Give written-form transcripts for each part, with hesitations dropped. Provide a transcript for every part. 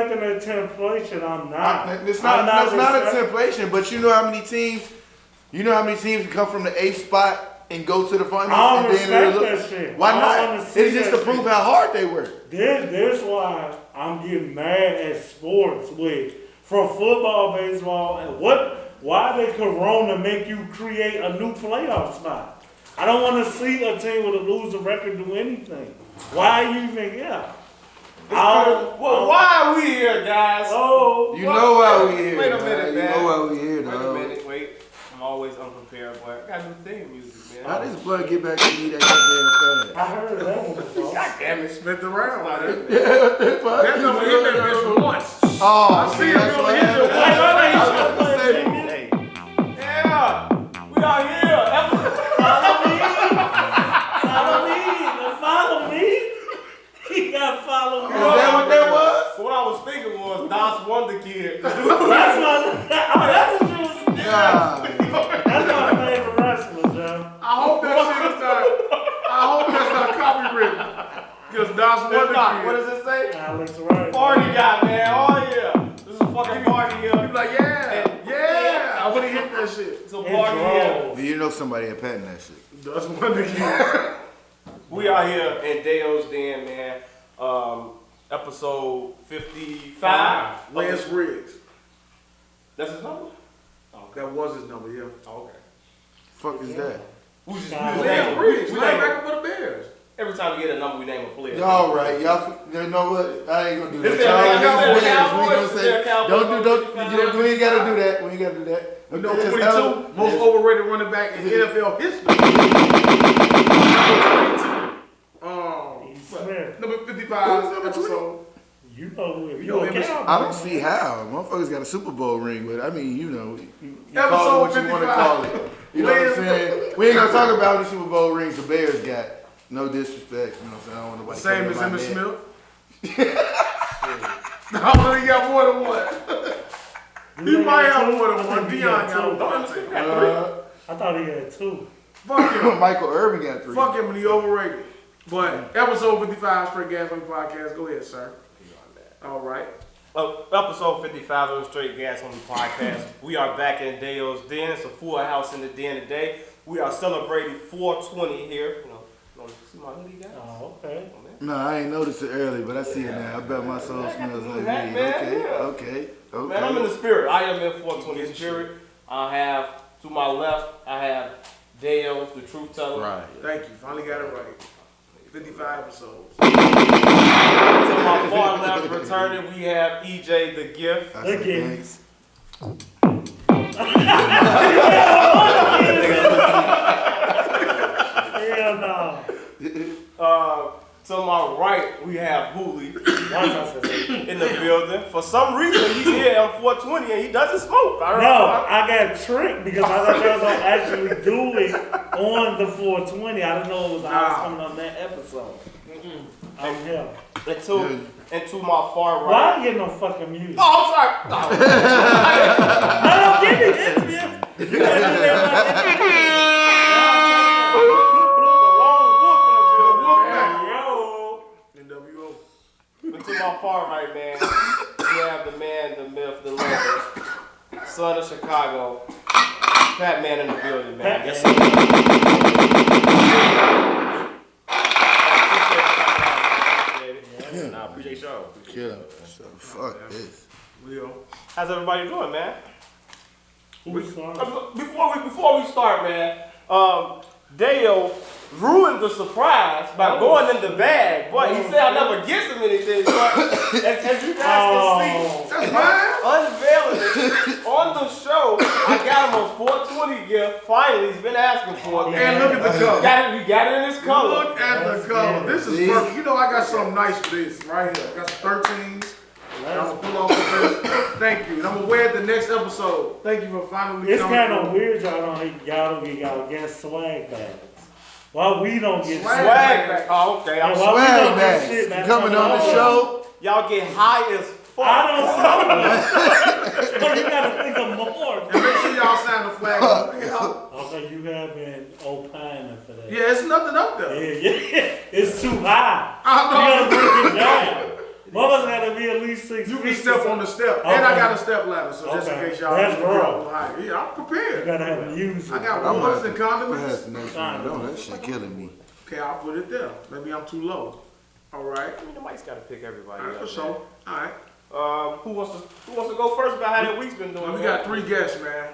A temptation, I'm not. It's not a temptation, but you know how many teams come from the 8th spot and go to the finals? I don't respect that shit. Why not? It's just to prove how hard they work. This why I'm getting mad at sports from football, baseball, and why did Corona make you create a new playoff spot? I don't want to see a team with a losing record do anything. Why are you even here? Why are we here, guys? Oh, you know why we here. Wait a minute, man. You know why we here, dog. Wait a minute, wait. I'm always unprepared, but I got new theme music, man. How does blood get back to me that goddamn fast? I heard that one before. God damn it, Smith around. That number hit that bitch once. Oh, I see him gonna hit it. Yeah, we out here. Follow me. He got to follow me. Is that what that was? What I was thinking was Das Wonder Kid. That's what you was thinking. That's my favorite wrestler, Joe. I hope that's not copywritten. Because Das Wonder Kid. What does it say? Alex Wright. Party guy, man. Oh yeah. This is a fucking party here. You be like, yeah. I would have hit that shit. It's a party here. You know somebody at Patman S.O.C. Das Wonder Kid. We are here in Daeo's Den, man. Episode 55. Lance Briggs. That's his number? That was his number, yeah. Oh, okay. Fuck is that? Lance Briggs, linebacker for the Bears. Every time we get a number, we name a player. All right, y'all. You know what? I ain't gonna do that. We ain't gotta do that. We ain't gotta do that. You know, 22, most overrated running back in NFL history. Number 55 episode. You know who I don't see how. Motherfuckers got a Super Bowl ring, but I mean, you call it what you want to call it. You know what I'm saying? We ain't gonna talk about the Super Bowl rings the Bears got. No disrespect, you know what I'm saying? I don't want nobody same as Emmitt Smith. I only got more than one. He might have more than one. Deion got one. I thought he had 2. Fuck him. Michael Irvin got 3. Fuck him and he overrated. But episode 55 Straight Gas on the Podcast. Go ahead, sir. All right. Episode 55 of the Straight Gas on the Podcast. We are back in Daeo's Den. It's a full house in the den today. We are celebrating 420 here. You know, see my hoodie, guys? Oh, okay. No, I ain't noticed it early, but I see it now. I bet my soul smells like weed. Okay. Man, I'm in the spirit. I am in 420 spirit. I have, to my left, I have Daeo, the truth teller. Right. Thank you. Finally got it right. 55 episodes. To my far left, returning, we have EJ, the gift. The gift. Hell no. To my right, we have Hooley in the building. For some reason, he's here on 420 and he doesn't smoke. I got tricked because I thought they was gonna actually do it on the 420. I didn't know it was coming on that episode. I'm here. And to my far right. Why I ain't getting no fucking music? Oh, I'm sorry. No, give me this music. You gotta do that To my far right, man, we have the man, the myth, the legend, son of Chicago, Patman in the building, man. Yes, sir. I appreciate y'all. Kill him. So fuck this. How's everybody doing, man? Before Before we start, man, Daeo ruined the surprise by going in the bag. Boy, he said I never get him anything. But as you guys can see, unveiling it on the show, I got him a 420 gift. Finally, he's been asking for it. And look at the color. We got it in his color. Look at the color. This is perfect. You know I got something nice for this right here. I got some 13s. I'm gonna pull off the first. Thank you. And I'm gonna wear it the next episode. Thank you for finally it's coming. It's kind of weird y'all don't get y'all get swag bags. Why we don't get swag bags? Oh, okay. Swag bags. Coming on the show. Y'all get high as fuck. I don't know. But you gotta think of more. And make sure y'all sign the flag. Okay, you have been opining for that. Yeah, it's nothing up there. Yeah. It's too high. I know. You gotta break it down. Mother's gotta be at least 6 feet. You can step on the step. And I got a step ladder, so just in case y'all That's need to wrong. get a little higher. Yeah, I'm prepared. You gotta have music. I got warmers and condiments. That shit killing me. Okay, I'll put it there. Maybe I'm too low. All right. I mean, the mic's gotta pick everybody All right, up. for sure. All right. Who wants to go first about how that week's been doing? We got 3 guests, man.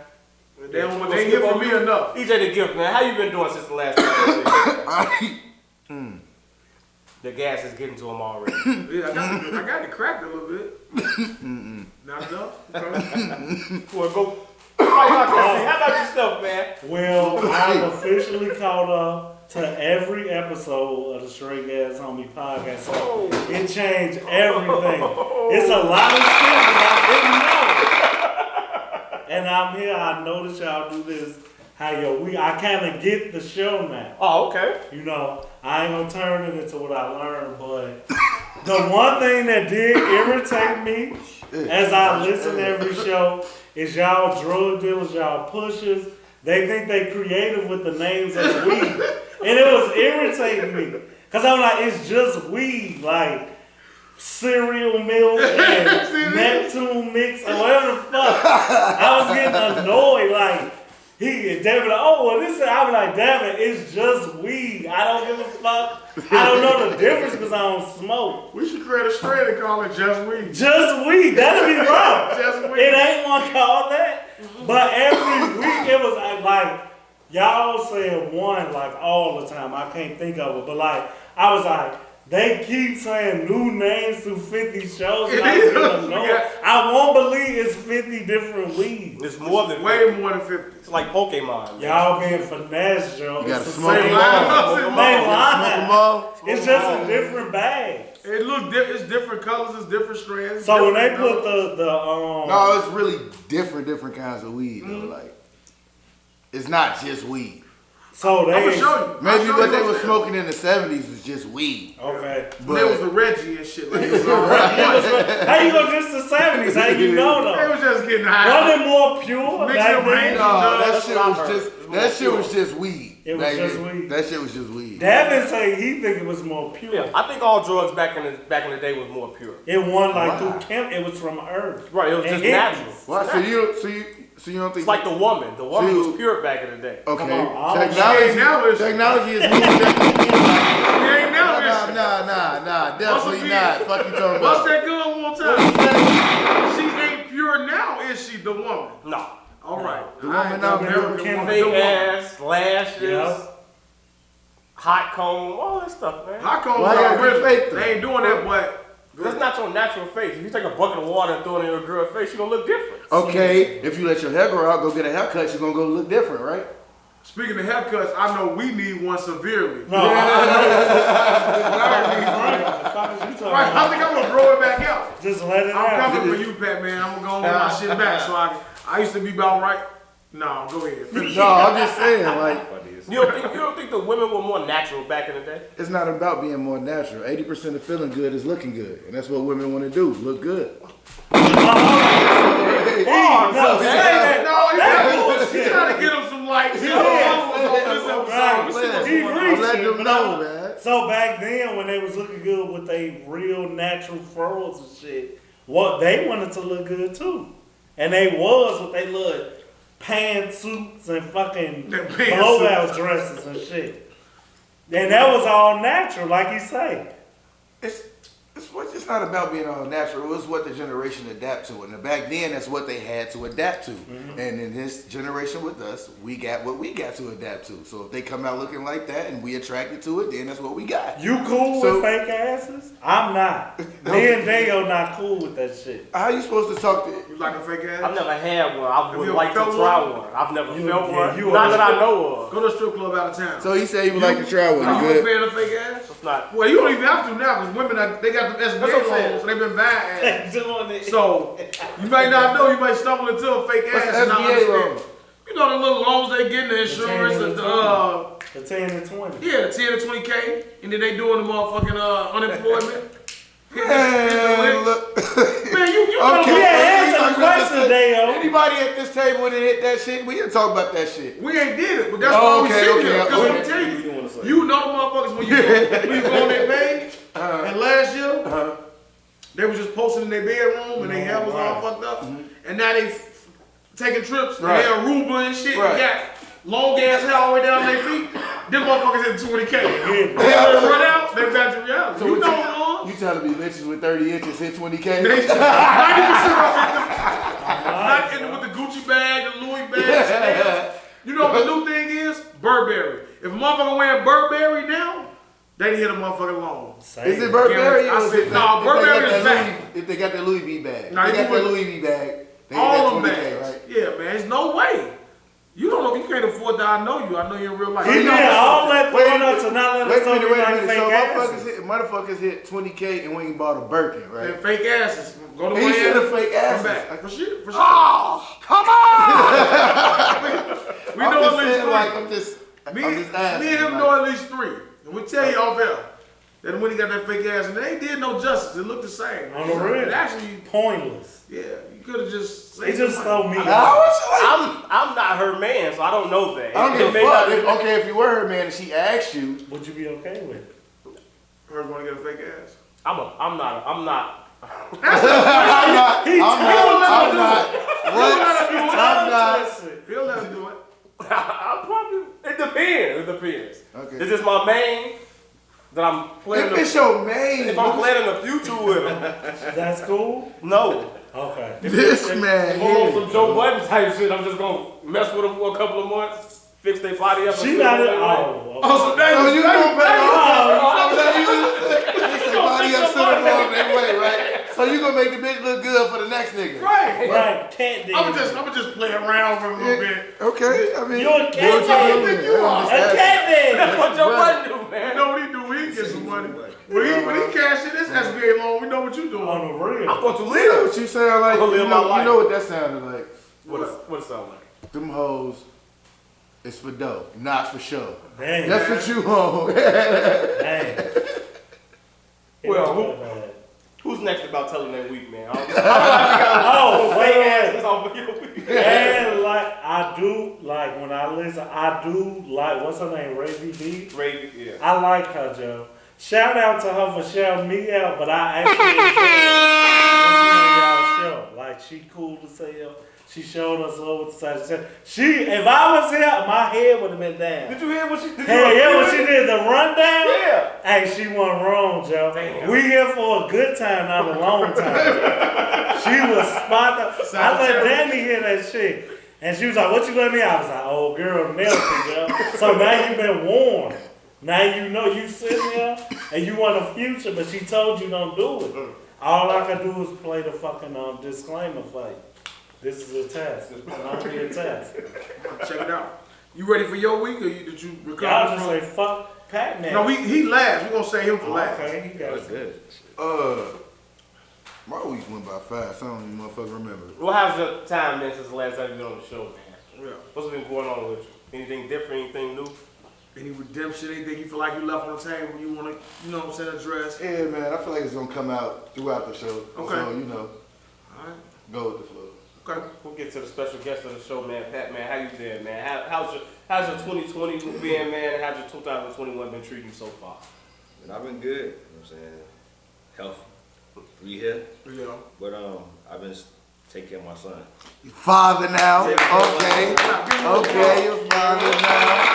They ain't here for me enough. EJ the Gift, man. How you been doing since the last time? The gas is getting to him already. Yeah, I got it cracked a little bit. Not enough. Okay. Well, go. How about yourself, man? Well, I'm officially caught up to every episode of the Straight Gas Homie podcast. So it changed everything. It's a lot of shit that I didn't know. And I'm here. I noticed y'all do this. I kind of get the show now. Oh, okay. You know, I ain't gonna turn it into what I learned, but the one thing that did irritate me as I listen to every show is y'all drug dealers, y'all pushers. They think they creative with the names of weed. And it was irritating me. Cause I'm like, it's just weed. Like cereal milk and Neptune mix or whatever the fuck. I was getting annoyed. Like, David, I was like, damn it, it's just weed. I don't give a fuck. I don't know the difference because I don't smoke. We should create a strain and call it Just Weed. Just weed. That'd be wrong. Just weed. It ain't one called that. But every week it was like, y'all saying one like all the time. I can't think of it. But like, I was like, they keep saying new names through 50 shows. And I won't believe it's 50 different weeds. It's more than way more than 50. It's like Pokemon. Y'all being finesse, Joe. You gotta it's smoke them all. It's just a different bag. It's different colors, it's different strands. So when they put the no, it's really different kinds of weed though. Like, it's not just weed. So I'm gonna show you. Maybe what they were smoking in the 70s was just weed. Okay. But it was the Reggie and shit. Like it was how you go just the 70s? How you know though? They was just getting high. Wasn't it more pure? No, that shit was just weed. It was just weed. That shit was just weed. Davin say he think it was more pure. Yeah, I think all drugs back in the day was more pure. It wasn't like through chem. It was from earth. Right. It was just natural. Why? So you don't think it's like the woman? The woman was pure back in the day. Okay. Technology is moving. Nah. Definitely not. Fuck you talking about. What's that good one time? She ain't pure now, is she? The woman? No. All right. The woman now fake ass, lashes, hot comb, all that stuff, man. Hot combs are real fake. They ain't doing that, but. That's not your natural face. If you take a bucket of water and throw it in your girl's face, you're gonna look different. Okay, if you let your hair grow out, go get a haircut, you're gonna go look different, right? Speaking of haircuts, I know we need one severely. No, I think I'm gonna grow it back out. Just let it I'm out. coming for you, Patman. I'm gonna go get my shit back. So I used to be about right. No, go ahead. No, I'm just saying, like. You don't think the women were more natural back in the day? It's not about being more natural. 80% of feeling good is looking good. And that's what women want to do, look good. He's trying to get him some likes. I'm letting them know, man. So back then, when they was looking good with they real natural furrows and shit, they wanted to look good too. And they was with they little pantsuits and fucking blowout dresses and shit. And that was all natural, like you say. It's not about being all natural. It's what the generation adapt to. And back then, that's what they had to adapt to. Mm-hmm. And in this generation with us, we got what we got to adapt to. So if they come out looking like that and we attracted to it, then that's what we got. You cool with fake asses? I'm not. Me and Daeo not cool with that shit. How you supposed to talk to you like a fake ass? I've never had one. I would like to try one. I've never felt one. Not that I know of. Go to a strip club out of town. So he said he would like to try one. Are you a fan of fake ass? It's not. Well, you don't even have to now because women, they got the SBA loans, so they've been buying ass. So you might not know, you might stumble into a fake ass and not understand. You know the little loans they get, the insurance, the 10 and 20. Yeah, the 10 to 20K, and then they doing the motherfucking unemployment. Man, look. Man, you okay. Answer the question, Daeo. Anybody at this table would have hit that shit? We didn't talk about that shit. We ain't did it, but that's why we sitting here. Because I'm telling you know the motherfuckers when you go on that page, and last year, They was just posting in their bedroom and their hair was all fucked up. And now they taking trips and they Aruba and shit. Right. They got long ass hair all the way down their feet. Them motherfuckers hit 20K. They run out, they back to reality. So you know, you telling me bitches with 30 inches hit 20K? 90% not in with the Gucci bag, the Louis bag. You know what the new thing is? Burberry. If a motherfucker wearing Burberry now, they hit a motherfucker long. Is it Burberry? I said, no, Burberry is back. If they got that Louis V bag. Nah, they got that Louis V bag. They all hit them that 20K, bags. right? Yeah, man. There's no way. You don't know. You can't afford that. I know you. I know you in real life. He did all that throwing up to not let us know you like fake So asses. motherfuckers hit 20K and we ain't bought a Birkin, right? And fake asses. Go to He Miami. said a fake Come asses. back. For sure. For sure. Oh, come on! We know at least three. I'm just Me asking. and him know at least three. And we tell you off air that when he got that fake ass, and they ain't did no justice. It looked the same. On the real. It actually, Pointless. yeah, you could have just. They just throw me out. I'm not her man, so I don't know that. I don't It give may a fuck. not- If you were her man and she asked you, Would you be okay with it? Her want to get a fake ass. I'm not. I'm not. He I'm not. He'll let him do it. I probably. It depends. It depends. Okay. Is this my main that I'm planning? If it's your main, If I'm planning a future with him, That's cool? no. Okay. this man If I'm on here. some Joe Budden type shit, I'm just gonna mess with them for a couple of months, fix their body up. She and got fix it. their life. Oh, So now So you gonna pay Oh, body up to the ball that way, right? So you gonna make the bitch look good for the next nigga. Right. like cat I'm dance. just play around with him a little bit. Okay, I mean, You're a cat what man. you doing? You are. A cat dance. That's what Joe Budden do, You man. know what he do? He get some money. When he cash in this SBA loan, we know what you doing. On the real. I'm going to You know live. what you sound like? I'm gonna live You my life. know what that sounded like? What it sound like? Them hoes, it's for dough, not for show. Dang. That's what you on. Dang. Well, who's next about telling that week, man? Oh, wait. It's over your week. And like I do like when I listen, I do like what's her name, Ravy B. Ravy, yeah. I like her, Joe. Shout out to her for shouting me out, but I actually enjoyed y'all's show. Like she cool to say her. She showed us over the side. If I was here, my head would have been down. Did you hear what she did? Hell yeah, what she did, the rundown? Yeah. Hey, she wasn't wrong, Joe. Damn. We here for a good time, not a long time. She was spot on. I let Danny hear that shit. And she was like, what you let me out? I was like, oh, girl, nailed it, Joe. So now you've been warned. Now you know you sitting here and you want a future, but she told you don't do it. All I can do is play the fucking disclaimer for you. This is a test. This will not be a test. Check it out. You ready for your week, or did you Y'all recover just from? say, fuck Patman. No, he last. We gonna say him for last. Okay, he got it. good. My week went by fast. I don't even motherfucking remember. Well, how's your time been since the last time you been on the show, man? Yeah. What's been going on with you? Anything different? Anything new? Any redemption? Anything you feel like you left on the table? You wanna, you know what I'm saying, address? Yeah, man, I feel like it's gonna come out throughout the show. Okay. So, you know, All right. go with the flow. Okay. We'll get to the special guest of the show, man. Patman, how you been, man? How's your 2020 been, man? And how's your 2021 been treating you so far? And I've been good, you know what I'm saying? Health, we here. Yeah. But I've been taking care of my son. Your father now. Take care of my Okay. son. Okay, your father now.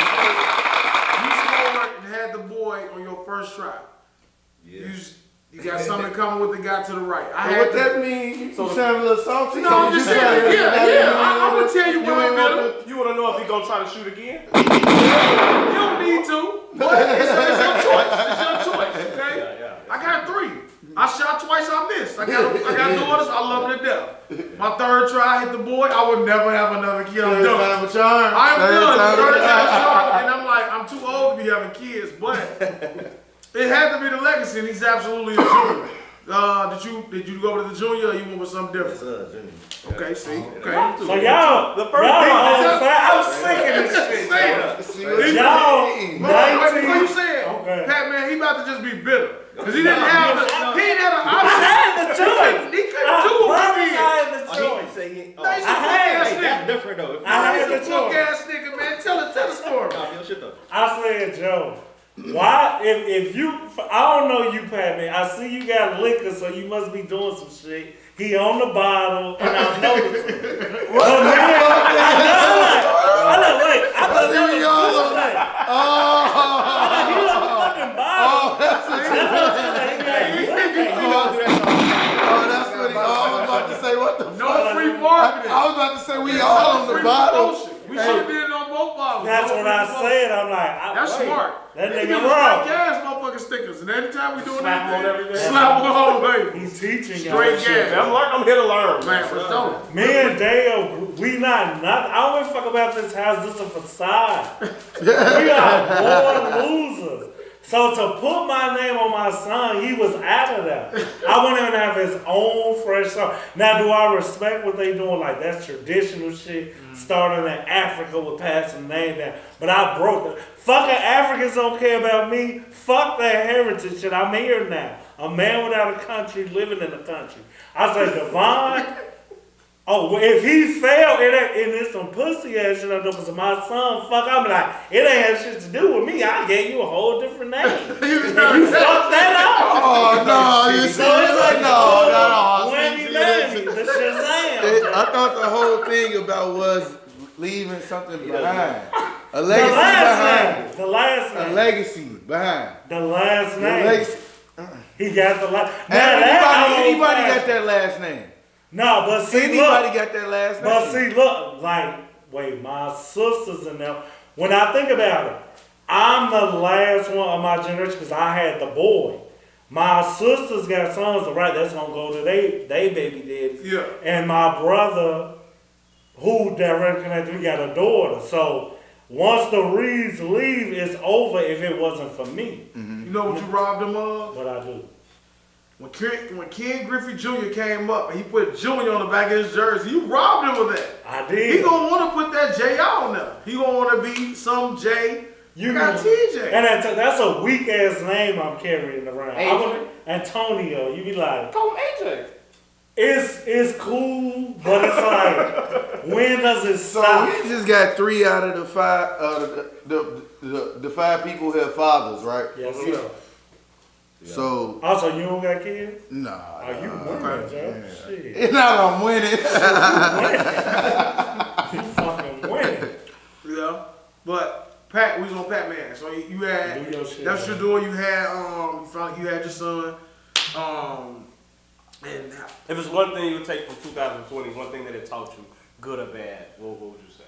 You scored and had the boy on your first try. Yeah. You got something in common with the guy to the right. I And had what to, that mean? You sound a little salty. No, I'm just saying. Yeah. I'm gonna tell you what I'm gonna. You want to know if he gonna try to shoot again? You don't need to, but it's your choice. It's your choice, okay? Yeah. I got 3. I shot twice, I missed. I got daughters, I love them to death. My third try, I hit the boy, I would never have another kid. I'm done. Time of charm. I'm done. Third Time time shot, and I'm like, I'm too old to be having kids, but it had to be the legacy, and he's absolutely a junior. Did you go to the junior, or you went with something different? Junior. Okay, see, okay. So y'all, The first y'all thing- on fire. I'm sick of this shit. See what you Y'all, mean? Before you 19. say it, Okay. Patman, he about to just be bitter. Because he didn't have the, he didn't have the I option. had the choice. He couldn't do what I we did. had the Oh, choice. he say he. Nice Oh, I had ass it. hey, that's nigga. different though. I had the Nice punk choice. ass nigga, man. Tell the story. Nah, real shit though. I said, Joe, why, if you, I don't know you, Patman. I see you got a sticker, so you must be doing some shit. He on the bottle, and I'm noticing. What? Man, I know, wait. I thought that was good shit. He on the fucking bottle. That's what he, I was about to say, what the fuck? No free marketing. I was about to say, we all on the bottle. We should have did it on both bottles. That's what I said. I'm like, that's smart. That They nigga give us wrong. gas motherfucking stickers, and every time we doing Slap on anything, everything. slap on all the way. He's teaching Straight y'all gas. shit. I'm here to learn. Man, for sure. Me and Daeo, we not nothing. I don't give a fuck about this house. This is a facade. We are born losers. So to put my name on my son, he was out of there. I want him to have his own fresh song. Now, do I respect what they doing? Like, that's traditional shit. Starting in Africa with passing the name down. But I broke the fucking Africans don't care about me. Fuck their heritage shit. I'm here now. A man without a country, living in a country. I say, Devon. Oh, well, if he failed, it is some pussy ass shit I do because of my son. Fuck, I'm like, it ain't have shit to do with me. I gave you a whole different name. You fucked that up. Oh, no, you see, So it's like, no. when he made me, the Shazam. I thought the whole thing about was leaving something behind. A The legacy last behind. name. The last A name. legacy behind. The last The name. legacy. He got the last. Anybody got that last name? No, but see, Anybody look. got that last name? But see, look, like, wait, my sisters and them, when I think about it, I'm the last one of my generation because I had the boy. My sisters got sons, right? That's gonna go to they baby daddies. Yeah. And my brother, who directly connected, we got a daughter. So once the Reeds leave, it's over if it wasn't for me. You know what you robbed them of? What I do. When Ken Griffey Jr. came up and he put Junior on the back of his jersey, you robbed him of that. I did. He gonna want to put that J on there. He gonna want to be some J. You got TJ. And that's a weak ass name I'm carrying around. AJ? Antonio. You be like, Call him AJ. it's cool, but it's like, when does it So stop? we just got 3 out of the 5. The 5 people who have fathers, right? Yes, Yeah. sir. So Also, you don't got kids? nah. Are you winning, Joe? Shit. It's not I'm winning. You fucking winning. Yeah. But Pat, we was on Patman. So you had Do your shit, that's man. your door. You had you had your son. And If it's one thing you would take from 2020, one thing that it taught you, good or bad, what would you say?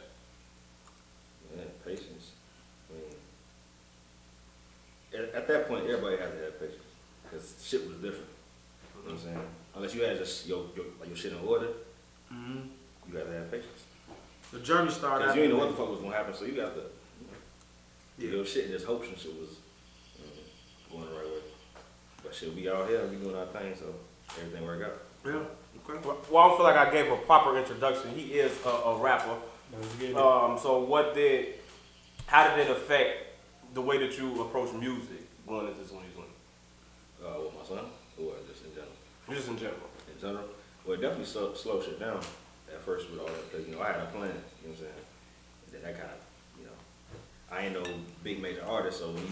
Yeah, patience. I mean, at that point, everybody had to have patience because shit was different. You know what I'm saying? Unless you had just your shit in order, you had to have patience. the journey started. Because you didn't know what the fuck was gonna happen, so you got to do your shit and just hope some shit was going the right way. But shit, we out here, we doing our thing, so everything worked out. Yeah. Okay. Well, I don't feel like I gave a proper introduction. He is a rapper. Let's get it. So how did it affect the way that you approach music going into 2020? With my son, or just in general? Just in general. In general, well, it definitely slow shit down at first with all that, because, I had a plan, you know what I'm saying? And then that kind of, I ain't no big major artist, so when you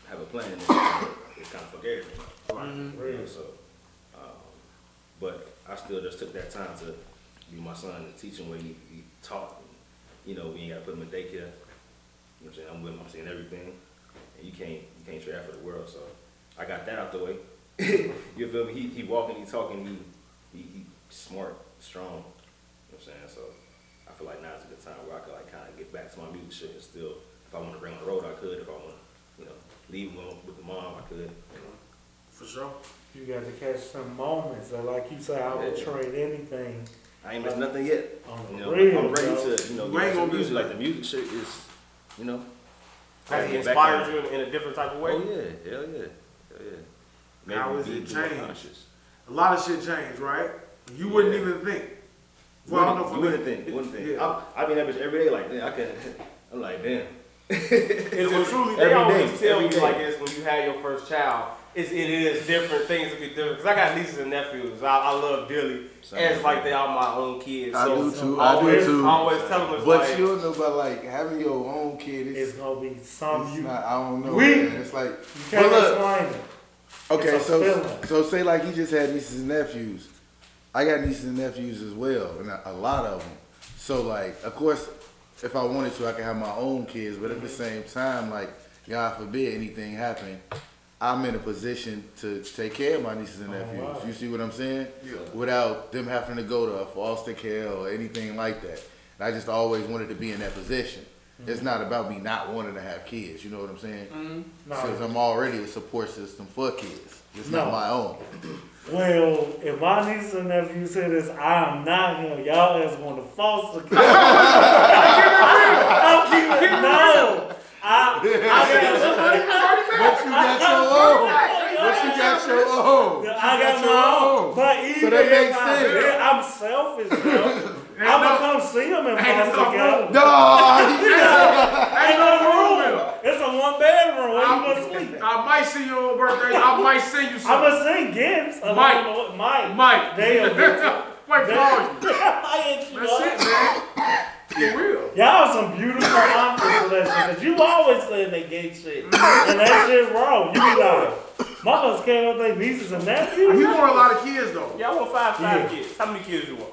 have a plan, it's kind of fuck everything up. Really? So, but I still just took that time to be my son and teach him where he taught. And, we ain't got to put him in daycare. You know what I'm saying? I'm with him, I'm seeing everything. And you can't trade out for the world, so I got that out the way. You feel me? He walking, he talking, he smart, strong. You know what I'm saying? So I feel like now is a good time where I could kind of get back to my music shit and still, if I want to bring on the road, I could. If I want to, leave him with the mom, I could. For sure. You got to catch some moments. So like you say, I would trade anything. I ain't missed nothing yet. On the I'm real, ready bro. to, You get ain't into gonna music. be- Like the music shit is, Has it get back inspired on- you in a different type of way? Oh yeah, hell yeah. Maybe How is be it more changed? conscious. A lot of shit changed, right? You wouldn't even think. You wouldn't think. Yeah. I mean, that bitch every day like, damn, I'm like, damn. Is it truly? They Every always day, tell every you day. like this when you have your first child. It is different. Things will be different. Cause I got nieces and nephews. I love dearly. Same. It's like they are my own kids. I So do too. I I do always, too. I always tell them it's But like, you don't know about like having your own kid. It's gonna be some It's you not, I don't know. We- Man. It's like, can't but look, explain it. Okay, It's a feeling. so say like he just had nieces and nephews. I got nieces and nephews as well, and a lot of them. So like, of course, if I wanted to, I could have my own kids, but at the same time, like, God forbid anything happen, I'm in a position to take care of my nieces and nephews. wow. You see what I'm saying? Yeah. Without them having to go to foster care or anything like that. And I just always wanted to be in that position. It's not about me not wanting to have kids. You know what I'm saying? No. Because I'm already a support system for kids. It's No. not my own. Well, if my niece and nephew say this, I am not him. Y'all is going to foster care. I'm keeping it no. But you got your own. But you got your own. I got my own. But even So that makes if sense. I'm selfish, bro. I'm gonna come see him in foster care. No, Ain't no room. It's a 1-bedroom. Where you gonna sleep? I might see you on birthdays. I might send you I'm something. gonna send gifts. Mike. Mike. Daeo gifts. Mike call you. I ain't you That's know. it, man. For real. Y'all some beautiful options for that shit. Cause you always saying they gay shit. And that shit wrong. You be like, motherfuckers care about their nieces and nephews. You want a lot of kids though. Yeah, I want five Yeah. kids. How many kids you want?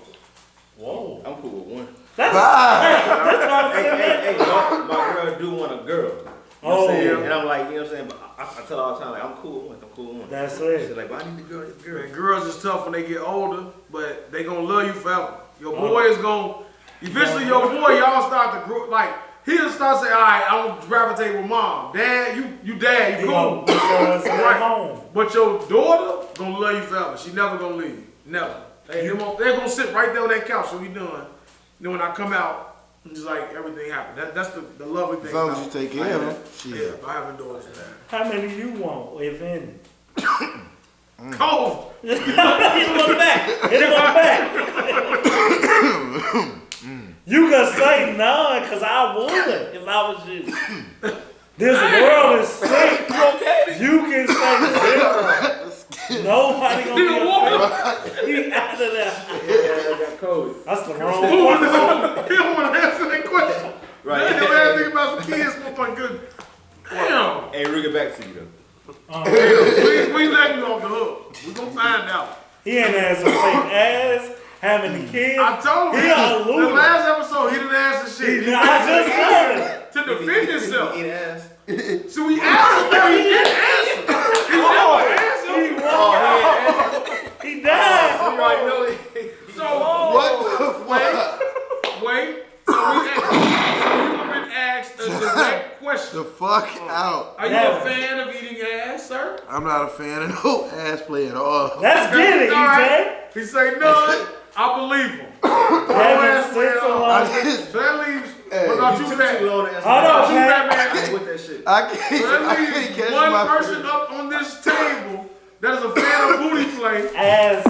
Whoa. I'm cool with one. That's what I'm saying. Hey, my girl do want a girl. You know what I'm saying? And I'm like, you know what I'm saying? But I tell her all the time, like, I'm cool with one. I'm cool with one. That's She's it. like, but I need the girl. This girl. Man, girls is tough when they get older, but they gonna love you forever. Your boy is gonna, eventually your boy, y'all start to grow, like, he'll start saying, all right, I'm gonna gravitate with mom. Dad, you dad, you cool. Home. But your daughter gonna love you forever. She never gonna leave you. Never. They're gonna sit right there on that couch when we done. Then when I come out, it's like everything happened. That's the lovely thing. as long as about you take care of them. Yeah, by having daughters, man. How many you want, if any? Cove. Hit him on the back. Hit him on the back. You can say none, cause I would if I was you. This world is sick. You can say zero. Nobody gonna be affected. He out of there. Yeah, I got COVID. That's the wrong He one. don't want to answer that question. Right. They don't ever think about some kids. Oh my goodness. Damn. Hey, Rick, it back to you though. We letting you off the hook. We gonna find out. He ain't had some fake ass, having the kids. I told He you. a The loser. last episode, he didn't answer shit. I just said it. To defend himself. Eat ass. So we asked him, but he didn't answer. He never answered. He died. So What the fuck? wait. So you've been asked a direct question. The fuck out. Are you a fan of eating ass, sir? I'm not a fan of no ass play at all. Let's get it, All right. EJ. He say none. I believe him. Kevin sits I alone. just, So that leaves. Hey, What about You you, took Pat? too long to answer. Hold on, What about you, Pat. Batman? with that shit. I can't, So that I can't leaves catch one my person up on this table that is a fan of booty play. Ass.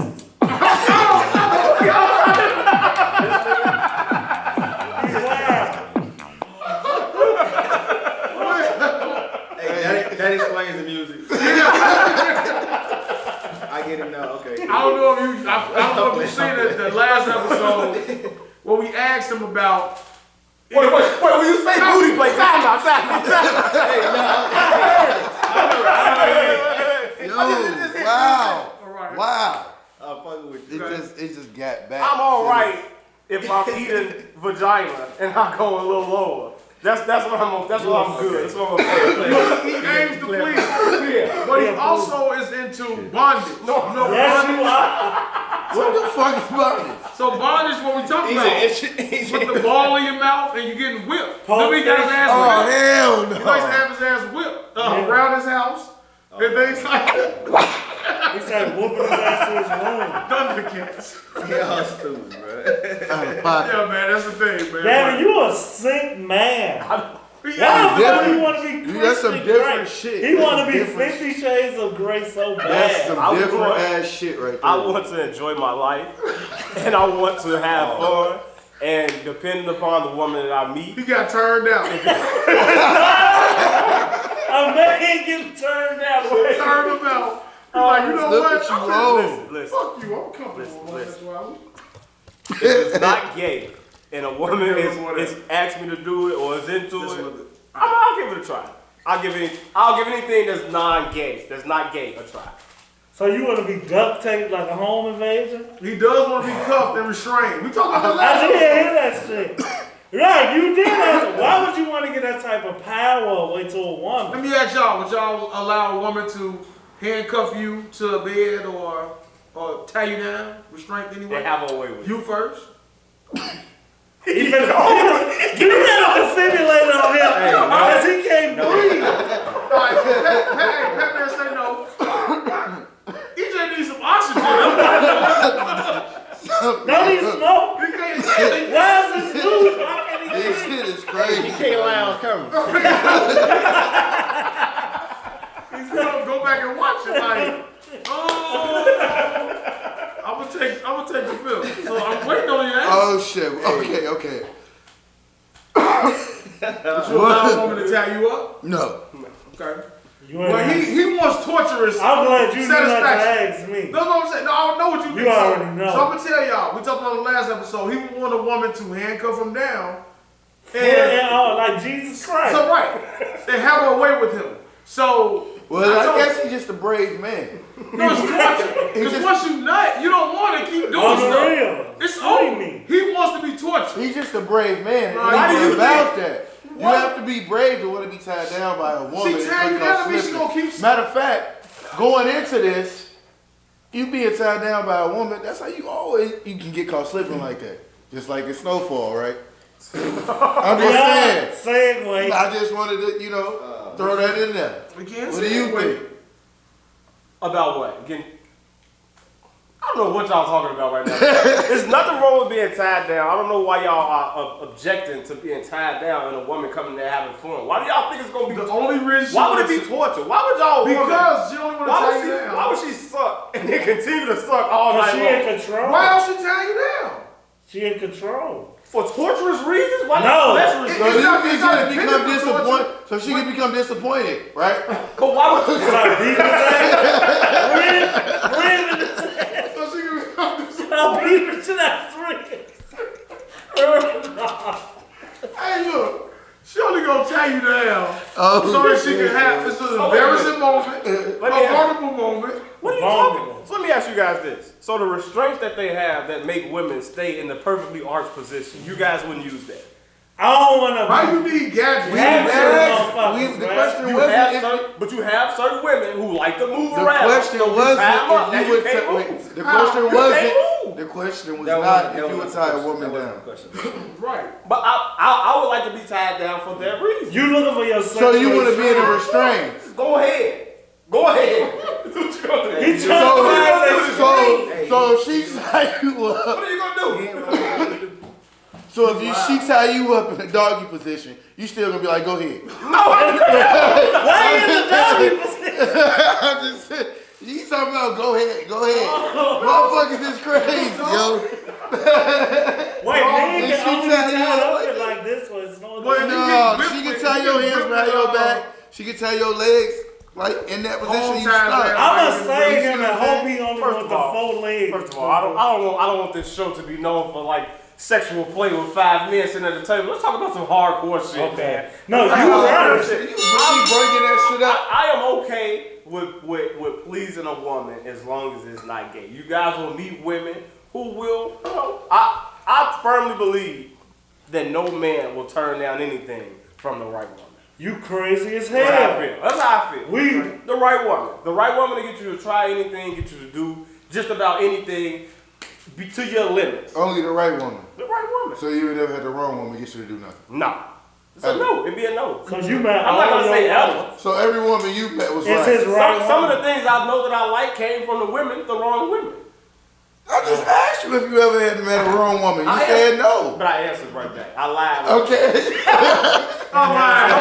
He's laughing. Hey, that explains the music. I get it now. Okay. I don't know if you seen the last episode where we asked him about. Wait, when you say booty play, time out. Yo, wow. All right. Wow. I'm fucking with you. It just got back. I'm all right if I'm eating vagina and I go a little lower. That's what I'm good. That's what I'm good. He aims to please, but he also is into bondage. No, Yes, bondage. you are. What the fuck is bondage? So bondage, what we talking about? Put the ball in your mouth and you getting whipped. Then we got his ass Oh, whipped. hell He likes to no. have his ass whipped around his house and things like that. He started whooping his ass to his room. Thundercats. Y'all stupid, bro. Out of pocket. Yeah, man, that's the thing, man. Daddy, you a sick man. He- Why the fuck different. you want to be Dude, that's some Christian different Grey? shit. He want to That's be different 50 Shades of Grey so That's bad. some I was different born- ass shit right there. I want to enjoy my life and I want to have fun. And depending upon the woman that I meet, He got turned out. A man getting turned that way. Turned him out. He's like, you know Look what? at you I'm roll. listen, Fuck you, I'm comfortable with Listen. homosexuality. it's not gay, and a woman is asked me to do it or is into it, I'll give it a try. I'll give anything that's non-gay, that's not gay a try. So you want to be duct taped like a home invasion? He does want to be cuffed and restrained. We talking about the I last did hear that shit. Right, you did that. Why would you want to get that type of power away to a woman? Let me ask y'all, would y'all allow a woman to handcuff you to a bed or tie you down, restraint anyway? They have a way with you first. You got a defibrillator on him because he can't breathe. Alright, Patman say no. EJ needs some oxygen. Don't he smoke? Why is this dude talking? This shit is crazy. He can't lie on camera. He's gonna go back and watch it like, I'm gonna take the film. So I'm waiting on your answer. Oh shit. Okay. Would you allow a woman to tie you up? No. Okay. Well, he wants torturous I'm glad you did not satisfaction. ask me. That's what I'm saying. No, I don't know what you think. You already know. So I'm gonna tell y'all. We talked about the last episode. He would want a woman to handcuff him down. Like Jesus Christ. So right, and have her way with him. So Well, I guess he's just a brave man. no, it's torture. Because once you nut, you don't want to keep doing stuff. Real. It's over. He wants to be tortured. He's just a brave man. Why do you about think? that? You have to be brave to want to be tied down by a woman. She tied you down, I mean, she gonna keep. Matter of fact, going into this, you being tied down by a woman, that's how you can get caught slipping like that. Just like in Snowfall, right? I'm just saying. Segue. I just wanted to, throw that in there. We can't What do you think? About what? Again, I don't know what y'all talking about right now. There's nothing wrong with being tied down. I don't know why y'all are objecting to being tied down and a woman coming there having fun. Why do y'all think it's gonna be The only reason. Why would it be torture? Why would y'all? Because she only want to tie you down. Why would she suck and then continue to suck all night She long? in control. Why else she tie you down? She in control. For torturous reasons? Why No. not? So It's not become intended for disappointed. So she can become disappointed, right? But why would It's like beating his ass. Breathing his ass. So she can become disappointed. I'll beat her to that Hey, look. She only gonna tie you down Oh, so that she can have this is an embarrassing moment, a Let me ask- vulnerable moment. What are you talking about? So let me ask you guys this. So the restraints that they have that make women stay in the perfectly arched position, you guys wouldn't use that. I don't want to. Why you need gadgets? the question You wasn't have if certain, but you have certain women who like to move the around. question so you wasn't tie them up. Now if you you would can't wait, move. the question You wasn't can't move. the question was That not wasn't- if that you would wasn't tie a the woman question. down. That wasn't the question. Right. But I would like to be tied down for that reason. You looking for your So you want to be in a restraint. Go ahead. Go ahead. What you gonna do? He trying to find that straight. So if she tie you up, What are you gonna do? so if she tie you up in a doggy position, you still gonna be like, go ahead. Why in the doggy position? I'm just saying, you talking about go ahead. Motherfuckers is crazy, yo. Wait, man, and you she can only tie you tie up up like this one. It's no Well, No, she can tie your hands behind your back. She can tie your legs like in that position. You ties stop. down. I'm gonna save him and hope he only First wants of the all- 4 legs. First of all, I don't want this show to be known for like sexual play with 5 men sitting at the table. Let's talk about some hardcore shit, man. No, you You right. really breaking that shit up. I am okay with pleasing a woman as long as it's not gay. You guys will meet women who will, I firmly believe that no man will turn down anything from the right woman. You crazy as That's how I hell. feel. That's how I feel. We The right woman. The right woman to get you to try anything, get you to do just about anything to your limits. Only the right woman. The right woman. So you would never had the wrong woman get you to do nothing. No. It's a no. It'd be a no. Cause you met I'm not all gonna say your ever. women. So every woman you met was It's right. his right Some of woman. the things I know that I like came from the women, the wrong women. I just asked you if you ever had met a wrong woman. You I said no. But I answered right back. I lied. Okay. All right.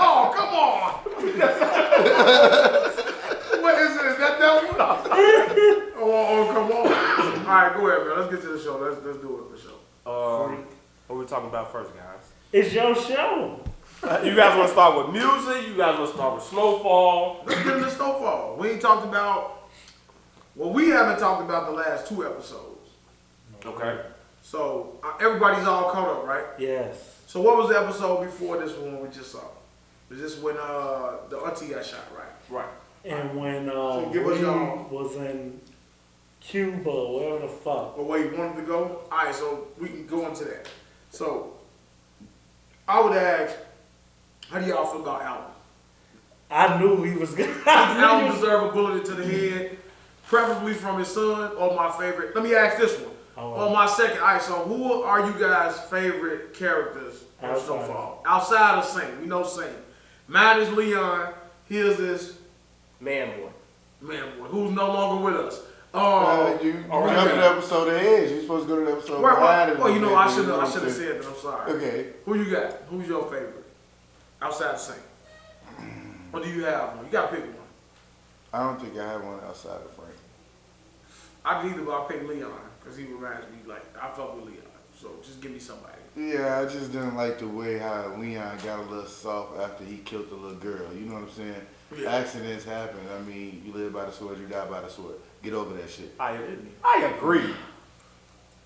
Oh, come on. What is it? Is that one? Oh, come on. All right, go ahead, man. Let's get to the show. Let's do it for sure. What are we talking about first, guys? It's your show. You guys want to start with music? You guys want to start with Snowfall? Let's get into Snowfall. We ain't talked about. Well, we haven't talked about the last 2 episodes. Okay. So everybody's all caught up, right? Yes. So what was the episode before this one we just saw? Is this when the auntie got shot, right? Right. And when give us Reed y'all- was in Cuba, wherever the fuck. Or where he wanted to go? Alright, so we can go into that. So, I would ask, how do y'all feel about Alton? I knew he was good. Alton deserve a bullet to the head, preferably from his son, or my favorite. Let me ask this one. On my second, alright, so who are you guys' favorite characters in Snowfall? Outside of Saint. We know Saint. Mine is Leon. His is Man boy. who's no longer with us. You jumped to the episode of Edge. You're supposed to go to the episode behind it. Well, you know, I should have said that. I'm sorry. Okay. Who you got? Who's your favorite? Outside of Saint. Or do you have one? You gotta pick one. I don't think I have one outside of Frank. I can either, but I pick Leon because he reminds me like I fuck with Leon. So just give me somebody. Yeah, I just didn't like the way how Leon got a little soft after he killed the little girl. You know what I'm saying? Yeah. Accidents happen. I mean, you live by the sword, you die by the sword. Get over that shit. I agree.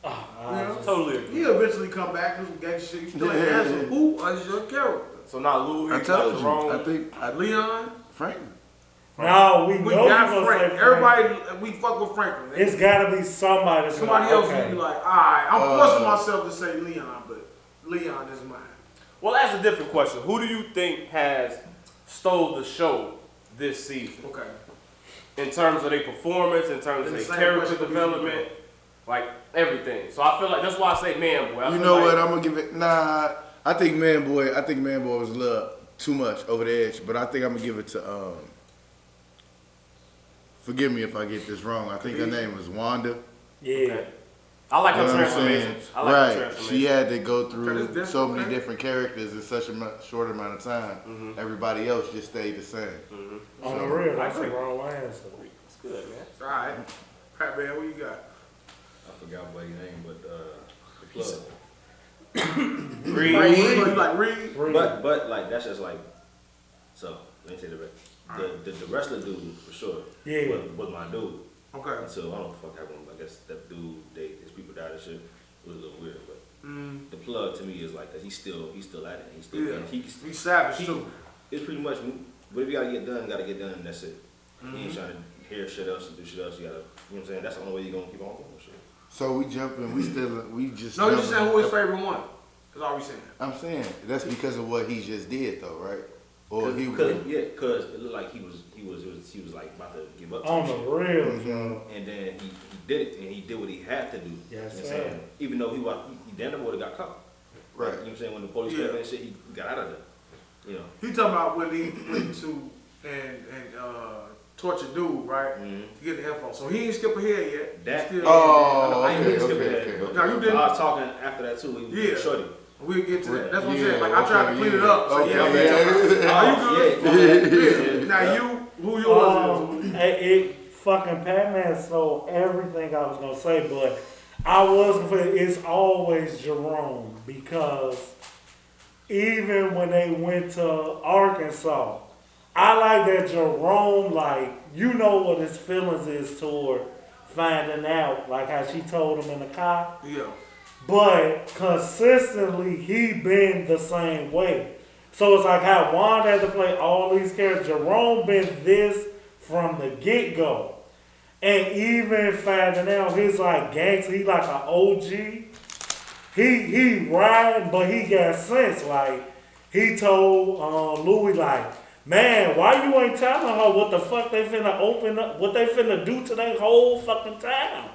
Totally agree. He'll eventually come back do some gangster shit. You still ain't answer who is your character. So now Louis, I told you. wrong. I think Leon. Frank. No, we We know got you Frank. Frank. Everybody, we fuck with Franklin. It's gotta be somebody. That's Somebody like, else okay. would be like, alright, I'm forcing myself to say Leon, but Leon is mine. Well, that's a different question. Who do you think has stole the show this season? Okay. In terms of their performance, in terms of Then the their same character question development, like everything. So I feel like that's why I say Man Boy. You know what? I'm gonna give it. Nah, I think Man Boy was a little too much over the edge, but I think I'm gonna give it to. Forgive me if I get this wrong. I think her name was Wanda. Yeah. Okay. I like her You know what I'm transformation. saying? I like her Right. transformation. She had to go Okay, through this so different, many okay. different characters in such a short amount of time. Everybody else just stayed the same. On the real, I that's the agree. wrong answer. It's good, man. It's alright. Patman, who you got? I forgot what his name, but the plug. Reed. You like Reed? But like that's just like so. Let me say the rest. The wrestler dude for sure. Yeah. Was my dude. Okay. Until I don't know what the fuck happened. I guess that dude, his people died and shit. It was a little weird, but the plug to me is like that. He's still at it. He's still He's savage too. It's pretty much whatever you gotta get done, and that's it. You ain't trying to hear shit else and do shit else. You gotta, you know what I'm saying? That's the only way you're gonna keep on doing shit. So we jumping. We just. No, you just jumping. saying who his favorite one. That's all we saying. I'm saying that's because of what he just did, though, right? Or he was. Cause it looked like he was like about to give up. On type the shit. real, Joe. And then he did it, and he did what he had to do. Yes, you know what I'm sir. saying? Even though he damn near would have got caught. Right. You know what I'm saying? When the police came in and shit, he got out of there. You know. He talking about when he went to and torture dude, right? To get the info. So he ain't skip ahead yet. That. Still, I ain't okay, skip okay, ahead, okay. but No, you didn't. I was talking after that too. He was shorty. We'll get to that. That's what I'm Yeah, saying. Like I tried to clean it up. So Okay, yeah. Are you good? Yeah. Now who yours is? It fucking Patman stole everything I was gonna say, but I was gonna say it's always Jerome because even when they went to Arkansas, I like that Jerome, like, you know what his feelings is toward finding out, like how she told him in the car. Yeah. But consistently, he been the same way. So it's like how Wanda had to play all these characters. Jerome been this from the get-go. And even finding out he's like gangster, he like an OG. He riding, but he got sense. Like, he told Louis, like, man, why you ain't telling her what the fuck they finna open up, what they finna do to their whole fucking town?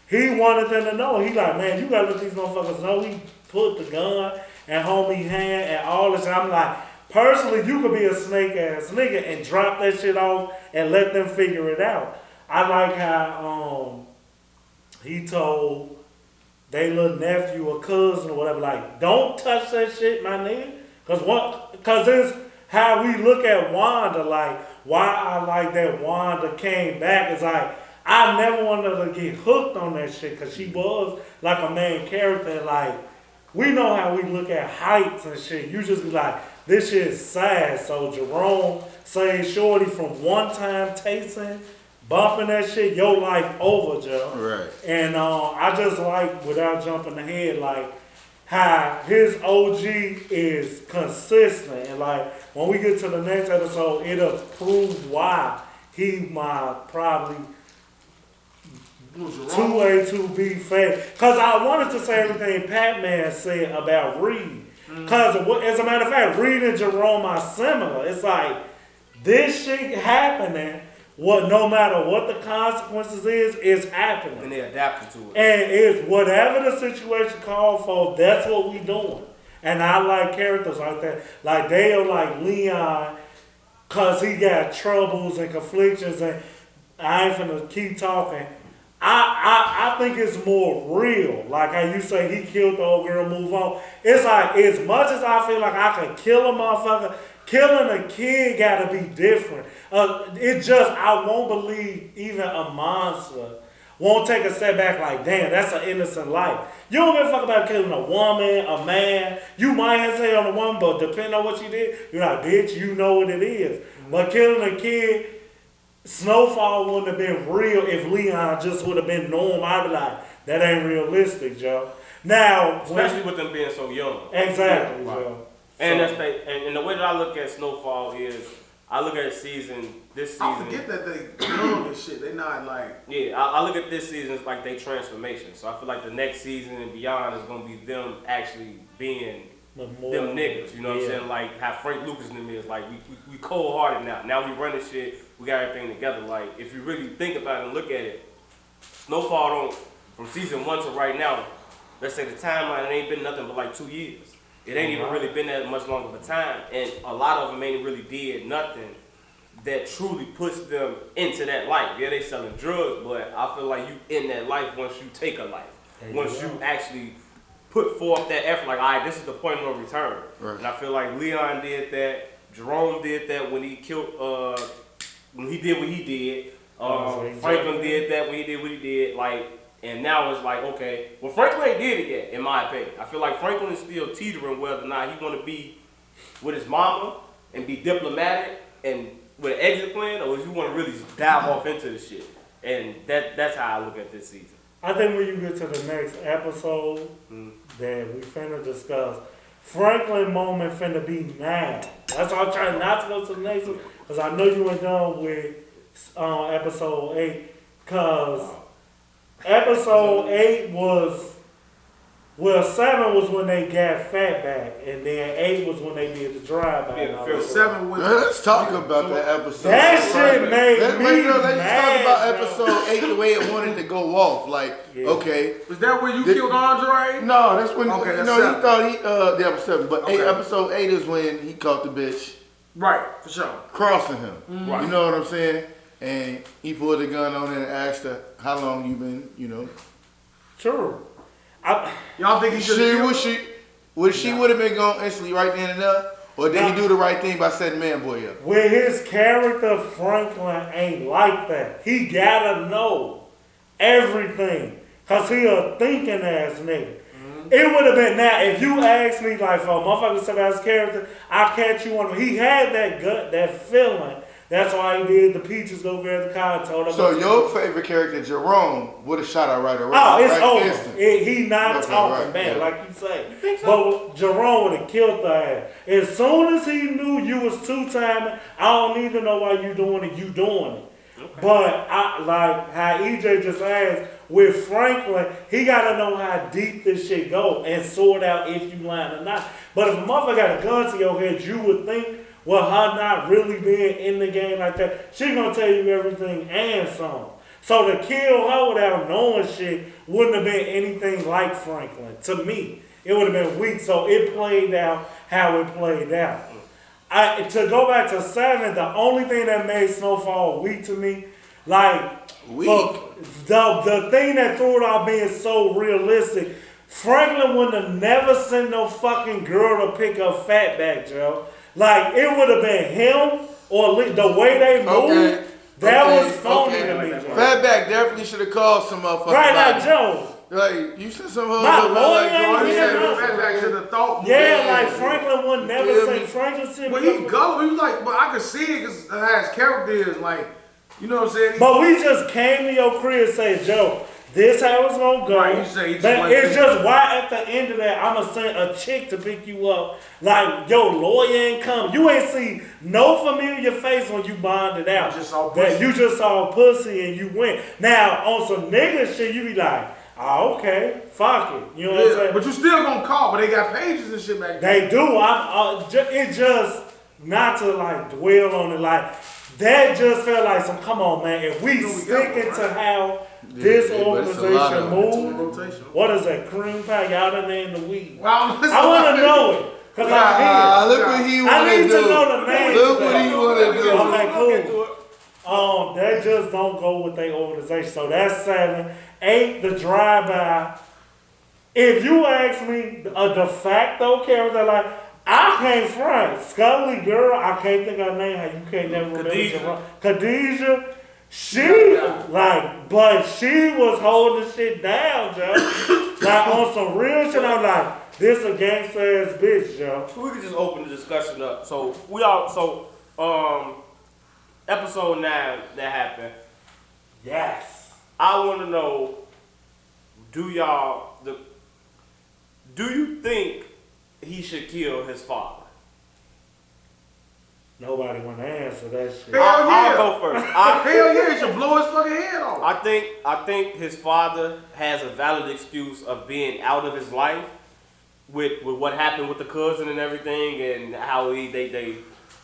He wanted them to know. He like, man, you gotta let these motherfuckers know. He put the gun and homie hand and all this. I'm like, personally, you could be a snake ass nigga and drop that shit off and let them figure it out. I like how he told they little nephew or cousin or whatever, like, don't touch that shit, my nigga. Cause it's how we look at Wanda, like, why I like that Wanda came back is like, I never wanted her to get hooked on that shit because she was like a main character. Like, we know how we look at heights and shit. You just be like, this shit is sad. So Jerome saying shorty from one time tasting, bumping that shit, your life over, Joe. Right. And I just like, without jumping ahead, like how his OG is consistent, and like when we get to the next episode, it'll prove why he might probably 2A, 2B favorite. Cause I wanted to say everything Patman said about Reed. Cause as a matter of fact, Reed and Jerome are similar. It's like this shit happening. No matter what the consequences is happening. And they adapted to it. And it's whatever the situation called for, that's what we doing. And I like characters like that. Like Daeo, like Leon, cause he got troubles and conflictions, and I ain't finna keep talking. I think it's more real. Like how you say he killed the old girl, move on. It's like as much as I feel like I could kill a motherfucker, killing a kid gotta be different. I won't believe even a monster won't take a step back like, damn, that's an innocent life. You don't give a fuck about killing a woman, a man. You might hesitate on the woman, but depending on what you did, you're like, bitch, you know what it is. But killing a kid, Snowfall wouldn't have been real if Leon just would have been normal. I'd be like, that ain't realistic, Joe. Now, especially with them being so young. Exactly, right. Joe. And and the way that I look at Snowfall is, I look at this season. I forget that they young and shit. They not like. Yeah, I look at this season as like they transformation. So I feel like the next season and beyond is gonna be them actually being them niggas. You know what I'm saying? Like how Frank Lucas and them is. Like we cold hearted now. Now we running shit. We got everything together. Like if you really think about it and look at it, Snowfall don't from season 1 to right now. Let's say the timeline, it ain't been nothing but like 2 years. It ain't even really been that much longer of a time, and a lot of them ain't really did nothing that truly puts them into that life. Yeah, they selling drugs, but I feel like you in that life once you take a life. Once you actually put forth that effort, like, all right, this is the point of no return. Right. And I feel like Leon did that, Jerome did that when he killed, when he did what he did. Franklin did that when he did what he did. Like, and now it's like, okay, well, Franklin ain't did it yet, in my opinion. I feel like Franklin is still teetering whether or not he want to be with his mama and be diplomatic and with an exit plan, or if you want to really dive off into the shit. And that's how I look at this season. I think when you get to the next episode that we finna discuss, Franklin moment finna be now. That's why I'm trying not to go to the next one, because I know you went done with episode 8, because episode 8 was, well, 7 was when they got Fat back, and then 8 was when they did the drive-by. Yeah, 7 was. Let's talk about that episode. That shit made me Let's mad, talk about episode 8 the way it wanted to go off. Like, okay. Was that where you killed Andre? No, that's when. Okay, that's no, 7. he thought the episode 7, but episode 8 is when he caught the bitch. Right, for sure. Crossing him. Right. You know what I'm saying? And he pulled the gun on her and asked her, how long you been, you know? True. Y'all think he should have She would have been gone instantly right then and there? Or did he do the right thing by setting Man Boy up? With his character, Franklin ain't like that. He gotta know everything. Cause he a thinking ass nigga. It would have been now, if you asked me like for a motherfucker to about his character, I catch you on. He had that gut, that feeling. That's why he did the peaches go grab the car and told him. So your favorite character, Jerome, would have shot her right away. Oh, it's right over. He not talking back, like you say. You think so? But Jerome would have killed the ass. As soon as he knew you was two-timing, I don't need to know why you doing it, you doing it. Okay. But I like how EJ just asked, with Franklin, he gotta know how deep this shit go and sort out if you lying or not. But if a motherfucker got a gun to your head, you would think, well, her not really being in the game like that, she gonna tell you everything and some. So to kill her without knowing shit wouldn't have been anything like Franklin. To me, it would have been weak. So it played out how it played out. To go back to 7, the only thing that made Snowfall weak to me, like the thing that threw it off being so realistic, Franklin wouldn't have never sent no fucking girl to pick up Fatback, Joe. Like, it would have been him or the way they moved. That was phony to me, Joe. Fatback definitely should have called some motherfucker. Right now, Joe. Like, you said some hoes about like Fatback should have thought. Yeah, like Franklin would never say Franklin said. But he gullible. He was like, but I could see it because how his character is like, you know what I'm saying? But we just came to your crib and said, Joe, this how it's gonna go. Right, you say it's but one it's thing. just why at the end of that I'ma send a chick to pick you up. Like your lawyer ain't come. You ain't see no familiar face when you bonded out. You just saw that pussy. you just saw pussy and you went. Now on some nigga shit, you be like, oh, okay, fuck it. You know what I'm saying? But you still gonna call, but they got pages and shit back there. They do. It just not to like dwell on it. Like that just felt like some. Come on, man. If we sticking to how this organization moves, what is that cream pie? Y'all done named the weed. Well, I want to know it because Look what he want I to need do. to know the name. Look what he want to do. Okay, cool. That just don't go with their organization. So that's 7. 8, the drive-by. If you ask me a de facto character, like, I can't front. Scully girl, I can't think of her name. You can't never remember. Khadijah. She, like, but she was holding shit down, Joe. Like, on some real shit, I'm like, this a gangster ass bitch, Joe. We could just open the discussion up. So, episode 9 that happened. Yes. I want to know, do you think he should kill his father? Nobody want to answer that shit. I'll go first. Hell yeah, it should blow his fucking head off. I think his father has a valid excuse of being out of his life with what happened with the cousin and everything, and how they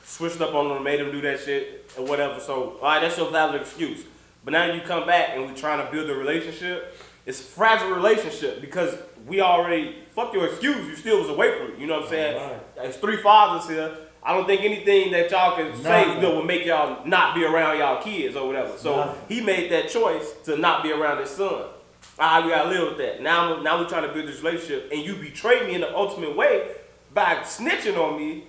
switched up on him and made him do that shit or whatever. So, all right, that's your valid excuse. But now you come back and we're trying to build a relationship. It's a fragile relationship because we already, fuck your excuse, you still was away from it. You know what I'm saying? Right. There's 3 fathers here. I don't think anything that y'all can say will make y'all not be around y'all kids or whatever. So he made that choice to not be around his son. All right, we gotta live with that. Now we're trying to build this relationship, and you betrayed me in the ultimate way by snitching on me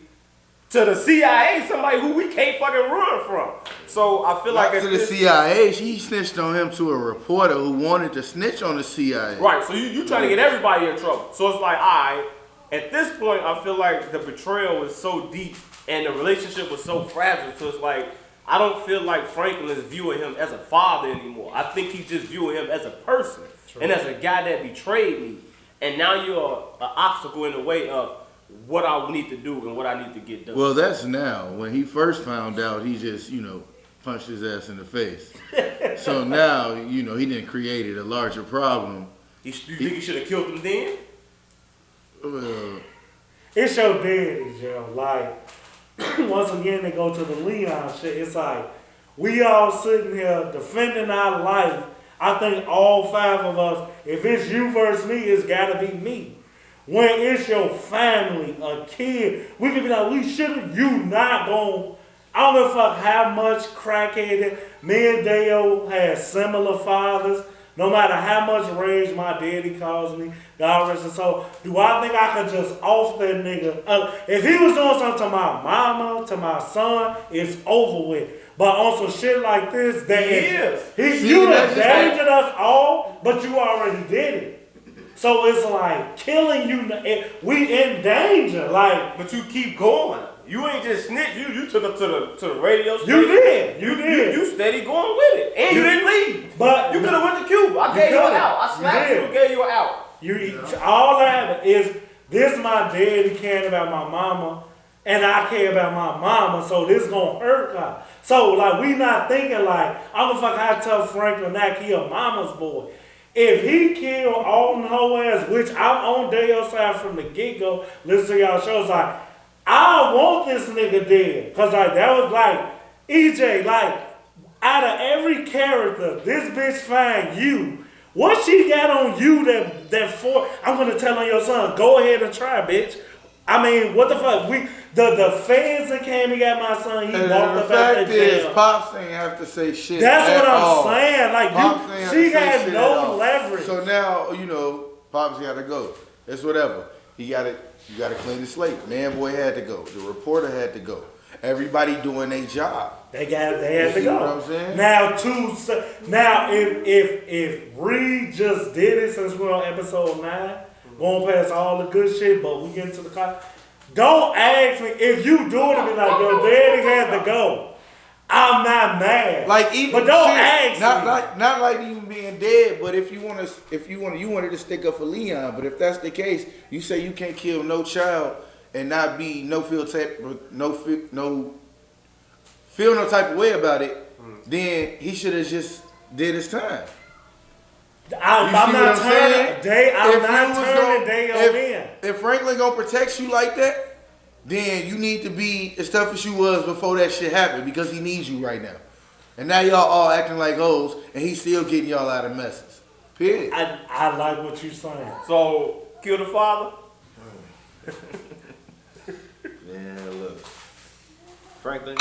to the CIA, somebody who we can't fucking run from. So I feel like to the CIA, she snitched on him to a reporter who wanted to snitch on the CIA. Right, so you trying to get everybody in trouble. So it's like, all right, at this point, I feel like the betrayal was so deep and the relationship was so fragile. So it's like, I don't feel like Franklin is viewing him as a father anymore. I think he's just viewing him as a person and as a guy that betrayed me. And now you're an obstacle in the way of what I need to do and what I need to get done. Well, that's now. When he first found out, he just, punched his ass in the face. So now, he didn't create a larger problem. You think he should have killed him then? Well, It's your daddy, Joe. Like, once again, they go to the Leon shit. It's like, we all sitting here defending our life. I think all 5 of us, if it's you versus me, it's gotta be me. When it's your family, a kid, we can be like, we should've, you not gon', I don't give a fuck how much crackheaded, me and Daeo had similar fathers. No matter how much rage my daddy calls me, God rest his soul, do I think I could just off that nigga? If he was doing something to my mama, to my son, it's over with. But on some shit like this, you endangered us all, but you already did it. So it's like killing you. We in danger. Like, but you keep going. You ain't just snitch. You took it to the radio station. You did. You steady going with it, and you didn't leave. But you could have went to Cuba. I gave you an out. I slapped you and gave you an out. All that is this. My daddy caring about my mama, and I care about my mama. So this gonna hurt her. So like we not thinking like I'm gonna fuck how tough Franklin not kill mama's boy. If he killed Alton whole ass, which I'm on Daeo's side from the get-go, listen to y'all shows, like, I want this nigga dead. Cause like that was like, EJ, like, out of every character, this bitch find you. What she got on you that for I'm gonna tell on your son, go ahead and try, bitch. I mean, what the fuck? The fans that came and got my son, he walked up out that jail. Pops ain't have to say shit. That's what I'm all. saying. Like she had no leverage. So now, Pops gotta go. It's whatever. You gotta clean the slate. Man boy had to go. The reporter had to go. Everybody doing their job. They had to go. What I'm saying? Now if Reed just did it since we're on episode 9, going past all the good shit, but we get into the car. Don't ask me if you do it and be like, your daddy had to go. I'm not mad. Like even, but don't shit, ask me. not like you being dead. But if you wanted to stick up for Leon. But if that's the case, you say you can't kill no child and not be feel no type of way about it. Then he should have just did his time. I'm not turning Daeo in. If Franklin gonna protect you like that, then you need to be as tough as you was before that shit happened because he needs you right now. And now y'all all acting like hoes, and he's still getting y'all out of messes. Period. I like what you're saying. So, kill the father? Man, look. Franklin,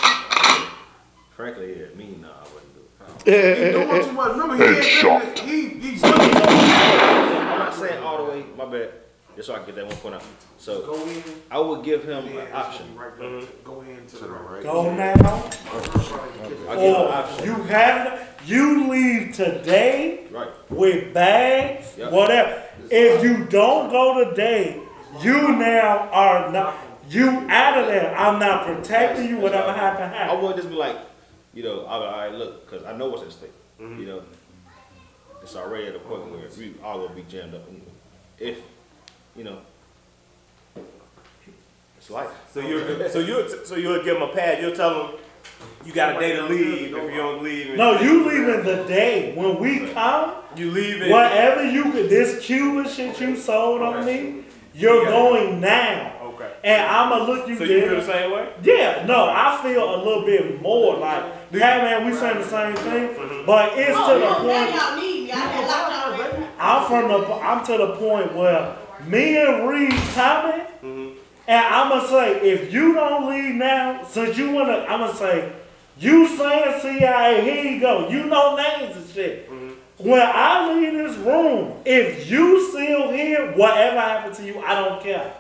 yeah, me, nah, I wouldn't do it. He's doing too much. Remember, he's I'm not saying all the way, my bad. Just so I can get that one point out. So, go in. I would give him an option. Right there. Go in to the right. Go now. I give him an option. You leave today Right. with bags, Yep. whatever. If you don't go today, you now are not. You out of there. I'm not protecting you. Whatever happened, I happened. would just be like, you know, all right, look, because I know what's at stake. You know, it's already at a point where we all gonna be jammed up. If, you know, it's life. So you'll give him a pad. You'll tell him you got a day to leave. If you don't leave, No, you leaving the day when we come. You leaving. Whatever you could, this Cuban shit you sold on me, you're going now. Okay. And I'ma look you So dead. you feel the same way? Yeah, no, I feel a little bit more like, yeah, man, we saying the same thing, but it's to the point. Y'all need me. I had locked y'all ready. I'm to the point where me and Reed coming, and I'ma say, if you don't leave now, since you wanna, I'ma say, you saying CIA, here you go, you know names and shit. When I leave this room, if you still here, whatever happened to you, I don't care.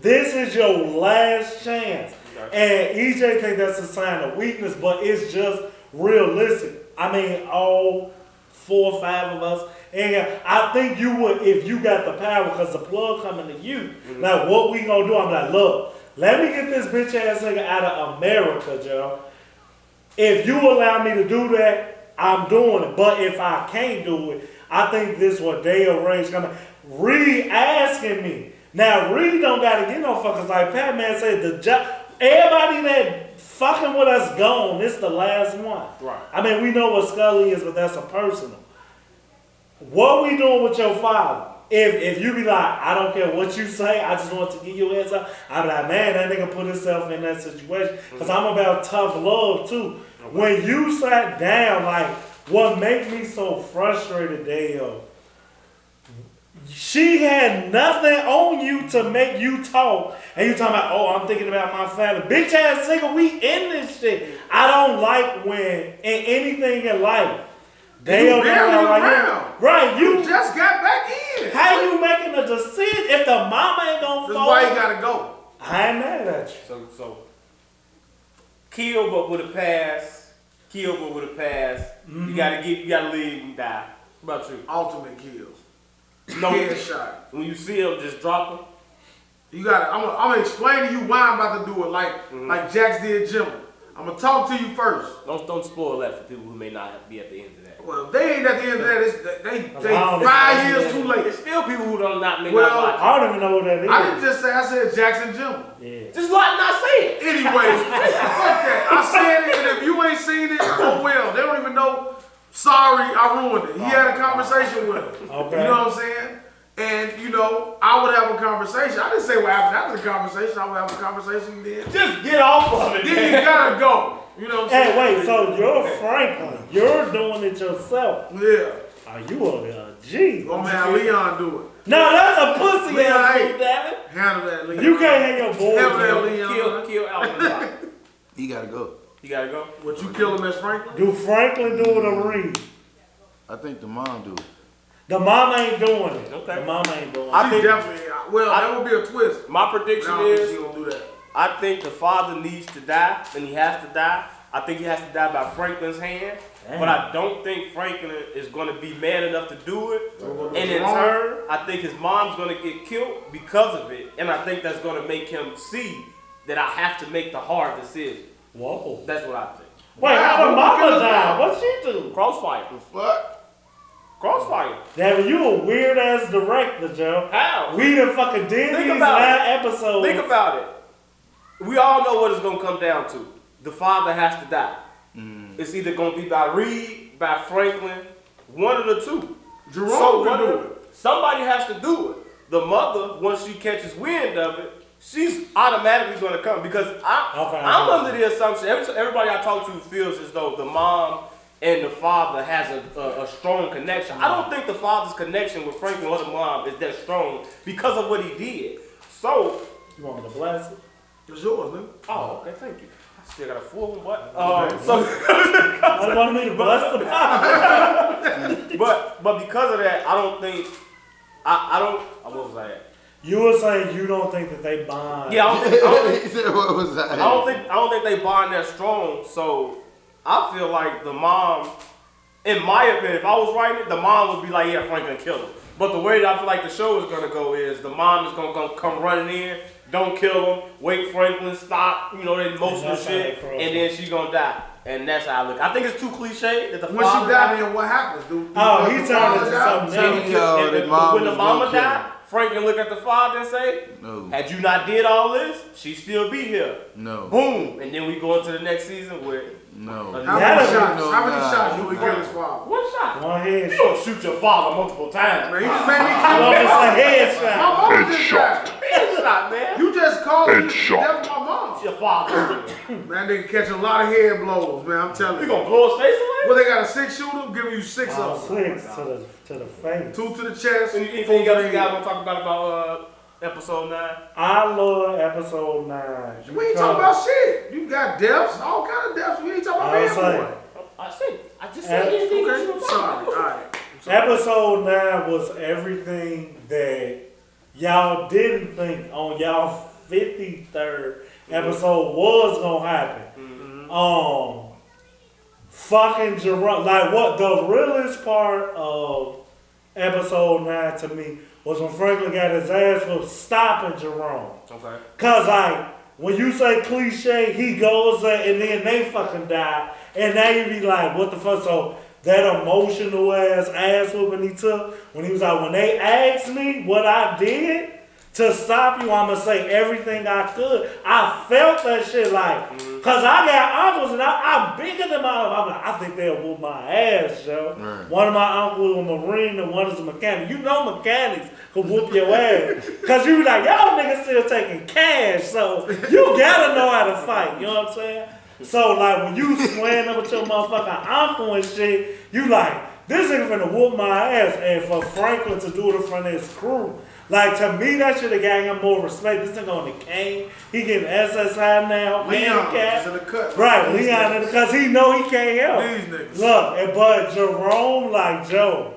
This is your last chance. And EJ think that's a sign of weakness, but it's just realistic. I mean, all 4 or 5 of us. And I think you would, if you got the power, because the plug coming to you. Now, what we gonna do, I'm like, look, let me get this bitch ass nigga out of America, Joe. If you allow me to do that, I'm doing it. But if I can't do it, I think this is what Daeo Range coming. Reed asking me. Now, Reed don't gotta get no fuckers like Patman said. Everybody that fucking with us gone. This the last one. Right. I mean, we know what Scully is, but that's a personal. What we doing with your father? If you be like, I don't care what you say, I just want to give you a heads up. I'm like, man, that nigga put himself in that situation. Because I'm about tough love, too. When you sat down, like, what made me so frustrated, Daeo, she had nothing on you to make you talk. And you talking about, oh, I'm thinking about my family. Bitch ass nigga, we in this shit. I don't like when, in anything in life, Daeo barely right around. here. Right, you just got back in. how you making a decision if the mama ain't gonna That's fall? why you gotta go. I ain't mad at you. So kill but with a pass. Kill but with a pass. You gotta leave and die. What about you? Ultimate kill. No Headshot. When you see him, just drop him. You gotta. I'm gonna explain to you why I'm about to do it like Jax did Jim. I'm gonna talk to you first. Don't spoil that for people who may not be at the end of that. Well, they ain't at the end of that. They 5 years too late. There's still people who may not Well, watch. I don't even know what that is. I didn't just say. I said Jackson Jim. Yeah. Just like not say it. Anyways, fuck that. I said it, and if you ain't seen it, oh well. They don't even know. Sorry, I ruined it. He had a conversation with him. Okay. You know what I'm saying? And, you know, I would have a conversation. I didn't say what happened after the conversation. I would have a conversation then. Just get off of it. Then you gotta go. You know what I'm Hey, saying? wait, so you're Franklin. You're doing it yourself. Yeah. Are you a G? Oh man, Leon do it. No, that's a pussy Leon, ass hey. move, damn it. Handle that, Leon. You can't have your boy. Handle that, do it. Leon. Kill Alton. He gotta go. You gotta go. What, you kill him as Franklin? Do Franklin do it or Reed? I think the mom do it. The mama ain't doing it. Okay. The mama ain't doing it. I She think- definitely, well, that would be a twist. My I prediction don't think is she gonna do that. I think the father needs to die, and he has to die. I think he has to die by Franklin's hand. Damn. But I don't think Franklin is going to be man enough to do it. Right. And in turn, I think his mom's going to get killed because of it. And I think that's going to make him see that I have to make the hard decision. Whoa. That's what I think. Wait, how the mama died? What'd she do? Crossfire. The fuck? Crossfire. Damn, you a weird ass director, Joe. How? We done fucking did Think these about 9 episodes. Think about it. We all know what it's gonna come down to. The father has to die. It's either gonna be by Reed, by Franklin, one of the two. Jerome can do it. Somebody has to do it. The mother, once she catches wind of it, she's automatically gonna come because I'm under the assumption everybody I talk to feels as though the mom and the father has a strong connection. I don't think the father's connection with Franklin or the mom is that strong because of what he did. So, You want me to bless it? It's yours, man. oh, okay, thank you. I still got a full one, but I want me to bless the pot. but because of that, I don't think I don't. What was I at? You were saying you don't think that they bond. Yeah, I don't He said, what was that? I don't think they bond that strong. So I feel like the mom, in my opinion, if I was writing it, the mom would be like, yeah, Franklin killed him. But the way that I feel like the show is gonna go is the mom is gonna come running in, don't kill him, wait Franklin, stop, you know, that emotional shit, and then she gonna die. And that's how I look. I think it's too cliche that the When father she died, then what happens, dude? Oh, he turned into something and else. when the mama died, Franklin look at the father and say, No. had you not did all this, she'd still be here. No. Boom. And then we go into the next season with No. How many shots do we kill his father? one shot. One head You shot. don't shoot your father multiple times. Man, you just made me No, it's a head My shot. mama just died. Headshot, man. You just called me death my mom. It's your father. Man, they can catch a lot of head blows, man. I'm telling You you. gonna blow his face away? Well, they got a 6-shooter, give you 6 of them. 6 to the face. 2 to the chest. Anything else you guys want to talk about episode 9? I love episode 9. We ain't talking about shit. You got deaths, all kind of deaths. We ain't talking about I was man saying, boy. I just said anything else you Okay, want to sorry. talk All about. right. Episode 9 was everything that y'all didn't think on y'all 53rd episode was gonna happen. Fucking Jerome, like what the realest part of episode 9 to me was when Franklin got his ass for stopping Jerome. Okay. Cause like when you say cliche, he goes there and then they fucking die, and now you be like, what the fuck? So that emotional ass whooping he took when he was like, when they asked me what I did to stop you, I'ma say everything I could. I felt that shit like, cause I got uncles and I'm bigger than my uncles. I'm like, I think they'll whoop my ass, yo. Right. One of my uncles was a Marine and one is a mechanic. You know mechanics can whoop your ass. Cause you be like, y'all niggas still taking cash, so you gotta know how to fight, you know what I'm saying? So like when you swearing up with your motherfucking uncle and shit, you like, this nigga finna whoop my ass. And for Franklin to do it in front of his crew, like to me that should have got him more respect. This nigga on the cane, he getting SSI now, Leon handicap. is in the cut. Right, Leon, because he know he can't help. These niggas. Look, but Jerome, like Joe,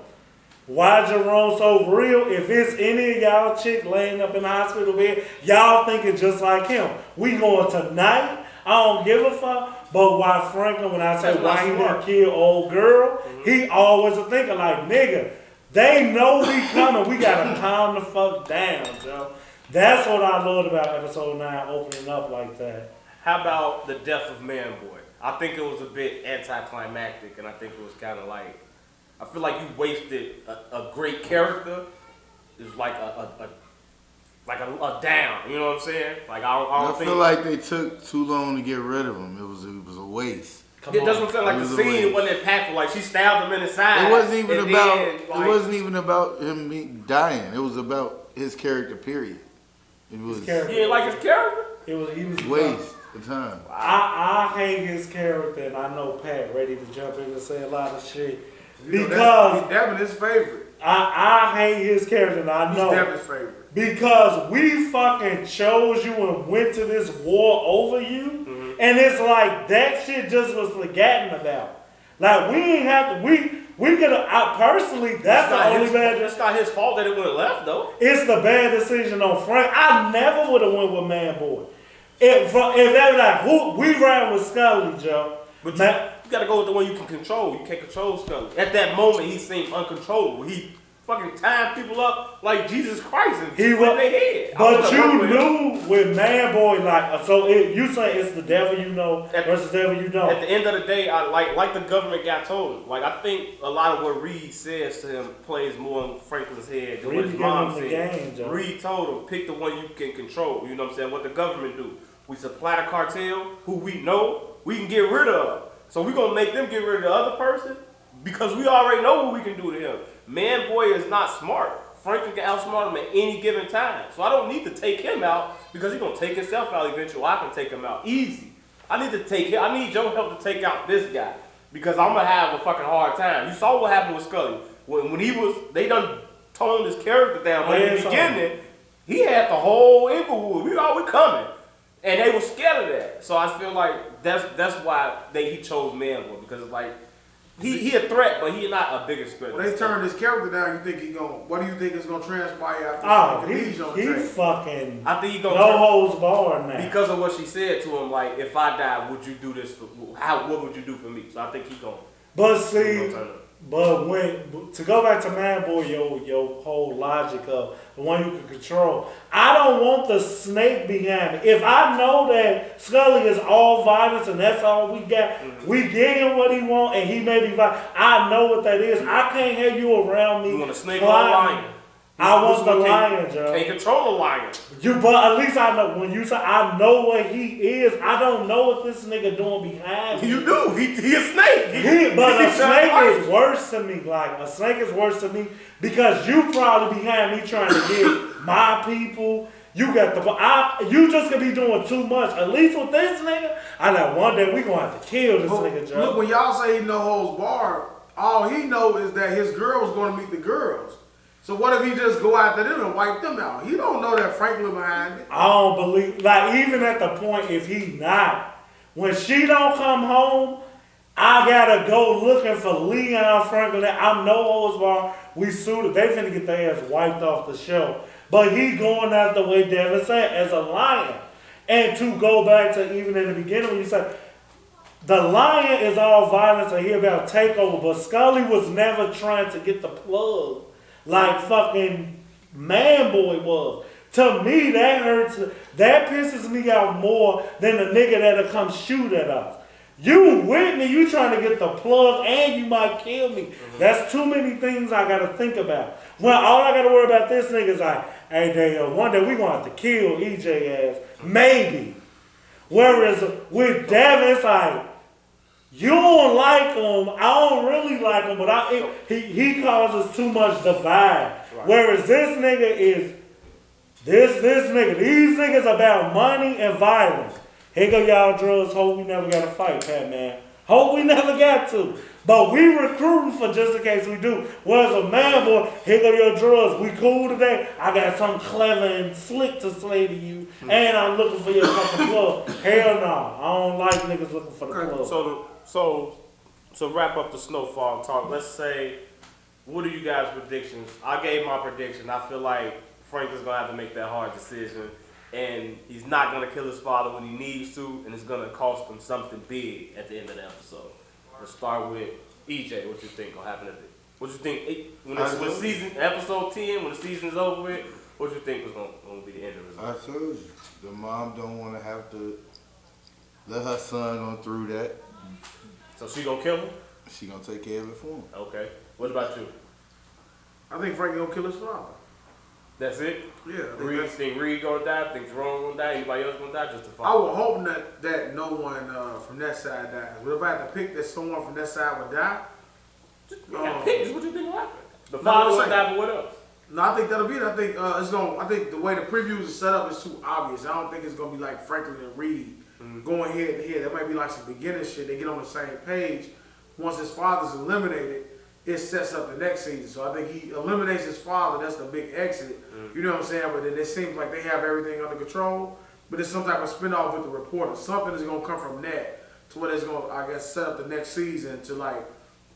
why Jerome so real? If it's any of y'all chick laying up in the hospital bed, y'all thinking just like him. We going tonight. I don't give a fuck. But why Franklin, when I say That's why he not didn't kill old girl, he always a thinking like, nigga, they know we coming. We gotta calm the fuck down, Joe. That's what I loved about episode 9 opening up like that. How about the death of Man Boy? I think it was a bit anticlimactic, and I think it was kind of like, I feel like you wasted a great character. It was like a down. You know what I'm saying? Like I don't feel like they took too long to get rid of him. It was a waste. That's what I'm saying. Like the scene wasn't impactful. Like she stabbed him in the side. It wasn't even and about. then, like, It wasn't even about him dying. It was about his character. Period. It was. You didn't like his character? He was waste of time. I hate his character, and I know Pat ready to jump in and say a lot of shit. You know, Because he's definitely his favorite. I hate his character, and I know. He's definitely his favorite. Because we fucking chose you and went to this war over you, and it's like that shit just was forgotten about. Like we ain't have to. We could have. Personally, that's the only bad. It's not his fault that it went left though. It's the bad decision on Frank. I never would have went with Man Boy. If they were like, who we ran with Scully, Joe. But you gotta go with the one you can control. You can't control Scully. At that moment, he seemed uncontrollable. He fucking tying people up like Jesus Christ and He with was, their head. but you knew with Man Boy, like, so you say it's the devil you know versus the devil you don't. At the end of the day, I like the government guy told him. Like, I think a lot of what Reed says to him plays more in Franklin's head than what his mom said. Reed told him, pick the one you can control. You know what I'm saying? What the government do. We supply the cartel, who we know we can get rid of. So we gonna make them get rid of the other person because we already know what we can do to him. Man Boy is not smart. Franklin can outsmart him at any given time. So I don't need to take him out because he's gonna take himself out eventually. I can take him out easy. I need your help to take out this guy because I'm gonna have a fucking hard time. You saw what happened with Scully. When they done toned his character down, but in the beginning, he had the whole Inglewood. We coming. And they were scared of that. So I feel like that's why he chose Man Boy, because it's like he a threat, but he not a bigger threat. When they turned his character down, you think what do you think is gonna transpire after he fucking I think he gonna no holds barred now. Because of what she said to him, like, if I die, would you do this what would you do for me? So I think he gonna But to go back to Man Boy, your whole logic of the one you can control, I don't want the snake behind me. If I know that Scully is all violence and that's all we got, we get him what he want and he may be violent. I know what that is. I can't have you around me. You want a snake or a lion? I want the lion, Joe. Can't control a lion. But at least I know when you say I know what he is. I don't know what this nigga doing behind me. You do. He a snake. But a snake is worse to me. Like a snake is worse to me because you probably behind me trying to get my people. You got you just gonna be doing too much. At least with this nigga, I like one day we gonna have to kill this nigga, Joe. Look, when y'all say he no holds barred, all he know is that his girl was gonna meet the girls. So what if he just go after them and wipe them out? He don't know that Franklin behind it. I don't believe, like even at the point if he not, when she don't come home, I gotta go looking for Leon Franklin. I'm no holds barred. We sued it. They finna get their ass wiped off the show. But he going out the way Devin said as a lion. And to go back to even in the beginning when you said the lion is all violence and he about takeover, but Scully was never trying to get the plug. Like fucking Man Boy was. To me, that hurts. That pisses me off more than the nigga that'll come shoot at us. You with me, you trying to get the plug and you might kill me. That's too many things I gotta think about. Well, all I gotta worry about this nigga is like, hey, Daeo, one day we gonna have to kill EJ ass. Maybe. Whereas with Devin, it's like, you don't like him. I don't really like him, but he causes too much divide. Right. Whereas this nigga is this nigga. These niggas about money and violence. Here go y'all drugs. Hope we never got to fight, Patman. Hope we never got to. But we recruiting for just in case we do. Whereas a Man Boy, here go your drugs. We cool today. I got something clever and slick to say to you. And I'm looking for your fucking plug. Hell no. I don't like niggas looking for the plug. So to wrap up the Snowfall talk, let's say, what are you guys' predictions? I gave my prediction. I feel like Franklin's going to have to make that hard decision. And he's not going to kill his father when he needs to. And it's going to cost him something big at the end of the episode. Let's start with EJ. What you think will happen at the What you think when episode 10, when the season's over with, what you think was going to be the end of it? I told you. The mom don't want to have to let her son go through that. So she gonna kill him? She gonna take care of it for him. Okay. What about you? I think Frank gonna kill his father. That's it? Yeah. Think Reed gonna die? Think Jerome gonna die? Anybody else gonna die? Just the father? I would hope that no one from that side dies. But if I had to pick that someone from that side would die, pick. What you think will happen? The father will die, but what else? No, I think that'll be it. I think I think the way the previews are set up is too obvious. I don't think it's gonna be like Franklin and Reed going head to head. That might be like some beginning shit. They get on the same page. Once his father's eliminated, it sets up the next season. So I think he eliminates his father. That's the big exit. You know what I'm saying? But then it seems like they have everything under control. But it's some type of spinoff with the reporter. Something is gonna come from that to where it's gonna, I guess, set up the next season to like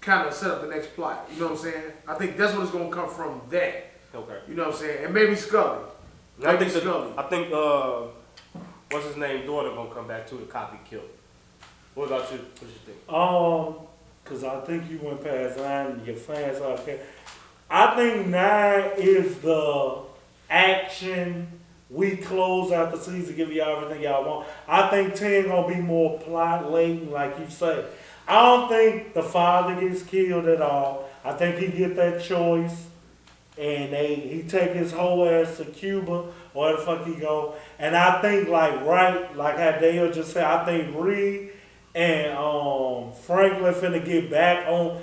kind of set up the next plot. You know what I'm saying? I think that's what it's gonna come from that. Okay. You know what I'm saying? And maybe Scully. I think what's his name daughter gonna come back too, the copy killed. What about you? What you think? Cause I think you went past line and your fans out there. I think 9 is the action. We close out the season, give y'all everything y'all want. I think 10 gonna be more plot laden, like you say. I don't think the father gets killed at all. I think he get that choice, and he take his whole ass to Cuba, or where the fuck he go. And I think like how Daeo just said, I think Reed and Franklin finna get back on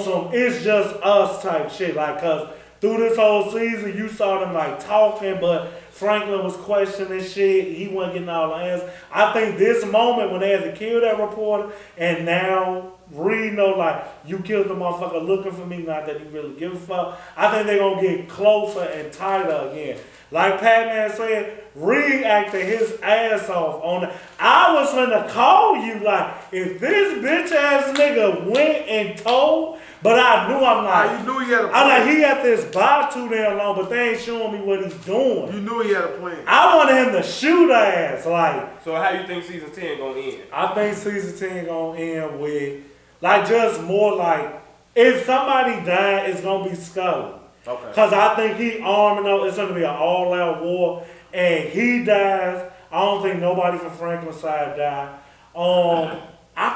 some it's just us type shit. Like, cause through this whole season, you saw them like talking, but Franklin was questioning shit. He wasn't getting all the answers. I think this moment when they had to kill that reporter, and now Reed know like you killed the motherfucker looking for me, not that he really give a fuck. I think they gonna get closer and tighter again. Like Patman said, Reed acted his ass off on the. I was gonna call you like if this bitch ass nigga went and told, but I knew I'm like. You knew he had a plan. I'm like he got this by too damn long, but they ain't showing me what he's doing. You knew he had a plan. I wanted him to shoot her ass like. So how you think season 10 gonna end? I think season 10 gonna end with like just more like if somebody died, it's gonna be Scully. Okay. Cause I think he arming up. It's gonna be an all-out war, and he dies. I don't think nobody from Franklin's side die. I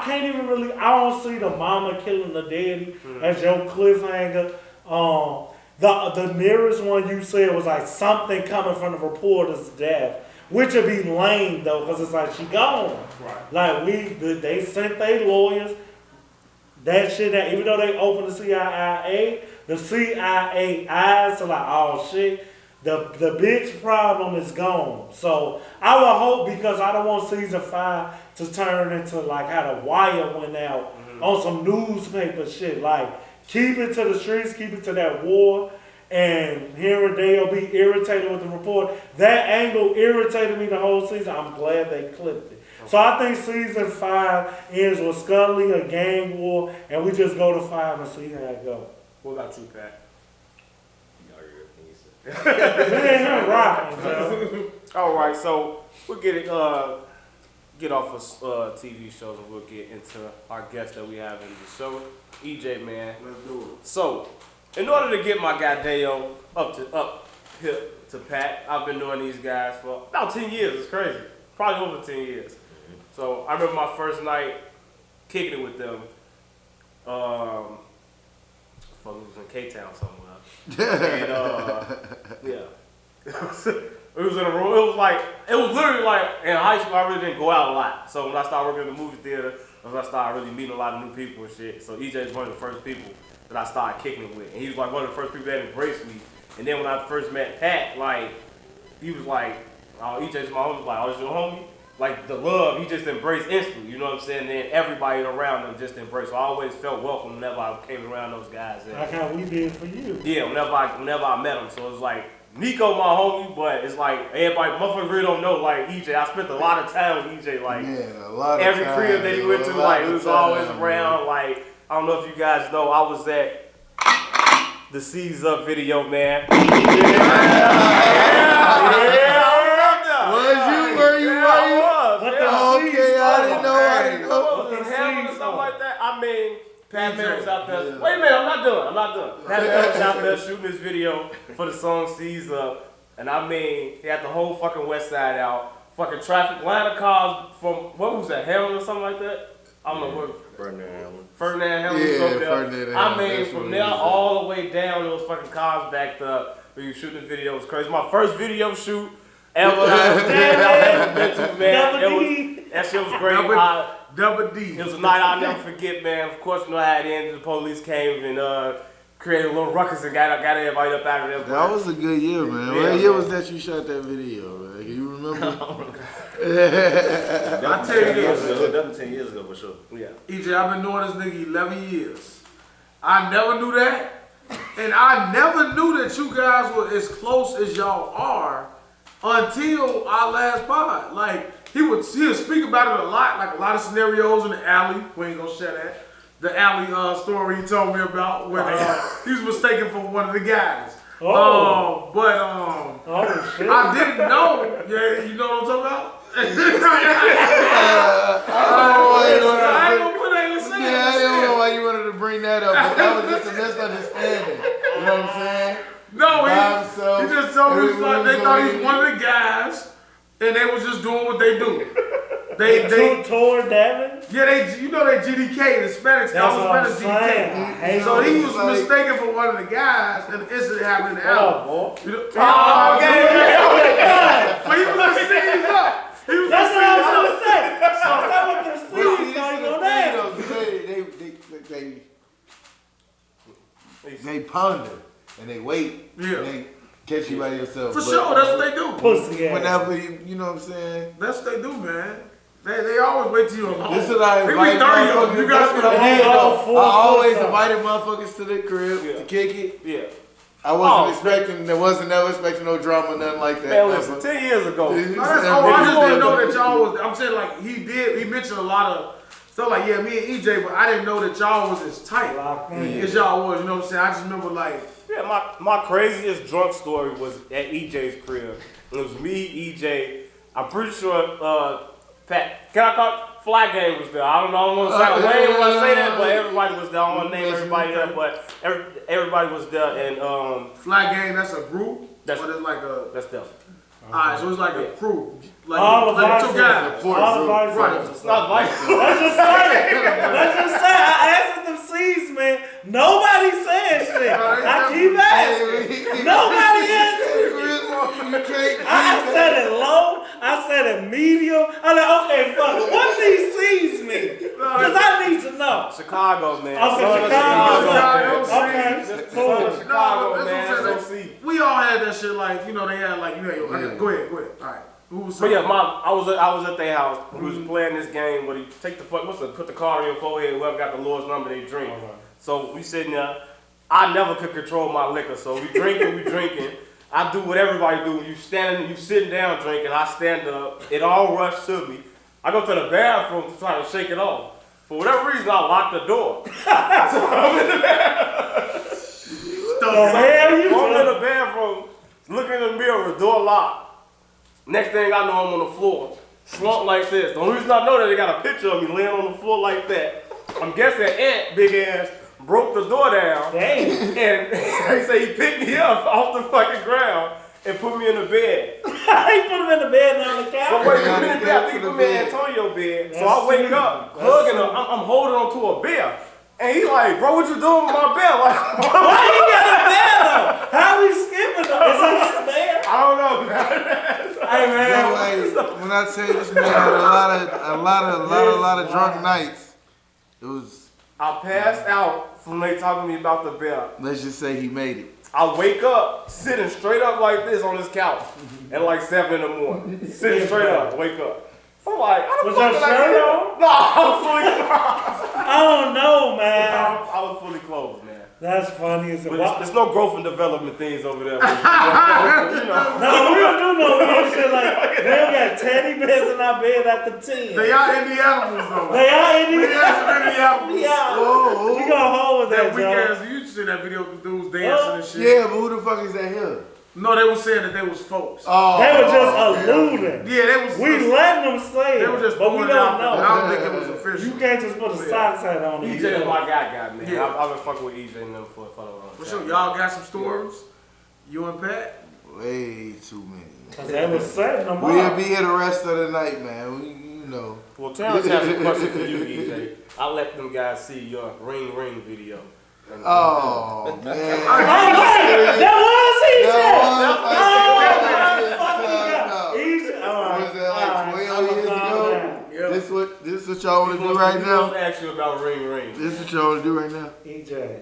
can't even really. I don't see the mama killing the daddy as your cliffhanger. The nearest one you said was like something coming from the reporter's death, which would be lame though, cause it's like she gone. Right. Like they sent their lawyers. That shit, that even though they opened the CIA eyes to like, oh shit, the bitch problem is gone. So I would hope, because I don't want season 5 to turn into like how The Wire went out on some newspaper shit. Like keep it to the streets, keep it to that war, and hearing Daeo be irritated with the report. That angle irritated me the whole season. I'm glad they clipped it. So I think season 5 ends with Scully, a gang war, and we just go to 5 and see how it goes. What about you, Pat? Man, I'm rocking, bro. All right, so we'll get off of TV shows and we'll get into our guest that we have in the show, EJ, man. Let's do it. So, in order to get my guy Daeo up hip to Pat, I've been knowing these guys for about 10 years. It's crazy, probably over 10 years. So I remember my first night kicking it with them. It was in K-Town somewhere. And yeah. It was in a room. It was literally like in high school. I really didn't go out a lot. So when I started working in the movie theater, that's when I started really meeting a lot of new people and shit. So EJ is one of the first people that I started kicking it with, and he was like one of the first people that embraced me. And then when I first met Pat, like he was like, "Oh, EJ's my homie." Was like, "Oh, this your homie?" Like the love, he just embraced instantly. You know what I'm saying? And then everybody around him just embraced. So I always felt welcome whenever I came around those guys. And like how we did for you. yeah, whenever I met him. So it was like Nico, my homie, but it's like everybody, motherfuckers really don't know. Like EJ, I spent a lot of time with EJ. Like a lot of every time, crib that he went to, like it was always around. Man. Like I don't know if you guys know, I was at the Seize Up video, man. Were you? Okay, I didn't know. What the hell or something like that? I mean, Patman was out there. Wait a minute, I'm not done. Patman was out there shooting this video for the song Seize Up. And I mean, he had the whole fucking west side out. Fucking traffic, line of cars from, what was that, Hamlin or something like that? I don't know what. Ferdinand Hamlin was up there. I mean, from there all the way down, there was fucking cars backed up. When you shooting the video, it was crazy. My first video shoot ever. That shit was great. Double D. It was a night I'll never forget, man. Of course, you know how it ended. The police came and created a little ruckus and got everybody up out of there. That was a good year, man. Yeah, what year was that you shot that video, man? Can you remember? I tell you this. Definitely 10 years ago for sure. Yeah. EJ, I've been knowing this nigga 11 years. I never knew that. And I never knew that you guys were as close as y'all are until our last pod. Like, he would speak about it a lot, like a lot of scenarios in the alley. We ain't gonna share that. The alley story he told me about when he was mistaken for one of the guys. Oh. Oh shit. I didn't know. Yeah, you know what I'm talking about? I ain't gonna put that in the same. Yeah, I didn't know why you wanted to bring that up, but that was just a misunderstanding. You know what I'm saying? No, By himself. he just told me Everyone they was thought he on was one of the guys, and they was just doing what they do. They Tour Devin? yeah, they GDK, the Hispanics, That's all what I'm Hispanics saying. GDK. So he was mistaken for one of the guys, and the incident happened in What up, Alton. boy? You know, Okay. but he was gonna seize up. He was That's what I was gonna gonna say. So that was the But see, series this going is the on thing, there. they ponder and they wait. Yeah. And they catch you by yourself. For But sure, that's what they do. Pussy ass. Whenever you know what I'm saying? That's what they do, man. They always wait till you're alone. This is what I They invite be 30 of them. motherfuckers. You That's gotta what be I did all though. full I always push-up. invited motherfuckers to the crib to kick it. Yeah. I wasn't expecting, never expecting no drama, nothing like that. Man, listen, 10 years ago. No, that's all. I just want to know that y'all was. I'm saying like he mentioned a lot of stuff like yeah, me and EJ, but I didn't know that y'all was as tight Locked in. as y'all was. You know what I'm saying? I just remember like Yeah, my craziest drunk story was at EJ's crib. It was me, EJ. I'm pretty sure Pat. Can I call Fly Game was there? I don't know. I don't want to sound lame when I say that, but everybody was there. I don't want to name everybody there, but everybody was there, and Flag Gang. That's a group. That's- Or it's like a. that's them. Alright, so it's like a crew. Like, All the like vice two guys. versa. All the vice Right. versa. It's not like Let's just say it. Let's just say I asked at them C's, man. Nobody said shit. I keep asking. Nobody answered. You can't. I said it low. I said it medium. I'm like, okay, fuck it. What these C's mean? Because I need to know. Chicago, man. Okay, Son of Chicago. Chicago. Okay, Son of cool. Chicago, No, man. that's what I'm SOC. We all had that shit like, you know, they had like, you know, go ahead. Alright. Who was But yeah, I was at their house. We was playing this game where you take the put the card in your forehead. Whoever got the lowest number, they drink. So we sitting there. I never could control my liquor, so we drinking. I do what everybody do. You sitting down drinking. I stand up. It all rushed to me. I go to the bathroom to try to shake it off. For whatever reason, I locked the door. So I'm in the bathroom. I'm in the bathroom, looking in the mirror, door locked. Next thing I know, I'm on the floor, slumped like this. The only reason I know that they got a picture of me laying on the floor like that. I'm guessing Aunt, big ass, broke the door down. Damn. And they say he picked me up off the fucking ground and put me in the bed. He put him in the bed and on the So couch. wait a minute, I think he put me in Antonio's bed. So I wake up, hugging him. I'm holding on to a bear. And he like, bro, what you doing with my bear? Like, Why he got a bed though? How he skipping though? Is it his bed? I don't know, man. Hey man. When I say this man had a lot of drunk nights, it was. I passed out from they talking to me about the bear. Let's just say he made it. I wake up sitting straight up like this on this couch at like 7 in the morning. Sitting straight up, wake up. I'm like, how the Was fuck your did I shirt get on? No, I was fully clothed. I don't know, man. I was fully clothed, man. That's funny as a But there's no growth and development things over there. You know. No, we don't do no weird shit like we don't got teddy bears in our bed after 10. They are indie animals though. They are We Indian. got some indie animals. Yeah. We gonna hold with That that, weak Joe. ass, you see that video of the dudes dancing and shit. Yeah, but who the fuck is that here? No, they were saying that they was folks. Oh, They were just alluding. Yeah, they was. We letting them say They it, were just but we throwing it don't out there. I know. don't think it was official. You can't just put a socks hat on it. EJ is my guy, man. Yeah. I've been fucking with EJ and them for a long time. For sure, y'all got some stories. You and Pat. way too many. Cause they was setting them We'll up. be here the rest of the night, man. You know. Well, Terrence has a question for you, EJ. I'll let them guys see your ring video. Oh man. That was EJ. Was that like 12 years ago? This what y'all want to do right now? Ask you about ring. This what y'all want to do right now? EJ,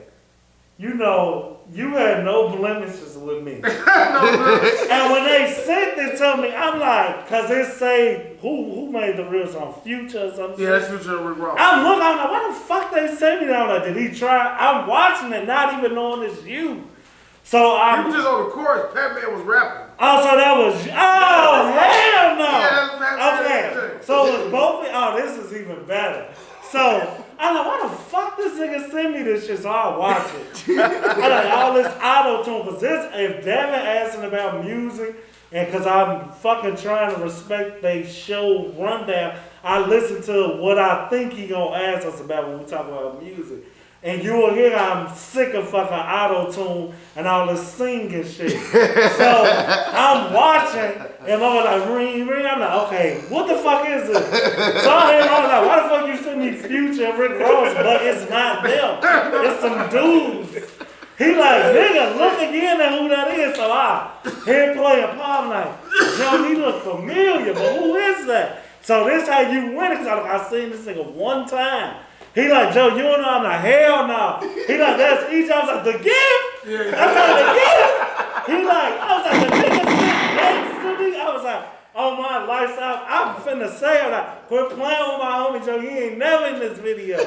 you know, you had no blemishes with me. And when they sent it to me, I'm like, cause it say who made the real song, Future or something. Yeah, that's Future and Rick Ross. I'm looking, I'm like, why the fuck they sent me down? Like, did he try? I'm watching it, not even knowing it's you. So He was just on the chorus. Patman was rapping. Oh, so that was you. Oh, hell no. Yeah, that's Patman. Okay, so it was both. Oh, this is even better. So I'm like, why the fuck this nigga send me this shit? So I watch it. I like all this auto tune, cause this if Devin asking about music, and cause I'm fucking trying to respect they show rundown, I listen to what I think he gonna ask us about when we talk about music. and you will hear I'm sick of fucking auto-tune and all this singing shit. So I'm watching, and mama like, ring, ring. I'm like, okay, what the fuck is this? So I hear mama like, why the fuck you send me Future and Rick Ross, but it's not them. It's some dudes. He like, nigga, look again at who that is. So I hear play a pop like, Joe, he look familiar, but who is that? So this how you win it, cause I seen this nigga one time. He like, Joe, you don't know? I'm like, hell no. He like, that's each. I was like, the gift? I was like, the gift? He like, I was like, the nigga sitting next to me. I was like, oh my lights out. I'm finna say, I'm like, quit playing with my homie Joe. He ain't never in this video.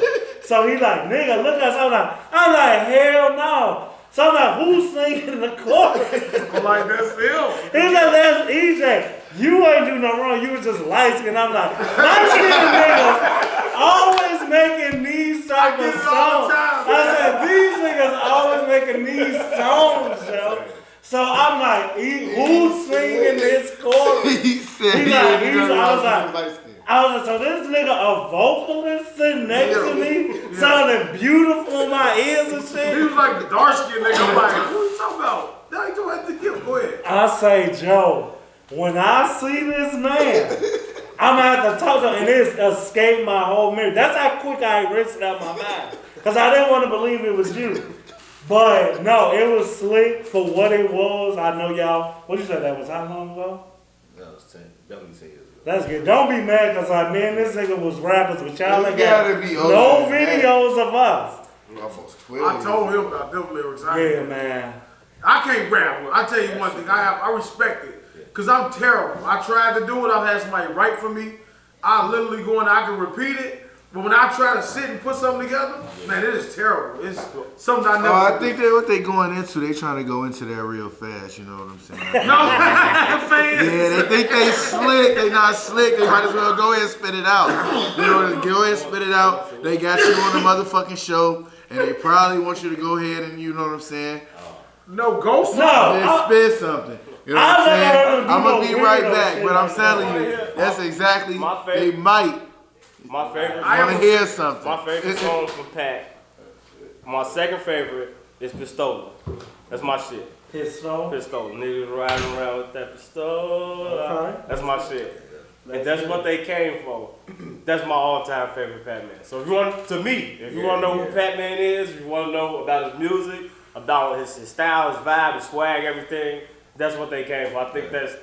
So he like, nigga, look at us. I'm like, hell no. So I'm like, who's singing in the chorus? I'm like, that's Phil. He's like, that's EJ. You ain't do no wrong. You was just light skinned. I'm like, my skin niggas always making these type of songs. I said, these niggas always making these songs, yo. So I'm like, who's singing this chorus? He said, I was like, so this nigga a vocalist sitting next to me, sounding beautiful in my ears and shit. He was like the dark skinned nigga. I'm like, what are you talking about? Now you don't have to give. Go ahead. I say, Joe, when I see this man, I'm gonna have to talk to him, and it's escaped my whole memory. That's how quick I erased it out of my mind. Because I didn't want to believe it was you. But no, it was slick for what it was. I know y'all, what you said, that was how long ago? That was 10, definitely 10 years ago. That's good. Don't be mad because me and this nigga was rappers, but y'all ain't gotta got be no older than videos of us. Almost 12 I told him about them lyrics. Yeah, man. I can't rap. I tell you one thing. I respect it. Because I'm terrible. I tried to do it. I've had somebody write for me. I literally go in, I can repeat it. But when I try to sit and put something together, man, it is terrible. It's something I never I think that what they going into, they trying to go into that real fast, you know what I'm saying? No, fans. Yeah, they think they slick, they not slick, they might as well go ahead and spit it out. You know, go ahead and spit it out. They got you on the motherfucking show, and they probably want you to go ahead and, you know what I'm saying? No, go for No. Then spit something. You know what I'm saying? I'm going to be right back, but I'm telling you, that's exactly, they might. My favorite. I want to hear something. My favorite song from Pat. My second favorite is Pistola. That's my shit. Pistol. Pistola. Niggas riding around with that pistola. Okay. That's my shit. And that's what they came for. That's my all-time favorite Patman. So if you want to know who Patman is, if you want to know about his music, about his style, his vibe, his swag, everything, that's what they came for. I think that's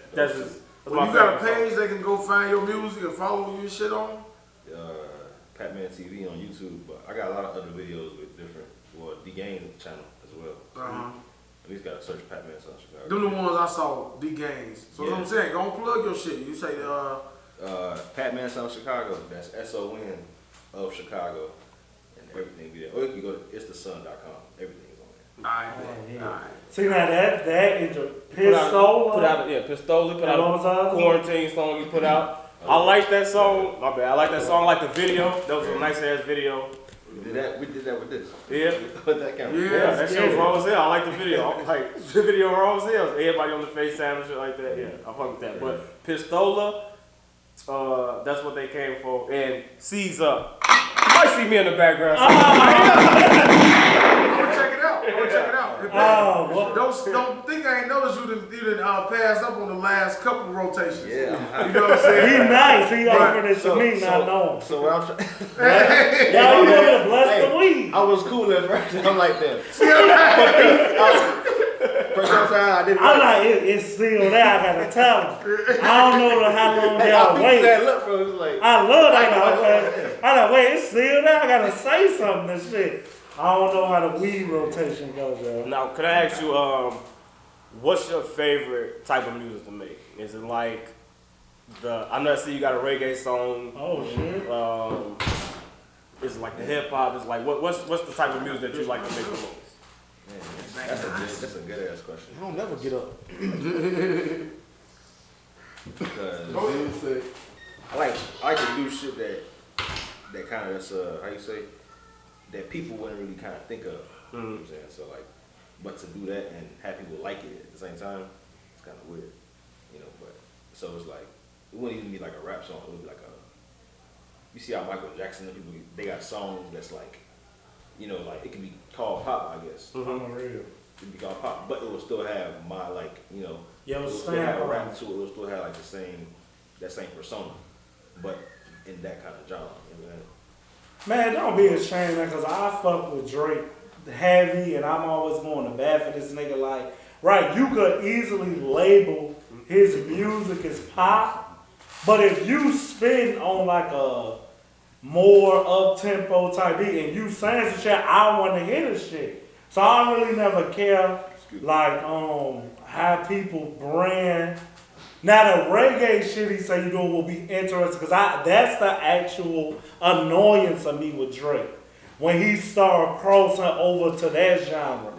Well, my you got a favorite page they can go find your music and follow you and shit on? Patman TV on YouTube, but I got a lot of other videos with different, D-Game channel as well. At least gotta search Patman S.O.C. Them the ones I saw, D-Games. So that's what I'm saying, go and plug your shit. You say, Patman S.O.C. Chicago, that's S-O-N of Chicago, and everything be there. Or you can go to it'sthesun.com, everything's on there. alright. See now that is a Pistol. Put out a quarantine song you put out. I like that song. My bad. I like that song. I like the video. That was a nice ass video. We did that with this. Yeah. With that camera. Yeah, that shit was raw as hell. I like the video. Like the video raw as hell. Everybody on the FaceTime and shit like that. Yeah, I fuck with that. But Pistola, that's what they came for. And C's up. You might see me in the background. I'm gonna check it out. Don't think I ain't noticed you didn't pass up on the last couple rotations. Yeah. You know what I'm saying? He nice. He offered it to me, not knowing. So what I'm Y'all, you want to bless the weed. I was cool at first. I'm like that. First time I didn't. I'm like, it's still there. I gotta tell him. I don't know how long y'all wait. Look, bro, it was like, I love that. I'm like, wait, it's still there. I gotta say something. This shit. I don't know how the weed rotation goes, yo. Now, could I ask you, what's your favorite type of music to make? Is it like I know I see you got a reggae song. Oh shit. Is it like the hip hop? Is like what's the type of music that you like to make the most? man, that's a good ass question. I don't never get up. Because I like to do shit that kind of how you say, that people wouldn't really kind of think of. You know what I'm saying? So like, but to do that and have people like it at the same time, it's kind of weird, you know. But so it's like, it wouldn't even be like a rap song. It would be like you see how Michael Jackson and people, they got songs that's like, you know, like it could be called pop, I guess. Unreal. It could be called pop, but it will still have my like, you know, Yo, it will still stamp have a on rap it. to it. It will still have like that same persona, but in that kind of genre. You know what I mean? Man, don't be ashamed, man, because I fuck with Drake heavy, and I'm always going to bat for this nigga. Like, right, you could easily label his music as pop, but if you spin on like a more up-tempo type beat and you saying some shit, I want to hear the shit. So I really never care, like, how people brand. Now the reggae shit he say you doing will be interesting because that's the actual annoyance of me with Drake. When he started crossing over to that genre.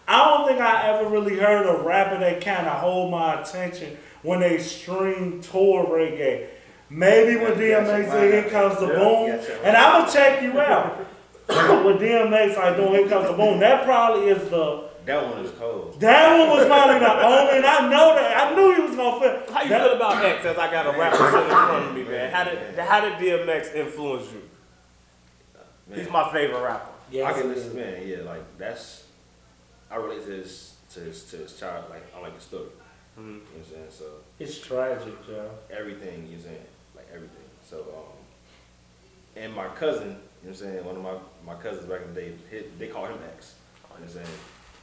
I don't think I ever really heard a rapper that kind of hold my attention when they stream tour reggae. Maybe when DMX said Here Comes the Boom, and I'm gonna check you out. With DMX like doing Here Comes the Boom, that probably is That one is cold. that one was probably the only, and I know that. I knew he was gonna fit. How you feel about X as I got a rapper sitting in front of me, man? How did DMX influence you? Man, He's my favorite rapper. I can listen, man. Yeah, like I relate to his child. Like I like the story. You know what I'm saying? So It's tragic, Joe. everything, you know what I'm saying? Like everything. So and my cousin, you know what I'm saying? One of my cousins back in the day, they called him X. You know what I'm saying?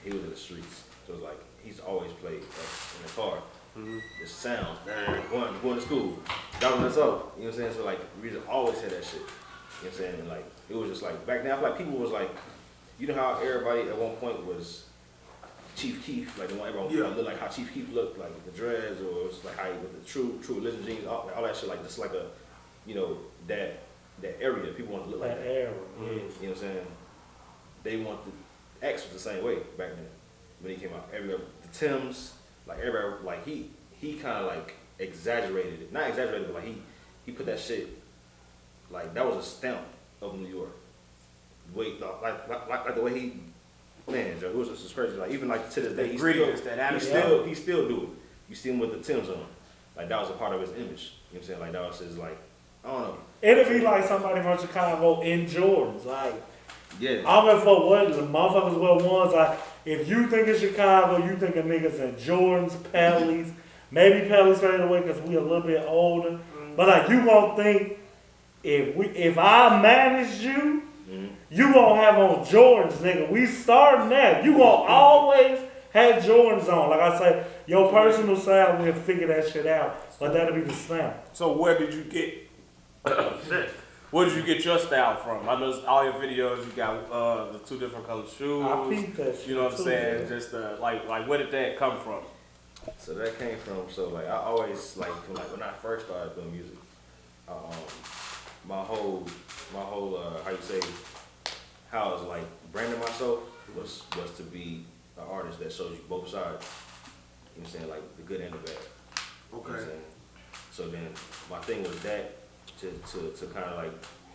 He was in the streets. So it's like he's always played X in the car. The sounds, going to school, Patman S.O.C. You know what I'm saying? So like we just always had that shit. You know what I'm saying? And like it was just like back then I feel like people was like, you know how everybody at one point was Chief Keef, like the one everyone looked like how Chief Keef looked, like the dreads, or it was like how he with the true religion jeans, all that shit, like just like a, you know, that area, people want to look like that. Era. You know what I'm saying? They want the X was the same way back then when he came out. Everywhere, the Timbs, like everywhere, like he kind of like exaggerated it, not exaggerated, but like he put that shit, like that was a stamp of New York. Wait, like the way he. Man, Joe, it was just crazy. Like even like to this day, he still do it. You see him with the Timbs on, like that was a part of his image. You know what I'm saying? Like that was his like, I don't know. It'd be like somebody from Chicago in Jordans. Like, yeah, I don't give a fuck what the motherfuckers wear ones. Like, if you think of Chicago, you think of niggas in Jordans, Pellies. Maybe Pellies faded away because we a little bit older. But like, you gonna think if I managed you. You gonna have on Jordans, nigga. We starting that. You gonna always have Jordans on. Like I say, your personal style, we'll figure that shit out. But that'll be the stamp. So where did you get where did you get your style from? I know all your videos you got the two different colored shoes. I peeped that shit. You know what I'm too, saying? man. Just like where did that come from? So that came from, so like I always like from like when I first started doing music, my whole how you say, how I was like branding myself was to be an artist that shows you both sides. You know what I'm saying? Like the good and the bad. You know what I'm saying? So then my thing was that to kind of like,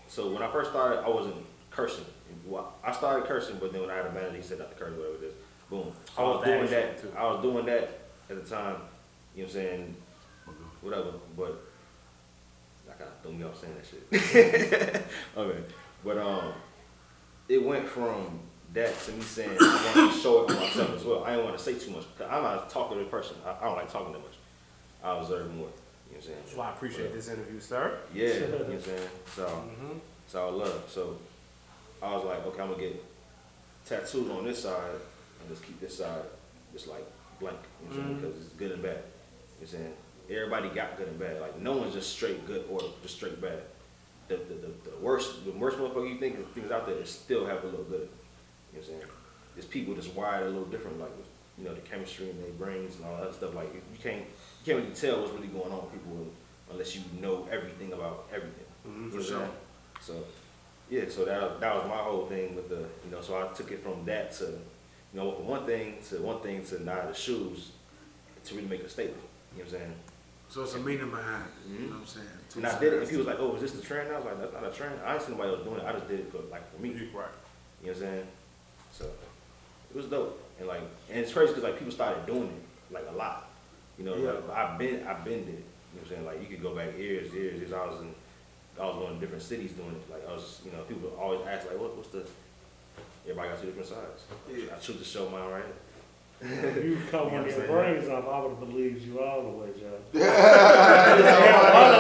so when I first started, I wasn't cursing. Well, I started cursing, but then when I had a manager, he said not to curse, whatever it is. Boom. So I was doing that. I was doing that at the time. You know what I'm saying? Whatever. But I kind of threw me off saying that shit. Okay. But it went from that to me saying I want to show it for myself as well. I didn't want to say too much. Cause I'm not a talkative person. I don't like talking that much. I observe more. You know what I'm saying? That's why I appreciate this interview, sir. Yeah, you know what I'm saying? So, it's all love. So, I was like, okay, I'm going to get tattoos on this side and just keep this side just like blank. You know what I'm saying? Because it's good and bad. You know what I'm saying? Everybody got good and bad. Like, no one's just straight good or just straight bad. The worst motherfucker you think of things out there is still have a little good. You know what I'm saying? There's people just wired a little different, like, you know, the chemistry in their brains and all that stuff. Like, you can't really tell what's really going on with people unless you know everything about everything. You know what I'm saying? So, yeah, so that was my whole thing with the, you know, so I took it from that to, you know, from one thing to now the shoes to really make a statement. You know what I'm saying? So it's a meaning behind it. You know what I'm saying? And I did it, and people was like, oh, is this the trend? I was like, that's not a trend. I ain't seen nobody else doing it. I just did it for me. Right. You know what I'm saying? So it was dope. And like, and it's crazy because like people started doing it like a lot. You know, like, I've been did it. You know what I'm saying? Like you could go back years. I was going to different cities doing it. Like I was, you know, people always ask like, what's the everybody got two different sides. Yeah. I choose to show mine right. You cut one of your brains off, I would have believed you all the way, Joe. Yeah.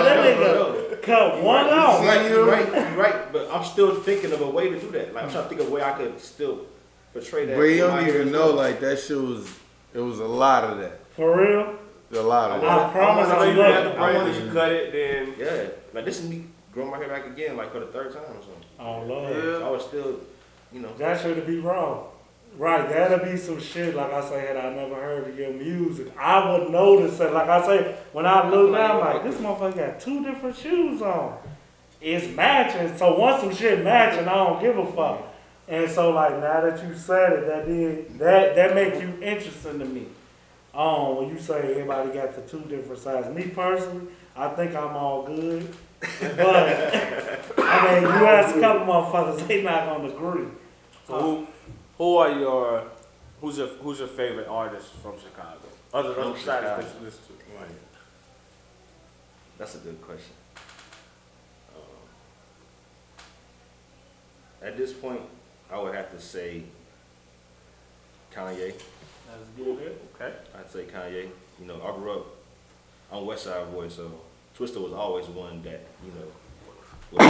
That nigga cut one off. You're right, but I'm still thinking of a way to do that. Like I'm trying to think of a way I could still portray that. But you in my don't head even as know, well. like, that shit was, it was a lot of that. For real? A lot of that. I promise I know I you had the love brain, wanted then you cut it, then Yeah, like this is me growing my hair back again, like for the third time or something. Oh, Lord. So I was still, you know. That should be wrong. Right, that'll be some shit, like I say, had I never heard of your music. I would notice it. Like I say, when I look down, I'm like, this motherfucker got two different shoes on. It's matching, so once some shit matching, I don't give a fuck. And so, like, now that you said it, that make you interesting to me. When you say everybody got the two different sizes. Me personally, I think I'm all good. But, I mean, you ask a couple motherfuckers, they not gonna agree. so who's your favorite artist from Chicago? Other than Chicago. that you listen to. That's a good question. At this point, I would have to say Kanye. That's good. Okay. I'd say Kanye. You know, I grew up, I'm a West Side boy, so Twista was always one that, you know, Look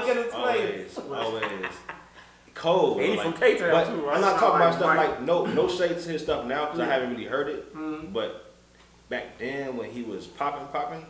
at his face. always cold. And he like, from K-Town but too, right? I'm not talking about stuff Right. like no shade to his stuff now because I Yeah. haven't really heard it. But back then when he was popping,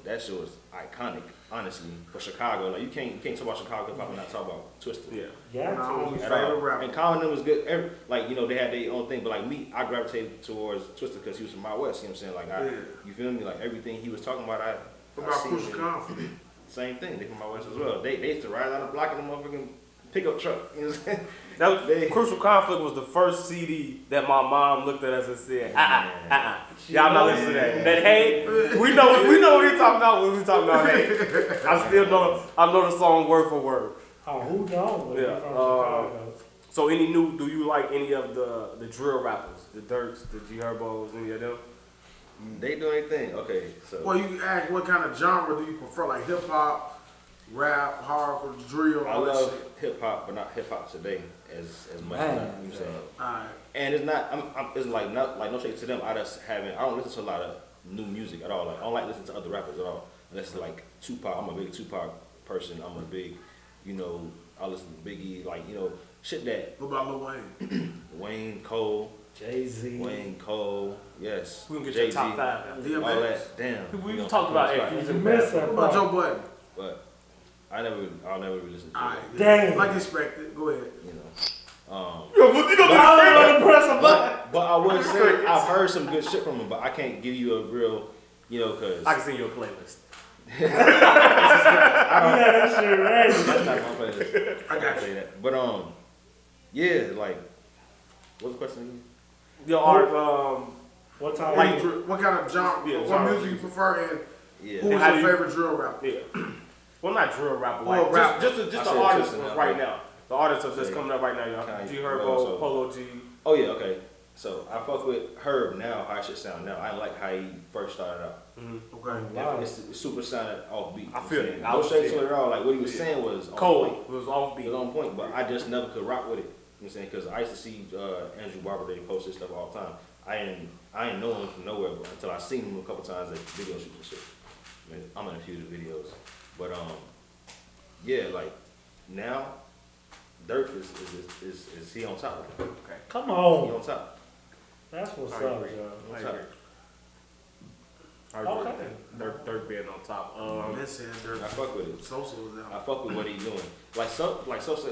that shit was iconic. Honestly, for Chicago, like you can't talk about Chicago hip hop and not talk about Twista. Yeah. Yeah, My only At all. favorite rapper. And Colin was good. Like, you know, they had their own thing. But, like, me, I gravitated towards Twista because he was from my West. You know what I'm saying? Like, you feel me? Like, everything he was talking about, I What about seen Crucial it. Conflict? Same thing. They from my West as well. They used to ride down the block in the motherfucking pickup truck. You know what I'm saying? That was, They- Crucial Conflict was the first CD that my mom looked at us and said, y'all not listening to that. That hey, we know what we talking about when we talking about hey. I know the song word for word. Oh, who don't? Yeah, From Chicago. So do you like any of the drill rappers, the Dirks, the G Herbos, any of them? They do anything. Okay, so. Well, you can ask what kind of genre do you prefer, like hip hop, rap, hardcore, drill, I all that love shit. hip hop, but not hip hop today as much Man. as you know what I'm saying. Alright. And it's not. it's like no shade to them. I don't listen to a lot of new music at all. Like I don't like listening to other rappers at all. Unless it's like Tupac. I'm a big Tupac person. I'm a big, you know, I listen to Biggie. Like you know, shit that What about Lil Wayne? Wayne Cole, Jay-Z. Wayne Cole, yes. We can get Jay-Z, your top five. DMX. all that. Damn. We you know, talked about that's it. right. You missed that What about part. Joe Budden? But I'll never really listen to it. Alright. Damn. Like expected. Go ahead. You know. I was gonna press a button. But I would say I've heard some good shit from him, but I can't give you a real, you know, cause I can send you a playlist. Yeah, that shit ready. that's not my playlist. I got say you. that. But yeah, like, what's the question again? Your art, What time? Like, what kind of genre, Yeah, what genre. music you prefer, and Yeah. who is how your do you- favorite drill rapper? yeah. Well, not drill rapper, Well, like rap. just I the said artist Tristan, right okay. now. The artist that's Say coming up right now, y'all. Kanye, G well, Herbo, so- Polo G. Oh yeah, okay. So I fuck with Herb now, how it should sound now. I like how he first started out. Okay. Wow. It's super sounded offbeat. I feel it. I No was shade saying. to it at all. Like what he was saying was on Cole point. was It offbeat. was on point, but I just never could rock with it. You know what I'm saying? Because I used to see Andrew Barber, they post his stuff all the time. I ain't know him from nowhere until I seen him a couple times at video shoots and shit. I mean, I'm in a few of the videos. But yeah, like now Dirk is he on top? Come He on. on top. That's what's I up, agree. Joe. I On top. agree. I agree. Dirk being on top. This and Dirk. I fuck with it. So-so was I out. fuck with what he doing. Like Sosa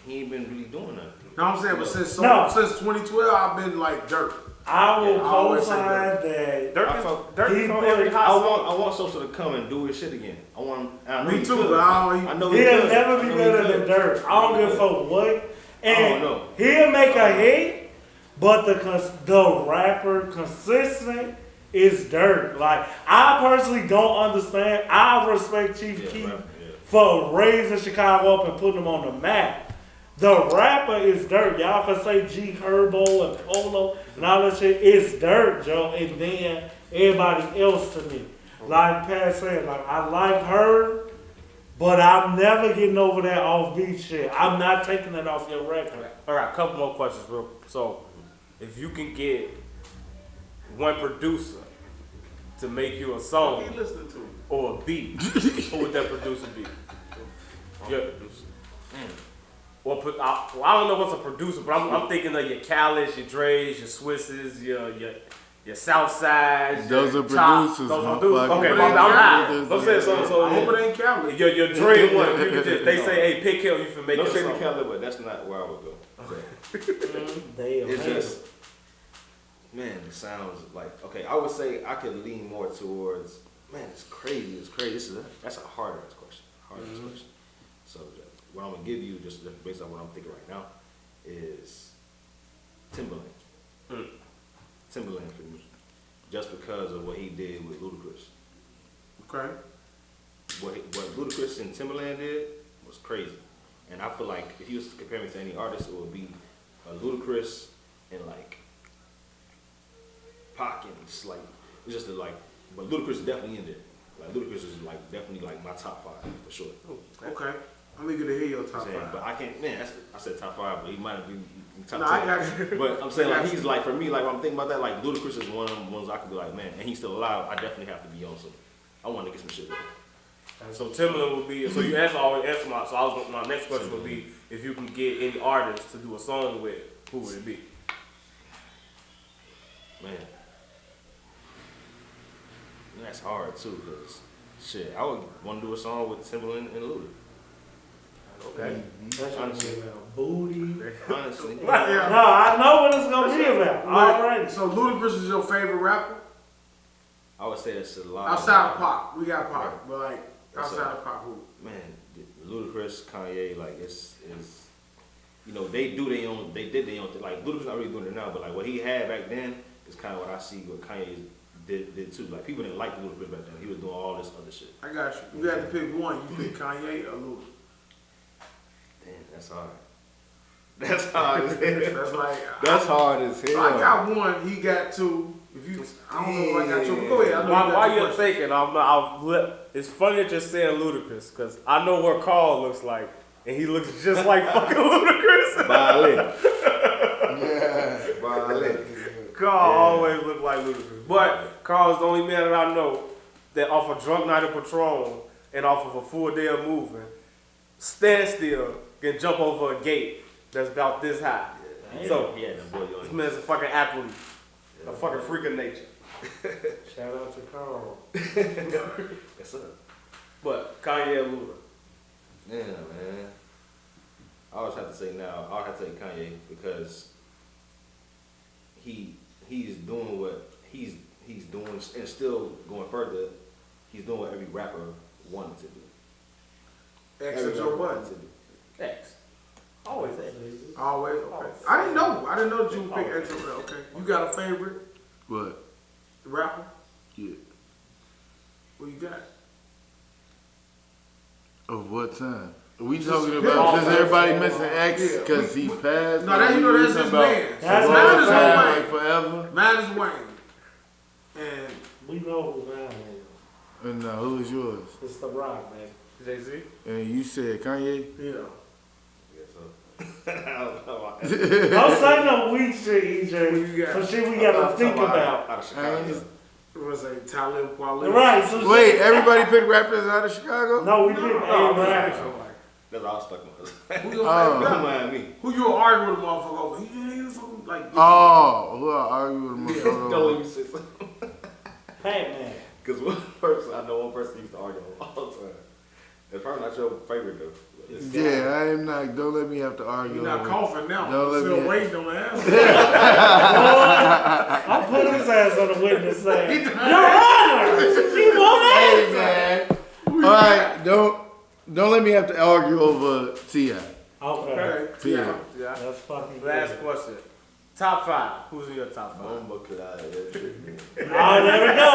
he ain't been really doing nothing. No, I'm saying, but since No. since 2012, I've been like Dirk. I will Yeah, I always say co-sign that. that. Dirk I is fuck- Dirk is he on put- every hot song. I want Sosa to come and do his shit again. I want him. And I know Me he too, could. but I know he He'll could. never I be know better he than could. Dirk. I don't give a fuck what. And know. he'll make a hit, but the rapper consistent is Dirk. Like, I personally don't understand. I respect Chief Yeah, Keef right, yeah. for raising Chicago up and putting them on the map. The rapper is Dirk. Y'all can say G Herbo and Polo and all that shit. It's Dirk, Joe. And then everybody else to me. Like Pat said, like I like her, But I'm never getting over that offbeat shit. I'm not taking it off your record. All right, a couple more questions, bro. So, if you can get one producer to make you a song What are you listening to? or a beat, who would that producer be? Yeah. Or I don't know what's a producer, but I'm thinking of your Khaled's, your Dre's, your Swisses, your Southsides. Those your are Chops. producers, Those are producers. motherfucker. Okay, But I'm high. producers, Don't say so. I hope it ain't Khaled. Your Dre one. You can just, they say, hey, pick him. You can make No it. shade to Khaled, but that's not where I would go. It's just, man, it sounds like, okay, I would say I could lean more towards, man, it's crazy. That's a hard ass question. Question. So what I'm gonna give you, just based on what I'm thinking right now, is Timbaland. Timbaland for me. Just because of what he did with Ludacris. Okay. What Ludacris and Timbaland did was crazy. And I feel like if you was to compare me to any artist, it would be Ludacris and like Pac and just like, it's just like, but Ludacris is definitely in there. Like Ludacris is like definitely like my top 5 for sure. Okay. I'm eager to hear your top 5. But I can't, man, I said top 5, but he might have been top 10. No, I got you. But I'm saying like he's like, for me, like when I'm thinking about that, like Ludacris is one of them ones I could be like, man, and he's still alive, I definitely have to be on some. I want to get some shit with him. So Timbaland would be. So you already answered my. So my next question would be, if you can get any artist to do a song with, who would it be? Man, that's hard too, cause shit, I would want to do a song with Timbaland and Luda. Okay. That's honestly booty. Honestly, No, I know what it's gonna be about. Alright. So Ludacris is your favorite rapper? I would say that's a lot. Outside of Pop. We got Pop. Right. But like, outside of Pop, who? Man, Ludacris, Kanye, like it's you know, they did their own thing. Like Ludacris not really doing it now, but like what he had back then is kind of what I see what Kanye did too. Like people didn't like Ludacris back then. He was doing all this other shit. I got you. You had to pick one. You pick Kanye or Luda. Damn, that's hard. That's hard as hell. That's like That's hard as hell. I got one. He got two. If you, I don't know if I got two. But go ahead. I know you got While two you're questions. thinking, it's funny that you're saying Ludacris, because I know what Carl looks like, and he looks just like fucking Ludacris. Violin. Yeah. Violin. Carl always looked like Ludacris. But Carl is the only man that I know that off a drunk night of Patron and off of a full day of moving, stand still, can jump over a gate that's about this high. Yeah, So, boy, this man's a fucking athlete. A fucking freak of nature. Shout out to Carl. Yes, sir. But Kanye and Luda. Yeah, man. I always have to say now, I'll have to say Kanye because he's doing what he's doing and still going further. He's doing what every rapper wanted to do. X is your what? X. Always X. Always. Okay. I didn't know. I didn't know that you would pick X over there. Okay. You got a favorite What? rapper? Yeah. What you got? Of what time? Are we talking about just everybody missing X because he passed? No, that you know that's his man. That's Mine is time, Wayne. like forever. Mine is Wayne. And We know who that is. And who is yours? It's The Rock, man. Jay-Z? And you said Kanye? yeah. Don't say no weak shit, EJ. Some shit we gotta think about. Out of Chicago. What was it? Talib Kweli. Right, so Wait, everybody picked rappers out of Chicago? no, we picked a rapper. That's all I was stuck with. Who your Oh. favorite Don't rapper? mind me. Who you arguing with a motherfucker over? He was fucking like. Oh, who I argue with him? Don't let me say something. Patman. Because I know one person used to argue all the time. It's probably not your favorite though. Yeah, I am not. Don't let me have to argue. You're not over it. coughing now. Don't let Still me- waiting on the answer. I put his ass on the witness stand. Your Honor, he won't Hey, answer. man. All right, don't let me have to argue over T.I. Okay, Okay. Yeah. Yeah. that's fucking Last good. question. Top 5. Who's in your top 5? Mumba could I? Oh, there we go.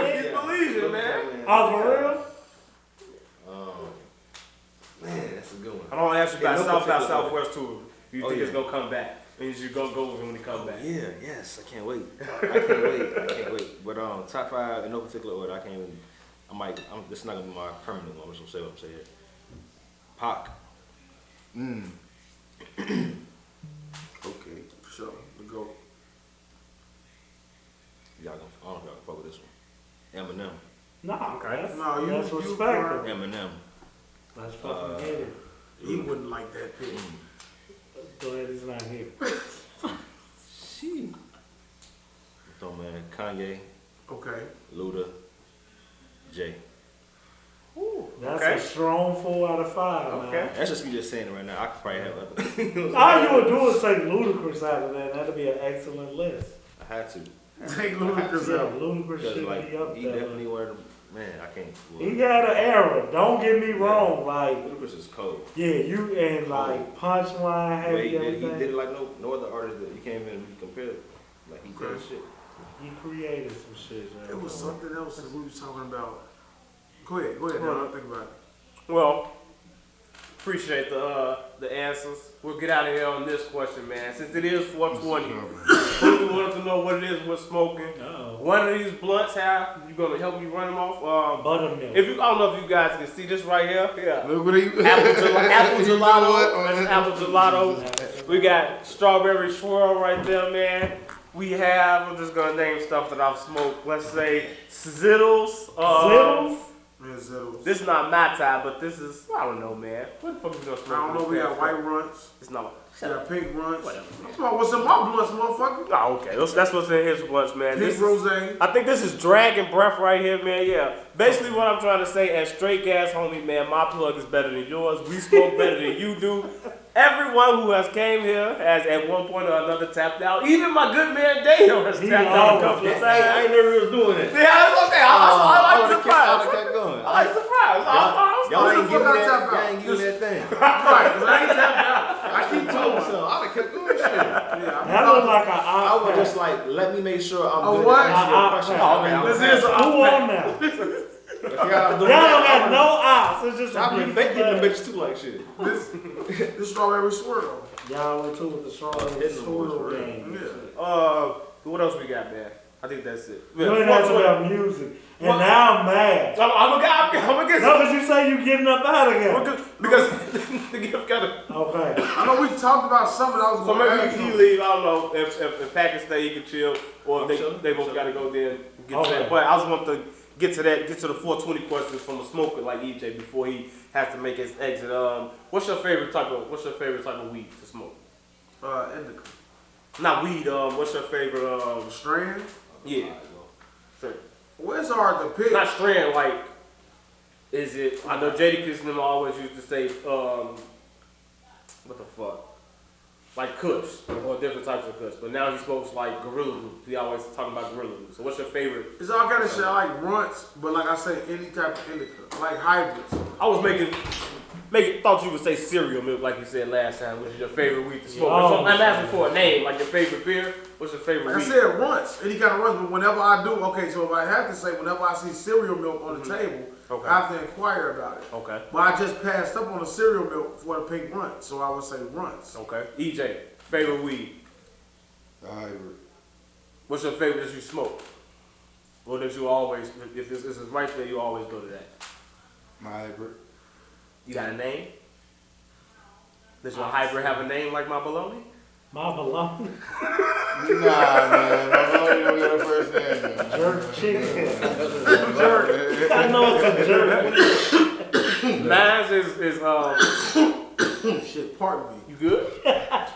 He believes it, man. Oh, for real? Man, that's a good one. I don't ask you about No South by particular Southwest tour. You Oh, think yeah. it's gonna come back? And you should go with him when he comes back. Yeah, yes, I can't wait. I can't wait. But top 5 in no particular order. This is not gonna be my permanent one. I'm just gonna say what I'm saying. Pac. Okay. For sure. We go. Y'all gonna, I don't know if y'all can fuck with this one. Eminem. Nah, Okay. that's, No, you that's respectable. Eminem. Let's fucking get it. He wouldn't like that pick. Glad he's not here. Shit. So man, Kanye, Okay. Luda, Jay. That's Okay. a strong 4 out of 5. Okay. Man. That's just me just saying it right now. I could probably have other. All you would do is say Ludacris out of that. That'd be an excellent list. I had to. Take Ludacris Yeah, out. Ludacris Because should like be up he there. definitely one of them. Man, I can't. He got an era. Don't get me wrong. Like, Ludacris is cold. yeah, you and like punchline, But heavy, he did everything. it like no other artist that you can't even be compared. Like he did shit. He created some shit. Man. It was something else that we was talking about. Go ahead, I'll think about it. Well, appreciate the answers. We'll get out of here on this question, man. Since it is 420, we wanted to know what it is we're smoking. Uh-oh. One of these blunts, how you gonna help me run them off? Buttermilk. If you, I don't know if you guys can see this right here. Yeah. Look what he. Apple You know gelato. what? That's apple gelato. We got strawberry swirl right there, man. We have, I'm just gonna name stuff that I've smoked. Let's say Zittles. Zittles? Man, Zettles. This is not my type, but this is, I don't know, man. What the fuck is gonna smoke? I don't know, we got white runts. It's not. We got pink runts. Whatever. I'm talking about what's in my blunts, motherfucker. Oh, okay. That's what's in his blunts, man. Pink This is, rose. I think this is Dragon Breath right here, man. Yeah. Basically, what I'm trying to say, as straight gas homie, man, my plug is better than yours. We smoke better than you do. Everyone who has came here has at one point or another tapped out. Even my good man Daeo has tapped out a couple of times. I ain't never was doing it. Yeah, that's okay. I like the surprise. kept going. I like the surprise. Y'all ain't What the giving fuck I tap that. out? Y'all ain't giving that thing. Right, because I ain't tapped out. I keep telling myself. I'd have kept doing shit. Yeah, That look like an I would iPad. just like let me make sure I'm A good. what? At answering your question. Oh, okay. This is Who on now? Y'all Y'all don't got no ops. It's just a I've been big faking them flag. bitches too like shit. this strawberry swirl. Y'all went to with the strawberry hitting them boys swirl for real. game. Yeah. What else we got, man? I think that's it. You ain't asked about music. And now I'm mad. I'm gonna get. No, because you say you getting up out of here. Because the gift got to. Okay. I know we talked about something. I was So going to maybe ask he you. leave. I don't know if Pack can stay, he can chill, or if they both got to go there and get to Okay. that. But I just want to get to the 420 questions from a smoker like EJ before he has to make his exit. What's your favorite type of weed to smoke? Indica. Not weed. What's your favorite? Strand. Yeah. Sure. Well, it's hard to pick. Not strand, like, is it, I know Jadakiss and them always used to say, what the fuck? Like Kush, or different types of Kush. But now he smokes like Gorilla Glue. He always talking about Gorilla Glue. So what's your favorite? It's all kind of shit. I like runts, but like I say, any type of indica. I like hybrids. I was thought you would say cereal milk like you said last time, which is your favorite weed to smoke. Oh, So I'm asking for a name, like your favorite beer. What's your favorite Like weed? I said, runts. Any kind of runts, but whenever I do, okay, so if I have to say, whenever I see cereal milk on the table, Okay. I have to inquire about it. Okay. But I just passed up on the cereal milk for the pink runt, so I would say runts. Okay. EJ, favorite weed. Hybrid. What's your favorite that you smoke? Or that you always, if this is right there, you always go to that. My hybrid. You got a name? Does your hybrid have a name like my bologna? My bologna. Nah, man. My lawyer don't got a first name. Man. Jerk chicken. Jerk. I know it's a jerk. Mine is Shit, pardon me. you good?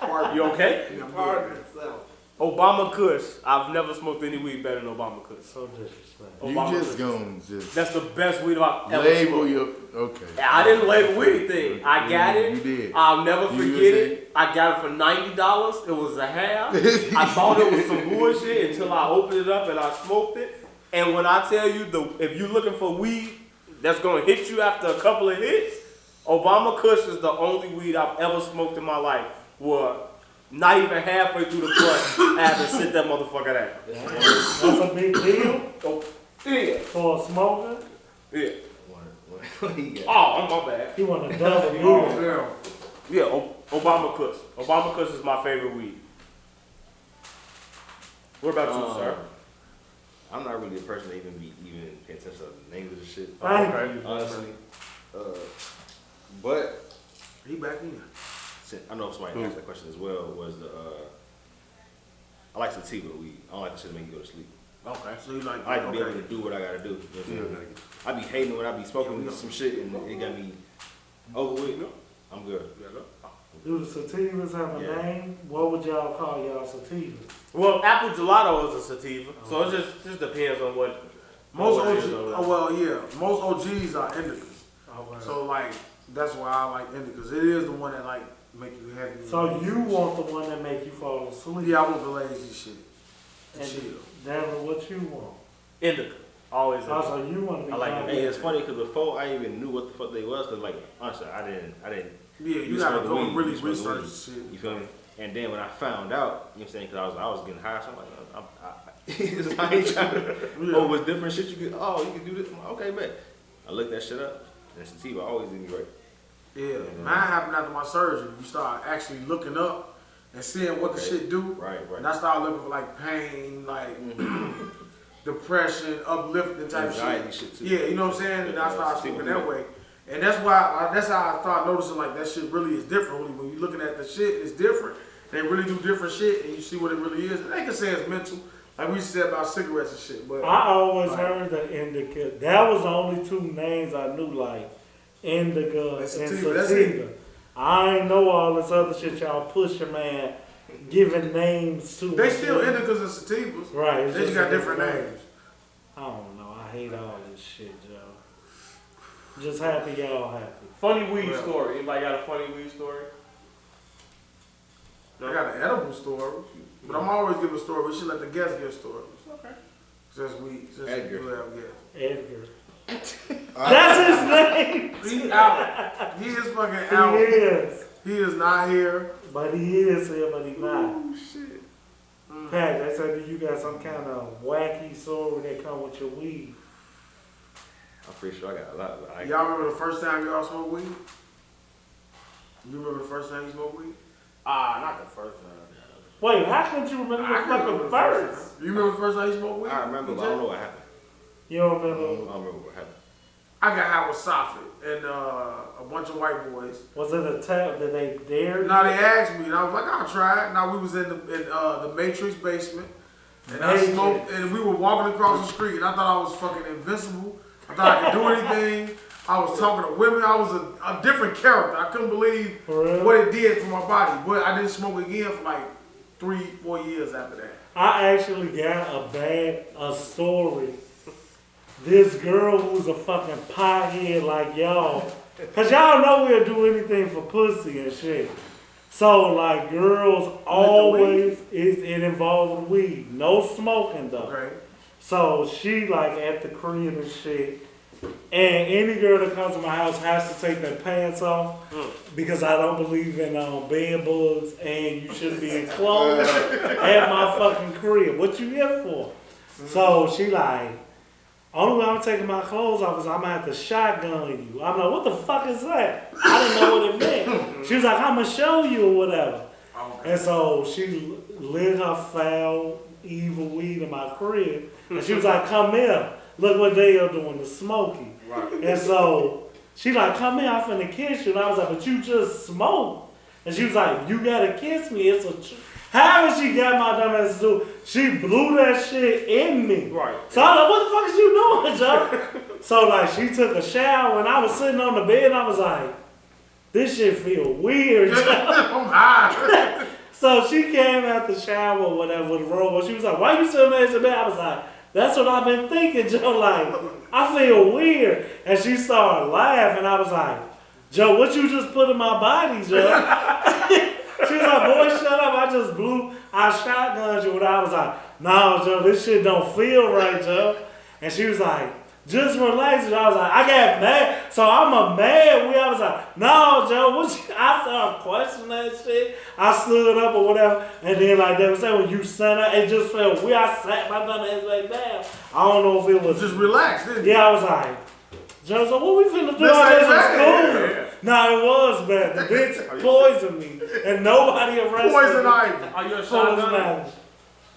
Pardon You okay? me. I'm Pardon good. itself. Obama Kush. I've never smoked any weed better than Obama Kush. So disrespectful. You Obama just Kush. gonna just That's the best weed I've ever label smoked. your okay. I didn't label anything. I got it. You did. I'll never You forget was it. I got it for $90. It was a half. I thought it was some bullshit until I opened it up and I smoked it. And when I tell you, if you're looking for weed that's gonna hit you after a couple of hits, Obama Kush is the only weed I've ever smoked in my life. Where not even halfway through the blunt, I had to sit that motherfucker down. That's a big deal Oh, yeah, for a smoker. yeah. What he got? Oh, my bad. He want to double Oh, deal. damn. Yeah, Obama Kush. Obama Kush is my favorite weed. What about you, sir? I I'm not really a person that even pay attention to the names of the shit. Thank you. Honestly. But He back in. I know somebody asked that question as well. Was I like sativa weed. I don't like the shit that make you go to sleep. Okay, so you like? I like to be able to do what I gotta do. You know what I'm saying? I be hating when I be smoking some shit and it got me over with. I'm good. Do the sativas have a name? What would y'all call y'all sativas? Well, apple gelato is a sativa, so it just depends on what. Most what it is OGs, over most OGs are indicas. Okay. So like that's why I like indicas. It is the one that like make you happy. So you want the one that make you fall asleep? Yeah, I want the lazy shit. And Chill. Devin, what you want? Indica, always indica. Also, you want to be. I like it. Hey, it's funny because before I even knew what the fuck they was, cause like honestly, I didn't. Yeah, you gotta smoke go weed, really you smoke research weed. shit. You feel me? And then when I found out, you know what I'm saying, because I was getting high, so I'm like, I ain't trying to. Oh, with different shit you can. Oh, you can do this. I'm like, okay, man. I looked that shit up. And sativa always did me right. Yeah, mine happened after my surgery. You start actually looking up and seeing what the shit do. Right. And I started looking for like pain, like depression, uplifting type Anxiety shit. shit too. Yeah, you know what I'm saying? And I started sativa smoking that weed. way. And that's how I started noticing like that shit really is different. When you're looking at the shit, it's different. They really do different shit, and you see what it really is. And they can say it's mental, like we said about cigarettes and shit. But I always heard the indica. That was the only two names I knew, like indica and sativa, that's it. sativa. I ain't know all this other shit y'all pushing, man, giving names to. they still indicas and sativas. Right. It's They just got different names. names. I don't know. I hate all this shit, Joe. Just happy y'all happy. Funny weed Yeah. story. Anybody got a funny weed story? I got an edible story, but I'm always giving stories. We should let the guests give stories. Okay. Just Edgar. we have guests. Edgar. That's his name. He out. He is fucking He out. is. He is not here. But he is here, but he not. Oh shit. Pat, they said that you got some kind of wacky story that come with your weed. I'm pretty sure I got a lot. But Y'all remember the first time y'all smoked weed? You remember the first time you smoked weed? Not the first time. Wait, how couldn't you remember the I can remember fucking first? You remember the first time you smoked weed? I remember, but I don't know what happened. You don't I remember? don't remember what happened. I got high with Sofit and a bunch of white boys. Was it a tap that they dared? Now they asked me, and I was like, I'll try it. Now we was in the Matrix basement, and I Matrix. smoked, and we were walking across the street, and I thought I was fucking invincible. I thought I could do anything. I was talking to women. I was a different character. I couldn't believe For real? what it did for my body. But I didn't smoke again for like 3-4 years after that. I actually got a story. This girl who's a fucking pothead like y'all. Cause y'all know we'll do anything for pussy and shit. So like girls always, it involves weed. No smoking though. Okay. So she like at the crib and shit. And any girl that comes to my house has to take their pants off because I don't believe in bed bugs and you shouldn't be in clothes at my fucking crib. What you here for? So she like, only way I'm taking my clothes off is I'm gonna have to shotgun you. I'm like, what the fuck is that? I didn't know what it meant. She was like, I'm gonna show you or whatever. And so she lit her foul, evil weed in my crib. And she was like, come here. Look what Daeo doing to Smokey. Right. And so she like, come here, I'm finna kiss you. And I was like, but you just smoked. And she was like, you gotta kiss me. It's a However she got my dumb ass to do, she blew that shit in me. Right. So I was like, what the fuck is you doing, Joe? So like she took a shower and I was sitting on the bed and I was like, this shit feel weird, Joe. I'm high. So she came out the shower or whatever with a robe. She was like, why you sitting there in the bed? I was like, that's what I've been thinking, Joe. Like, I feel weird. And she started laughing. I was like, Joe, what you just put in my body, Joe? She was like, boy, shut up. I shotgunned you. And I was like, no, Joe, this shit don't feel right, Joe. And she was like, just relax. And I was like, I got mad. So I'm a mad. I was like, no, Joe, I started questioning that shit. I stood up or whatever. And then like they would say, when you sat up, it just felt weird. I sat my dumb ass back down. I don't know if it was. Just relax, didn't you? Yeah, I was like, Joe, so what we finna do? This I ain't was bad. cool. No, it was bad. The bitch poisoned me. And nobody arrested Poison me. ivy. Are you a Poison shotgunner? ivy.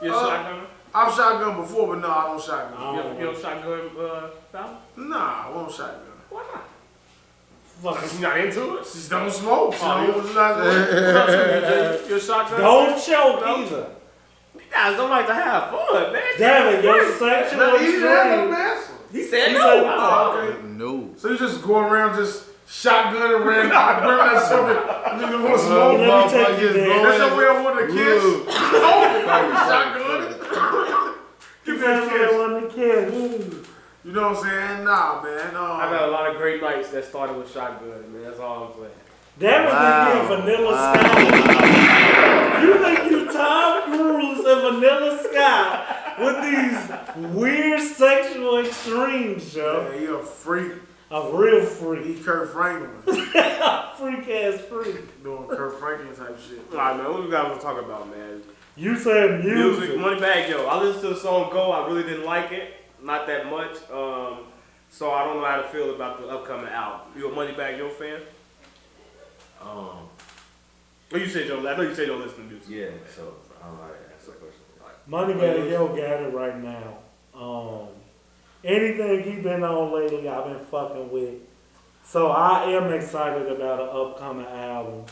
You a shotgunner? I've shotgun before, but no, I don't shotgun. You don't shotgun, Fallon? Nah, I won't shotgun. Why not? Fuck. She's not into it? She don't smoke. You're a shotgun? Don't choke either. You guys don't like to have fun, man. Damn it, your sexual extreme. He said He no. said Okay. No. So you just go around just shotgunning around that something. You just want to smoke. Let me take you there. That's your way I want to kiss. Shotgun. Give me a kiss. You know what I'm saying? Nah, man. I've had a lot of great nights that started with shotgun, man. That's all I'm saying. That was the Vanilla Sky. You think you Tom Cruise and Vanilla Sky with these weird sexual extremes, yo? Yeah, you a freak. A real freak. He Kurt Franklin. Freak ass freak. Doing Kurt Franklin type shit. All right, man. What we got to talk about, man? You said music. Moneybagg Yo. I listened to the song Go. I really didn't like it. Not that much. So I don't know how to feel about the upcoming album. You a Moneybagg Yo fan? Oh, you said I know you said you don't listen to music. Yeah, so I don't know how to answer that question. Moneybagg Yo got it right now. Anything he been on lately, I've been fucking with. So I am excited about an upcoming album.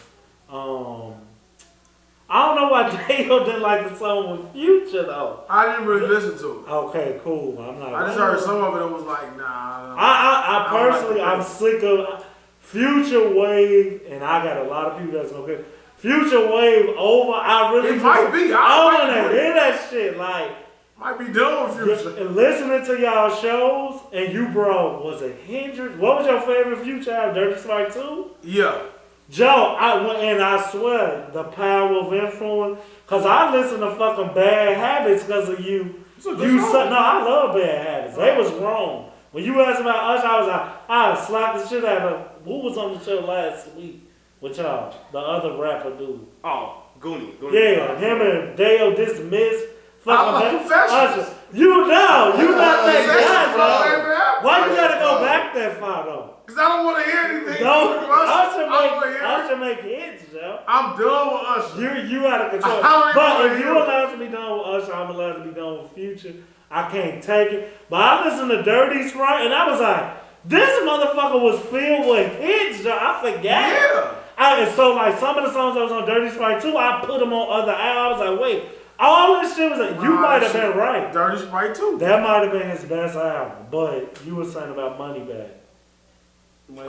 I don't know why Daeo didn't like the song with Future though. I didn't really listen to it. Okay, cool. I'm not. I just heard some of it and was like, nah. I personally, I'm sick of Future Wave, and I got a lot of people that's gonna get Future Wave over. I really It might be. I don't want to hear that shit. Like, might be done with Future. and listening to y'all shows, and you, bro, was it Hendrix? What was your favorite Future album? Dirty Sprite 2? Yeah. Joe, I swear, the power of influence, because I listen to fucking Bad Habits because of you. No, I love Bad Habits. They was wrong. When you asked about us, I was like, I slapped the shit out of who was on the show last week with y'all? The other rapper dude. Oh, Goonie. Yeah, him and Daeo dismissed. I'm Confessions. You not that guy, bro. Why you gotta go back that far though? Because I don't want to hear anything. Usher make hits, Joe. I'm done with Usher. You out of control. But if you allowed to be done with Usher, I'm allowed to be done with Future. I can't take it. But I listened to Dirty Sprite and I was like, this motherfucker was filled with hits, Joe. I forgot. Yeah. And so like some of the songs that was on Dirty Sprite too, I put them on other albums. I was like, wait, all this shit was like, you might have been right. Dirty Sprite too. That might have been his best album. But you were saying about Moneybagg.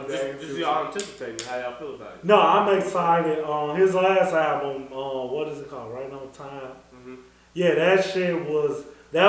Just y'all anticipating how y'all feel about it. No, I'm excited. His last album, what is it called? Right on Time. Mm-hmm. Yeah, that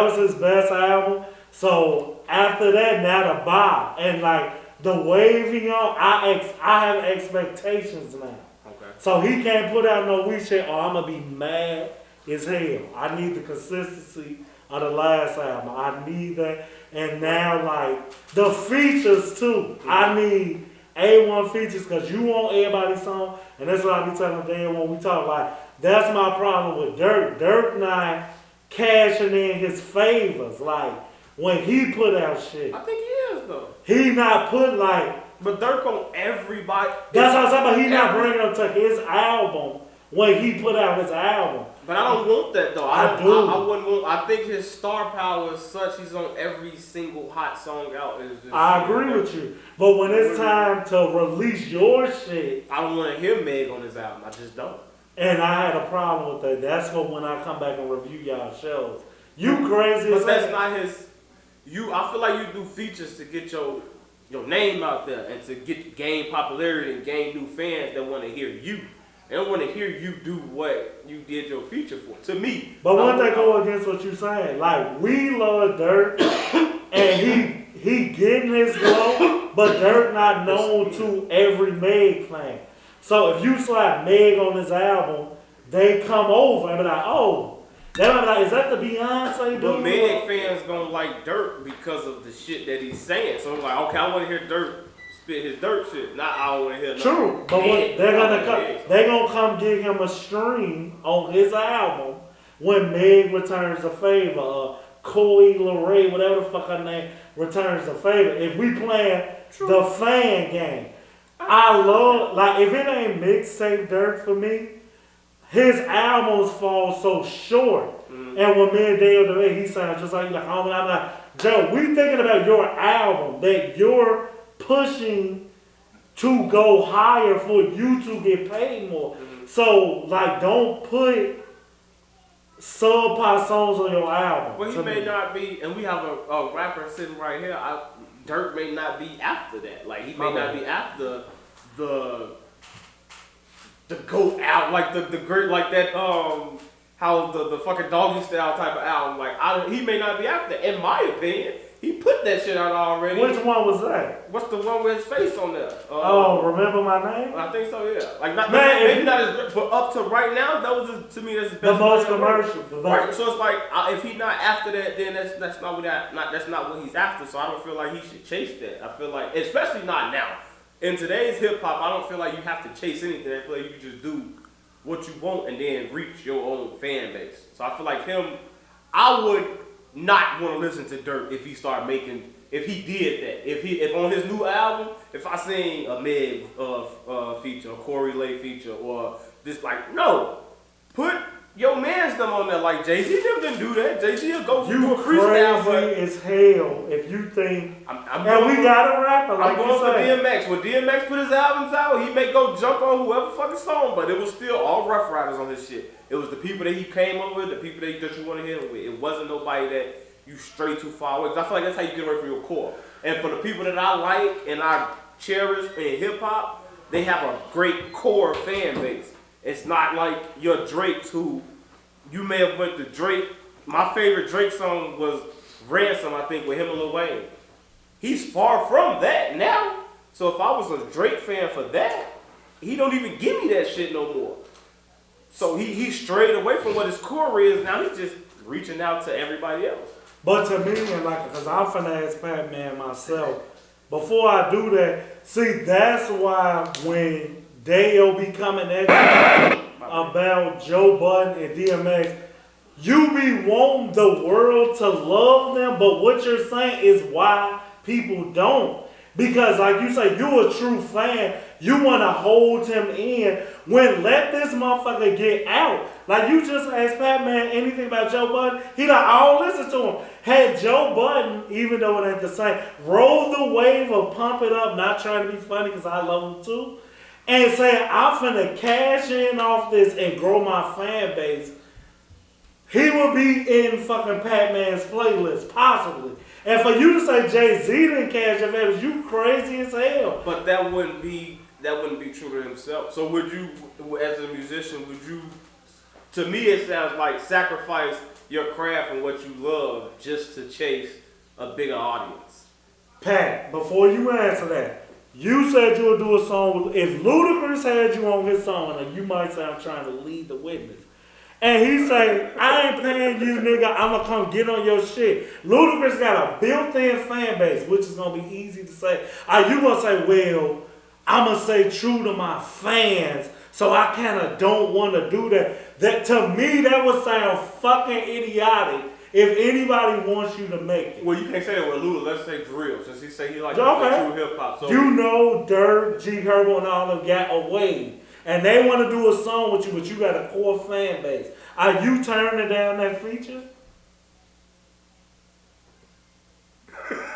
was his best album. So after that, now the Bob and like the wave he on, I have expectations now. Okay. So he can't put out no weak shit. Or I'm gonna be mad as hell. I need the consistency of the last album. I need that. And now, like, the features, too. I need A1 features because you want everybody's song. And that's what I be telling Dan when we talk. Like, that's my problem with Dirk. Dirk not cashing in his favors. Like, when he put out shit. I think he is, though. He not put, like... But Dirk on everybody... That's what I'm saying, but he not bringing them to his album when he put out his album. But I don't want that though. I do. I wouldn't want. I think his star power is such. He's on every single hot song out. I agree with you. But when it's time to release your shit, I don't want to hear Meg on his album. I just don't. And I had a problem with that. That's when I come back and review y'all shows. You crazy as But that's not his. I feel like you do features to get your name out there and to gain popularity and gain new fans that want to hear you. They don't want to hear you do what you did your feature for. To me. But one thing go against what you're saying, like we love Dirk, and he getting his glow, but Dirk not known to every Meg fan. So if you slap Meg on his album, they come over and be like, oh, they might be like, is that the Beyonce dude? But Meg fans gonna like Dirk because of the shit that he's saying. So I'm like, okay, I want to hear Dirk spit his Dirk shit. Not I want to hear. True, but what they gonna come give him a stream on his album when Meg returns a favor, Coy Leray, whatever the fuck her name, returns a favor. If we playing the fan game, I love, like, if it ain't mixtape Dirk for me, his albums fall so short. Mm-hmm. And when me and Daeo do it, he sounds just like homie. I'm like, Joe, we thinking about your album that you're pushing to go higher for you to get paid more. So, like, don't put subpar songs on your album. Well, he may not be, and we have a rapper sitting right here. Dirk may not be after that. Like, he may not be after the GOAT out, like the great, like that, how the fucking Doggy Style type of album. Like, he may not be after. In my opinion, he put that shit out already. Which one was that? What's the one with his face on there? Remember my name? I think so, yeah. Like, not, Man, maybe not as, but up to right now, that was to me that's his best. The most commercial. Right. So it's like, if he's not after that, then that's not what he's after. So I don't feel like he should chase that. I feel like, especially not now. In today's hip hop, I don't feel like you have to chase anything. I feel like you can just do what you want and then reach your own fan base. So I feel like him, I would not want to listen to Dirk if he started making, if he did that. If on his new album, if I sing a Meg feature, a Corey Lay feature, or this, like, no, put your man's them on there. Like, Jay-Z didn't do that. Jay-Z will go do a freestyle, but as hell if you think. I'm we got a rapper like I'm going for DMX. When DMX put his albums out, he may go jump on whoever fucking song, but it was still all Rough Riders on his shit. It was the people that he came up with, the people that you want to hit him with. It wasn't nobody that you stray too far away. Because I feel like that's how you get away from your core. And for the people that I like and I cherish in hip hop, they have a great core fan base. It's not like your Drakes who you may have went to Drake. My favorite Drake song was Ransom, I think, with him and Lil Wayne. He's far from that now. So if I was a Drake fan for that, he don't even give me that shit no more. So he strayed away from what his core is. Now he's just reaching out to everybody else. But to me, and like, because I'm finna ask Patman myself, before I do that, see, that's why when Daeo be coming at you about Joe Budden and DMX, you be wanting the world to love them, but what you're saying is why people don't. Because like you say, you a true fan, you want to hold him in. When let this motherfucker get out. Like you just asked Patman anything about Joe Budden, he like, I don't listen to him. Had Joe Budden, even though it ain't the same, roll the wave of Pump It Up, not trying to be funny because I love him too, and say, I'm finna cash in off this and grow my fan base, he would be in fucking Patman's playlist, possibly. And for you to say Jay-Z didn't cash your fan base, you crazy as hell. But that wouldn't be true to himself. So would you, as a musician, would you, to me it sounds like sacrifice your craft and what you love just to chase a bigger audience? Pat, before you answer that, you said you would do a song with, if Ludacris had you on his song, and you might say I'm trying to lead the witness, and he say, I ain't paying you, nigga, I'ma come get on your shit. Ludacris got a built-in fan base, which is gonna be easy to say. Are you gonna say, well, I'ma stay true to my fans, so I kinda don't wanna do that? That to me, that would sound fucking idiotic if anybody wants you to make it. Well, you can't say that with Luda. Let's say Drill, since he say he like Okay. true hip hop. So you know, Dirk, G Herbo, and all of them got away, and they want to do a song with you, but you got a core fan base. Are you turning down that feature?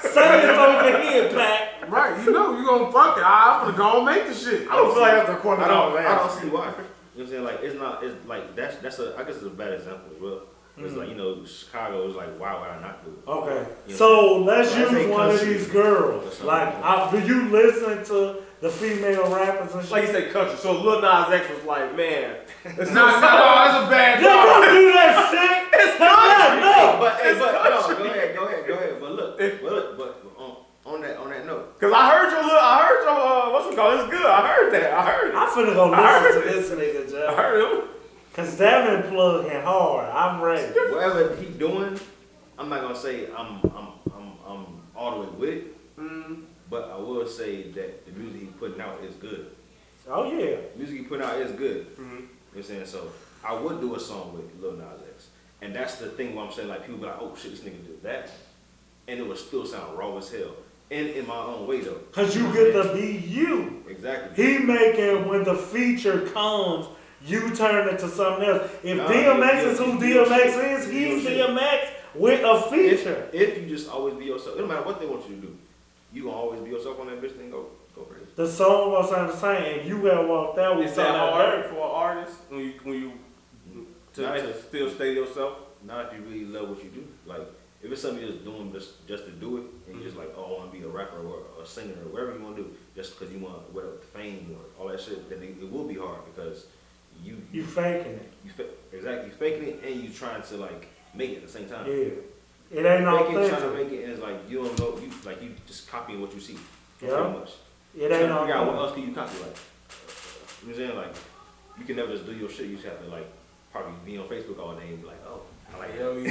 Say it over here, Pat. Right, you know, you gonna fuck it. I'm gonna go and make the shit. I don't feel like that's a question. I don't see why. You know what I'm saying? Like, it's like, that's a, I guess it's a bad example as well. It's like, you know, Chicago is like, why would I not do it? Okay, You know so let's Let's use say one of country. these girls. Or Like, do you listen to the female rappers and shit? Like you say country. So Lil Nas X was like, man, it's No, that's a bad You dog. don't do that shit. It's country. No. But go ahead. But look, on that note. Cause I heard your what's it called? It's good. I heard that. I heard it. I'm finna go listen to this nigga, I Joe. heard him. Cause Devin plugging hard. I'm ready. Whatever he doing, I'm not gonna say I'm all the way with it. But I will say that the music he's putting out is good. Oh yeah. The music he's putting out is good. You know what I'm saying? So I would do a song with Lil Nas X. And that's the thing where I'm saying, like, people be like, oh shit, this nigga did that. And it would still sound raw as hell. And in my own way though. Cause you get to be you. Exactly. He making when the feature comes, you turn into something else. If Nah, DMX is yeah, who yeah, DMX is, he's DMX with a feature. If you just always be yourself, it don't matter what they want you to do. You gonna always be yourself on that bitch, then go crazy. The song was sound the same, and you have walked out with Is that something hard like for an artist when you to still stay yourself? Not if you really love what you do. Like, if it's something you're just doing just to do it, and you're just like, oh, I want to be a rapper or a singer or whatever you want to do, just because you want whatever fame or all that shit, then it will be hard because you faking it. Exactly, you faking it and you trying to like make it at the same time. Yeah. It ain't Faking, trying to authentic. make it, and it's like you don't know, you just copying what you see. Yeah. Pretty much. It Trying ain't to figure out what authentic. else can you copy, like. You know what I'm saying? Like, you can never just do your shit. You just have to like probably be on Facebook all day and be like, oh, I like Hell that. yeah.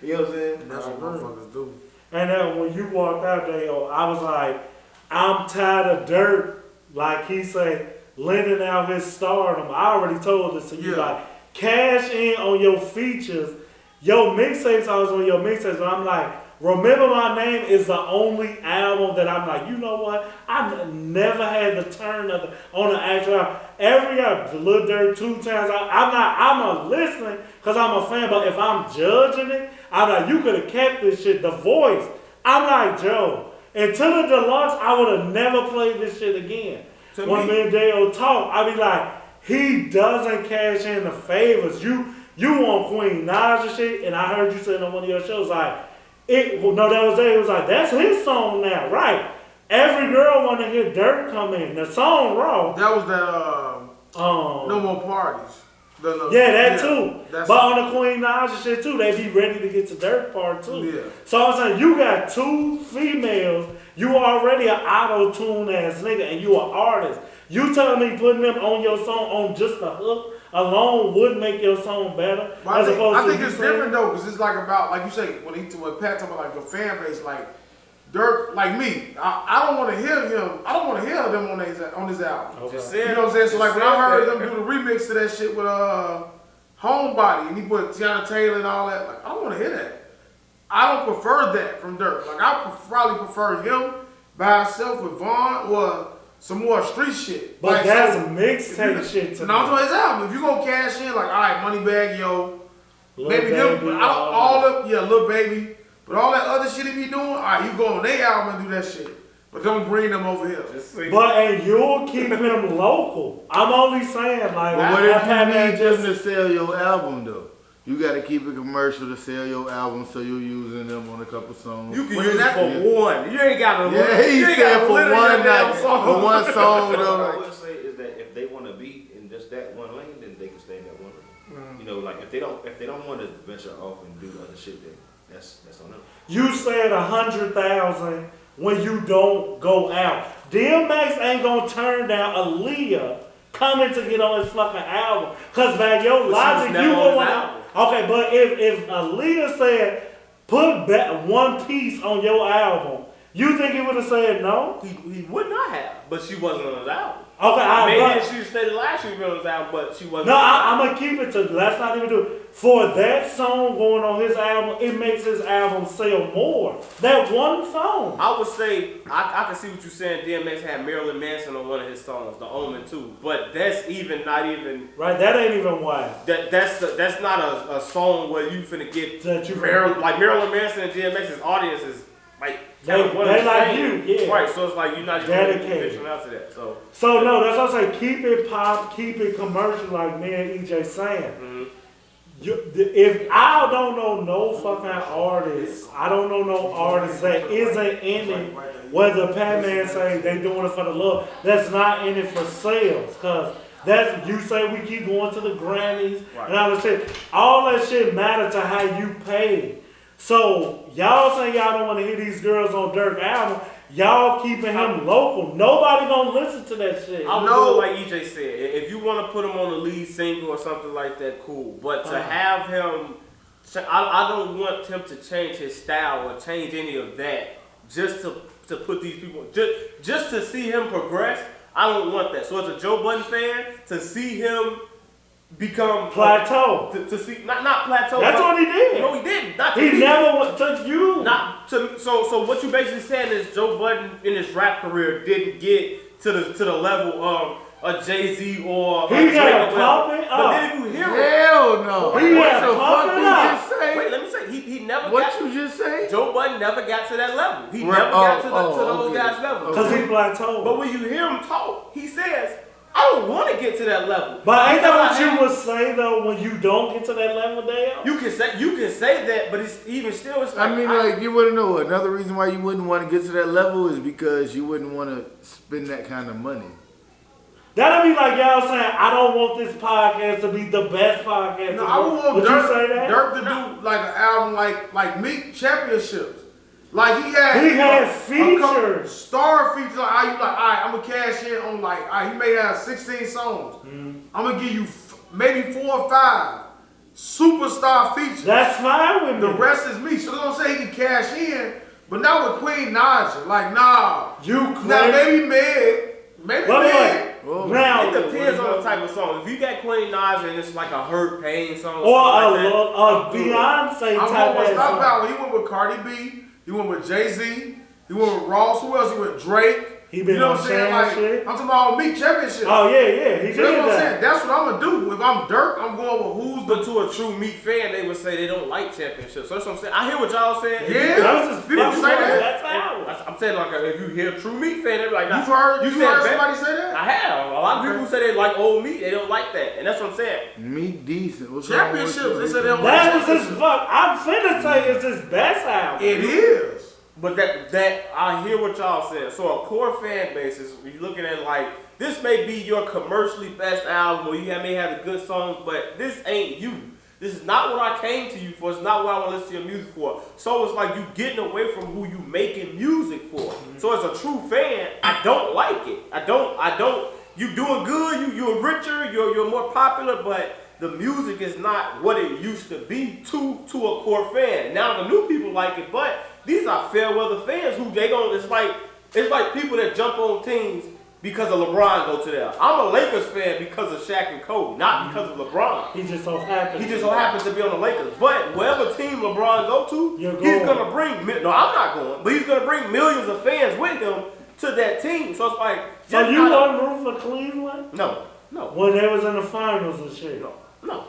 You know what I'm saying? That's what motherfuckers do. And then when you walked out there, I was like, I'm tired of dirt. Like he said, lending out his stardom. I already told this to you. Yeah. Like, cash in on your features. Your mixtapes, I was on your mixtapes, and I'm like, Remember My Name is the only album that I'm like, you know what? I've never had the turn of on the actual album. Every album, Lil Durk 2 times. I'm a listening because I'm a fan, but if I'm judging it, I'm like, you could have kept this shit. The voice. I'm like, Joe, until the deluxe, I would have never played this shit again. When me and Daeo talk, I be like, he doesn't cash in the favors. You want Queen Naj and shit, and I heard you say on one of your shows, like, that was it. It was like, that's his song now, right? Every girl want to hear Dirt come in. The song raw. That was that No More Parties. Too. But on the Queen Naj and shit too, they be ready to get to Dirt part too. Yeah. So I'm saying, you got two females, you already an auto-tune ass nigga, and you an artist. You telling me putting them on your song on just the hook alone would make your song better? I think it's different though, because it's like about, like you say, when Pat talking about like your fan base, like Dirk, like me, I don't want to hear him. I don't want to hear them on his album. Okay. You know what I'm saying? So like when I heard them do the remix to that shit with Homebody, and he put Tiana Taylor and all that, like I don't want to hear that. I don't prefer that from Dirk. Like I probably prefer him by himself with Vaughn or some more street shit. But like, that's mixtape shit to No, I'm talking his album. If you gonna cash in, like, all right, Moneybag Yo, Lil maybe Baby, them, Lil Baby, but all that other shit he be doing, all right, you go on their album and do that shit. But don't bring them over here. And you'll keep him local. I'm only saying, like, but what if you need just to sell your album though? You gotta keep it commercial to sell your album, so you're using them on a couple songs. You can use it for one. You ain't got to. Yeah, he said for one night, for one song What I though. would say is that if they want to be in just that one lane, then they can stay in that one lane. You know, like if they don't want to venture off and do other shit, then that's on them. You said 100,000 when you don't go out. DMX ain't gonna turn down Aaliyah coming to get on his fucking album. Cause by your logic, you would want. Okay, but if Aaliyah said put back One Piece on your album, you think he would have said no? He would not have, but she wasn't on his album. Okay, maybe she stated last year on his album, but she wasn't. No, I'm gonna keep it to. Let's not even do it. For that song going on his album, it makes his album sell more. That one song. I would say I can see what you're saying. DMX had Marilyn Manson on one of his songs, The Omen too. But that's not even right. That ain't even why. That's not a song where you finna get like Marilyn Manson and DMX's audience is like they like you, yeah. Right. So it's like you're not even dedicated out to that. So no, that's what I'm saying. Keep it pop, keep it commercial, like me and EJ saying. Mm-hmm. If I don't know no fucking artist, I don't know no artist that isn't in it, whether Patman say they doing it for the love, that's not in it for sales. Cause that's, you say we keep going to the Grammys and all that shit. All that shit matter to how you pay. So y'all say y'all don't want to hear these girls on Dirk album. Y'all keeping him local. Nobody gonna listen to that shit. I would do it like EJ said. If you want to put him on the lead single or something like that, cool. But to have him, I don't want him to change his style or change any of that just to put these people, just to see him progress. I don't want that. So as a Joe Budden fan, to see him become plateau, to see not plateau. That's what he did. No, he didn't. He never went to you. So what you basically saying is Joe Budden in his rap career didn't get to the level of a Jay-Z or a He Drake got or whatever. pumping But up. then if you hear it, Hell no. He What got the fuck pumping you up. just say? wait, let me say, he never What got, you just say? Joe Budden never got to that level. He Right, never got to those okay. guys' level. Because he plateaued. But when you hear him talk, he says, I don't want to get to that level. But ain't that what Because you would say though when you don't get to that level, Daeo? You can say that, but it's even still. It's like, I mean, like, you wouldn't know. Another reason why you wouldn't want to get to that level is because you wouldn't want to spend that kind of money. That'd be like y'all saying, I don't want this podcast to be the best podcast. No, I would want Would you say that? Dirk to do like an album like Meek Championships. Like he had He had a couple features. star features. Like, all right, I'm gonna cash in on like, all right, he may have 16 songs. I'm gonna give you maybe 4 or 5 superstar features. That's fine with me. The rest is me. So they're gonna say he can cash in, but not with Queen Naja. Like, nah. You crazy. Now maybe Meg. Maybe Meg. Now, it depends on the type of song. If you got Queen Naja and it's like a hurt pain song, or like a Beyonce I'm type going with Stop song. Power. He went with Cardi B. He went with Jay-Z. He went with Ross. Who else? He went with Drake. He been you know on what I'm saying? Shan Like, shit. I'm talking about Meek Championship. Oh yeah, he That's did what I'm that. saying. That's what I'm gonna do. If I'm Dirk, I'm going with who's the. But to a true Meek fan, they would say they don't like championships. So that's what I'm saying. I hear what y'all saying. Yeah. That was his People fucking say that. That's how. I'm saying like if you hear a true Meek fan, they're like, nah, You've heard said somebody say that? I have. A lot of people say they like old Meek. They don't like that, and that's what I'm saying. Meek decent. What's wrong with Championships. They you? said they don't That like was his fuck. I'm finna say it's his best album. It is. But that I hear what y'all saying. So a core fan base is you're looking at like this may be your commercially best album, or you may have the good songs, but this ain't you. This is not what I came to you for. It's not what I want to listen to your music for. So it's like you getting away from who you making music for. So as a true fan, I don't like it. I don't. You doing good. You're richer. You're more popular, but the music is not what it used to be to a core fan. Now the new people like it, but these are fair weather fans who they gon' it's like people that jump on teams because of LeBron go to there. I'm a Lakers fan because of Shaq and Kobe, not because of LeBron. He just so happens to be on the Lakers. But wherever team LeBron go to, You're he's going. gonna bring no, I'm not going, but he's gonna bring millions of fans with him to that team. So it's like So you wasn't rooting for Cleveland? No. When they was in the finals and shit? No.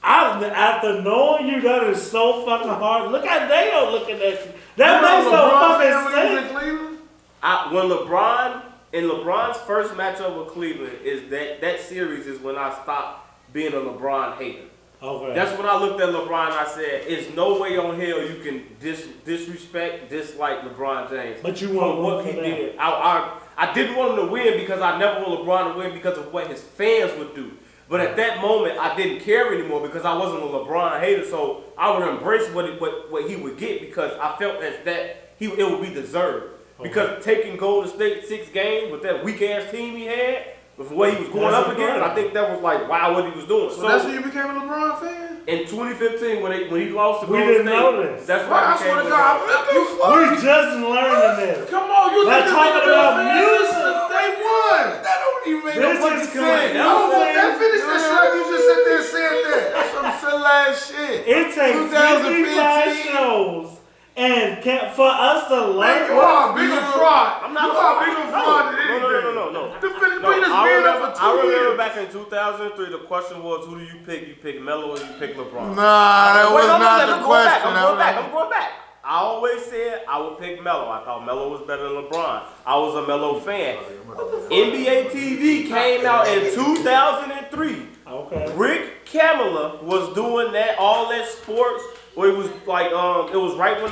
After knowing you, that is so fucking hard. Look at Daeo looking at you. That makes so fucking sense. When LeBron's first matchup with Cleveland is that series is when I stopped being a LeBron hater. Okay. That's when I looked at LeBron and I said, "There's no way on hell you can dislike LeBron James." But you for want what he did. I didn't want him to win because I never want LeBron to win because of what his fans would do. But at that moment, I didn't care anymore because I wasn't a LeBron hater. So I would embrace what he would get because I felt that it would be deserved. Okay. Because taking Golden State 6 games with that weak ass team he had, with what he was going up against, I think that was like wow what he was doing. So that's when you became a LeBron fan? In 2015, when he lost to We Golden didn't State, know this. that's why I became a LeBron fan. We just learning this. Come on, you Let's talk about music. They won. That don't even make This no fucking is sense. correct. That finished that shot. You just sit there and said that. That's some silly ass shit. It takes 55 shows and for us to learn. You are a bigger fraud. I'm not you are a bigger fraud than anything. No. Bring this man up for 2 I remember years. back in 2003, the question was, who do you pick? You pick Melo or you pick LeBron? Nah, that was not the question. I'm going back. I always said I would pick Melo. I thought Melo was better than LeBron. I was a Melo fan. NBA TV came out in 2003. Okay. Rick Kamala was doing all that sports. Where it was like it was right when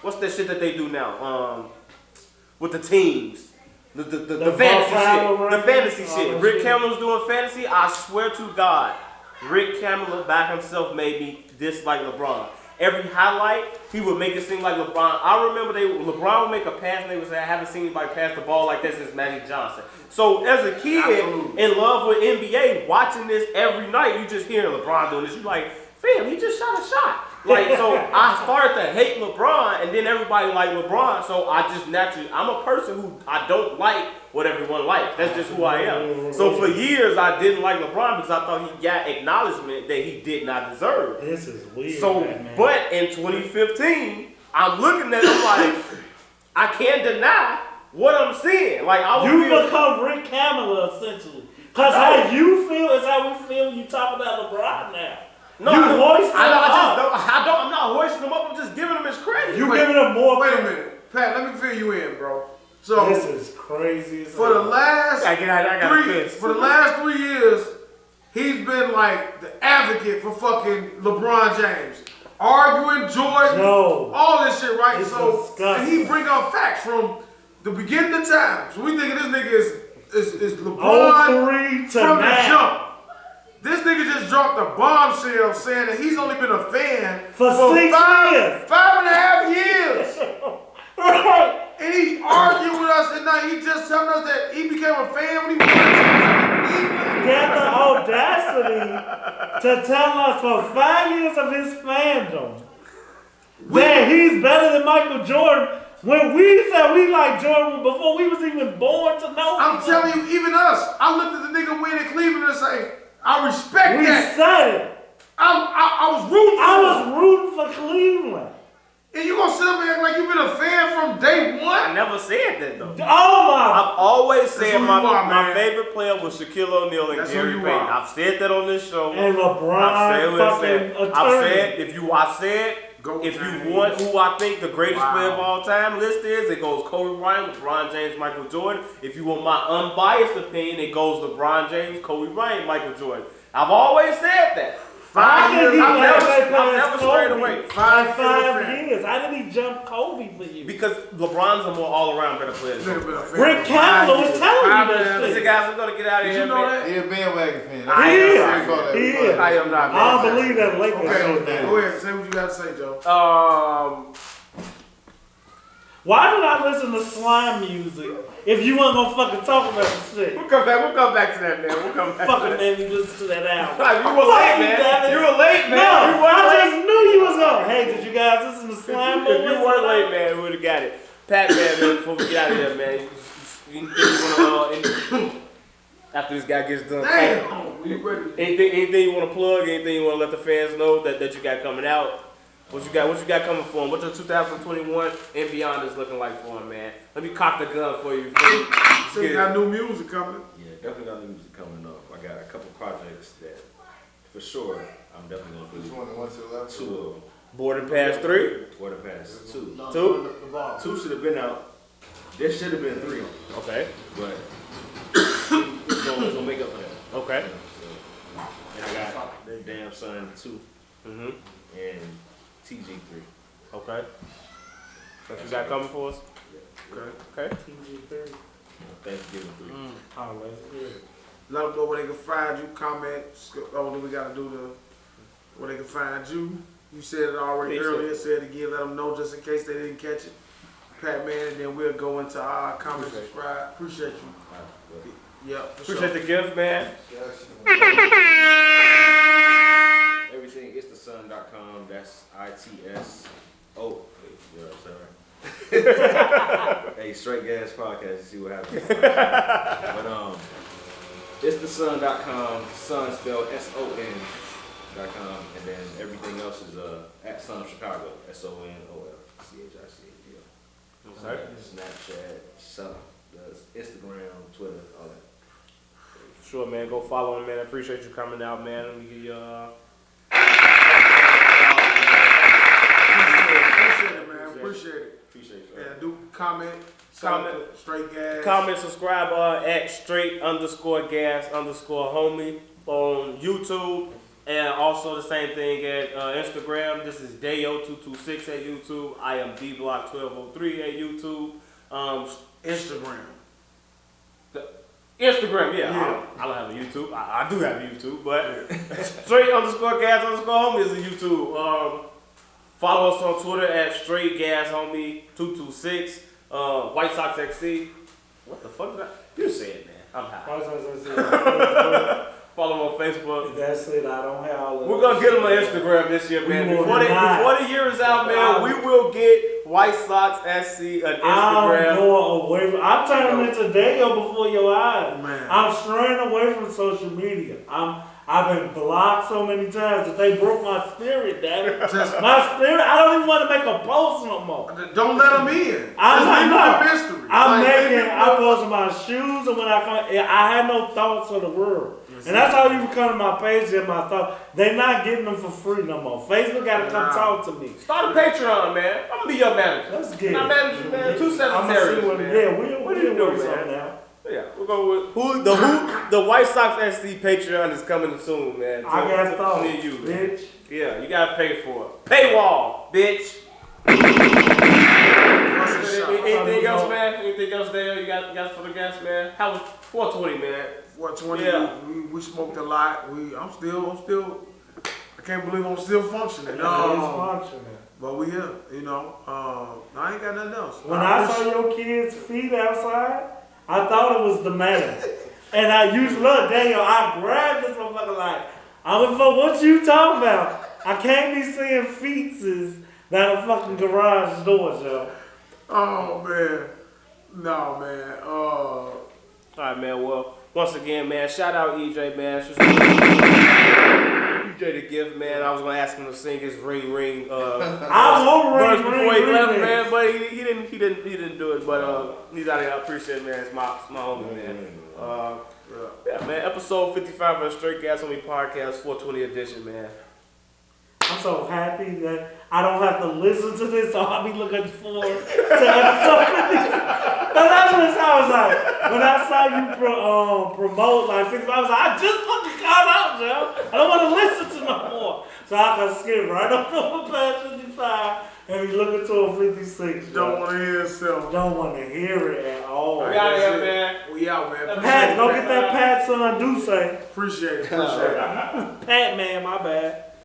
what's that shit that they do now with the teams. The fantasy shit. The fantasy shit. Rick Kamala was doing fantasy. I swear to God, Rick Kamala by himself made me dislike LeBron. Every highlight, he would make it seem like LeBron. I remember LeBron would make a pass and they would say, I haven't seen anybody pass the ball like that since Magic Johnson. So as a kid in love with NBA, watching this every night, you just hear LeBron doing this. You're like, fam, he just shot a shot. Like, so I started to hate LeBron, and then everybody liked LeBron, so I just naturally, I'm a person who, I don't like what everyone likes. That's just who I am. So for years, I didn't like LeBron because I thought he got acknowledgement that he did not deserve. This is weird. So, but in 2015, I'm looking at him like, I can't deny what I'm seeing. Like you become Rick Kamala essentially. Cause how you feel is how we feel when you talk about LeBron now. No, you hoist him up. I'm not hoisting him up. I'm just giving him his credit. You giving him more. Wait a minute, Pat. Let me fill you in, bro. So this is crazy. For the last 3 years, he's been like the advocate for fucking LeBron James, arguing Jordan, all this shit, right? It's so disgusting. and he bring up facts from the beginning of time. So we think this nigga is LeBron from the jump. This nigga just dropped a bombshell saying that he's only been a fan for 6 years. 5.5 years. And he argued with us, and now he just telling us that he became a fan when he was He had the audacity to tell us for 5 years of his fandom that he's better than Michael Jordan. When we said we like Jordan before we was even born to know. I'm telling you, even us. I looked at the nigga win in Cleveland and say, I respect we that. We said it. I was rooting for him. I was rooting for Cleveland. And you gonna sit up and act like you been a fan from day one? I never said that though. Oh my! I've always said my favorite player was Shaquille O'Neal and Gary Payton. I've said that on this show. And LeBron. I've said if you want who I think the greatest player of all time list is, it goes Kobe Bryant, LeBron James, Michael Jordan. If you want my unbiased opinion, it goes LeBron James, Kobe Bryant, Michael Jordan. I've always said that. 5 years. I've never strayed away. 5 years. How did he jump Kobe for you? Because LeBron's a more all-around better player. Rick Kamala was telling you this. Listen, guys, I'm gonna get out of here. You know that? He a bandwagon fan. He is. I am not. I don't believe that Lakers. Okay, go ahead. Say what you got to say, Joe. Why did I listen to slime music if you weren't gonna fucking talk about this shit? We'll come back to that, man. We'll come back. Fucking made me listen to that album. You were late, man. You were late, man. No, I just knew you was on. Hey, did you guys listen to slime music? If you weren't late, man, we would have got it. Patman, man, before we get out of here, man. After this guy gets done. Damn, we ready. Anything you want to plug? Anything you want to let the fans know that you got coming out? What you got coming for him? What your 2021 and beyond is looking like for him, man? Let me cock the gun for you. So you got new music coming? Yeah, definitely got new music coming up. I got a couple projects that, for sure, I'm definitely gonna do. Which one? The one to the left? 2 of them. Boarding Pass 3? Boarding Pass 2. 2? 2 should have been out. There should have been 3. Okay. But it's gonna make up for that. Okay. So, and I got the Damn Son 2. Mm-hmm. And TG3. Okay. What you got coming for us? Yeah. Okay. TG3. Thanksgiving 3. Oh, that's good. Let them know where they can find you. Comment. Then we got to do where they can find you. You said it already earlier. Say it again. Let them know just in case they didn't catch it. Patman, and then we'll go into our comment, subscribe. Appreciate you. Yep. Appreciate the gift, man. Everything is thesun.com. That's ITSO. Hey, Straight Gas Podcast. You see what happens. But it's thesun.com. Sun spelled SON.com, and then everything else is at Sun of Chicago. SONOLCHIC. Okay. Snapchat, Instagram, Twitter, all that. Sure, man. Go follow him, man. I appreciate you coming out, man. Let me give you Appreciate it, man. Appreciate it. Appreciate it. Yeah, do comment. Straight Gas. comment, subscribe at straight_gas_homie on YouTube. And also the same thing at Instagram. This is Daeo226 at YouTube. I am Dblock 1203 at YouTube. Instagram. Instagram, yeah. I don't have a YouTube. I do have a YouTube, but straight_gas_homie is a YouTube. Follow us on Twitter at straightgashomie226. WhitesoxSC. What the fuck did I? You say it, man. I'm high. Follow him on Facebook. That's it. I don't have all of We're gonna get him on Instagram this year, man. Before the year is out, man, we will get WhitesoxSC on Instagram. I'm going away from. I'm turning into Daeo before your eyes. Man. I'm straying away from social media. I I've been blocked so many times that they broke my spirit, Daddy. My spirit, I don't even want to make a post no more. Don't let them in. I'm mystery. I posted my shoes, and when I had no thoughts of the world. And that's how you come to my page and my thoughts. They not getting them for free no more. Facebook got to come talk to me. Start a Patreon, man. I'm gonna be your manager. Let's get it. I'm manager, man. 2 secretaries, man. Yeah, we'll do something now. Yeah, we're going with the White Sox SC Patreon is coming soon, man. I got thoughts, near you, man. bitch. Yeah, you gotta pay for it. Paywall, bitch. Anything else, man? Anything else, Daeo? You got for the guests, man? How was 420, man? 420. Yeah. We smoked a lot. I'm still. I can't believe I'm still functioning. But we here, you know. I ain't got nothing else. When I saw your kids' feet outside, I thought it was the man. And I used look, Daniel, I grabbed this motherfucker like, I'm for what you talking about? I can't be seeing feetses down the fucking garage doors, yo. Oh man. No man. Alright, man, well, once again, man, shout out EJ, man. EJ the gift, man. I was gonna ask him to sing his ring I won't verse ring before he left, ring. man, but he didn't do it. But he's out here. I appreciate it, man. It's my homie, man. Yeah, man. Episode 55 of the Straight Gas on Me podcast, 420 edition, man. I'm so happy that I don't have to listen to this, so I'll be looking forward to episode 55. But that's what I was like. When I saw you promote like 55, I was like, I just fucking caught out, Joe. I don't want to listen to no more. So I can skip right on past 55 and be looking to a 56. Don't want to hear yourself. Don't want to hear it at all. We out here, man. We out, man. Pat, go get that Pat son do say. Appreciate it. Patman, my bad.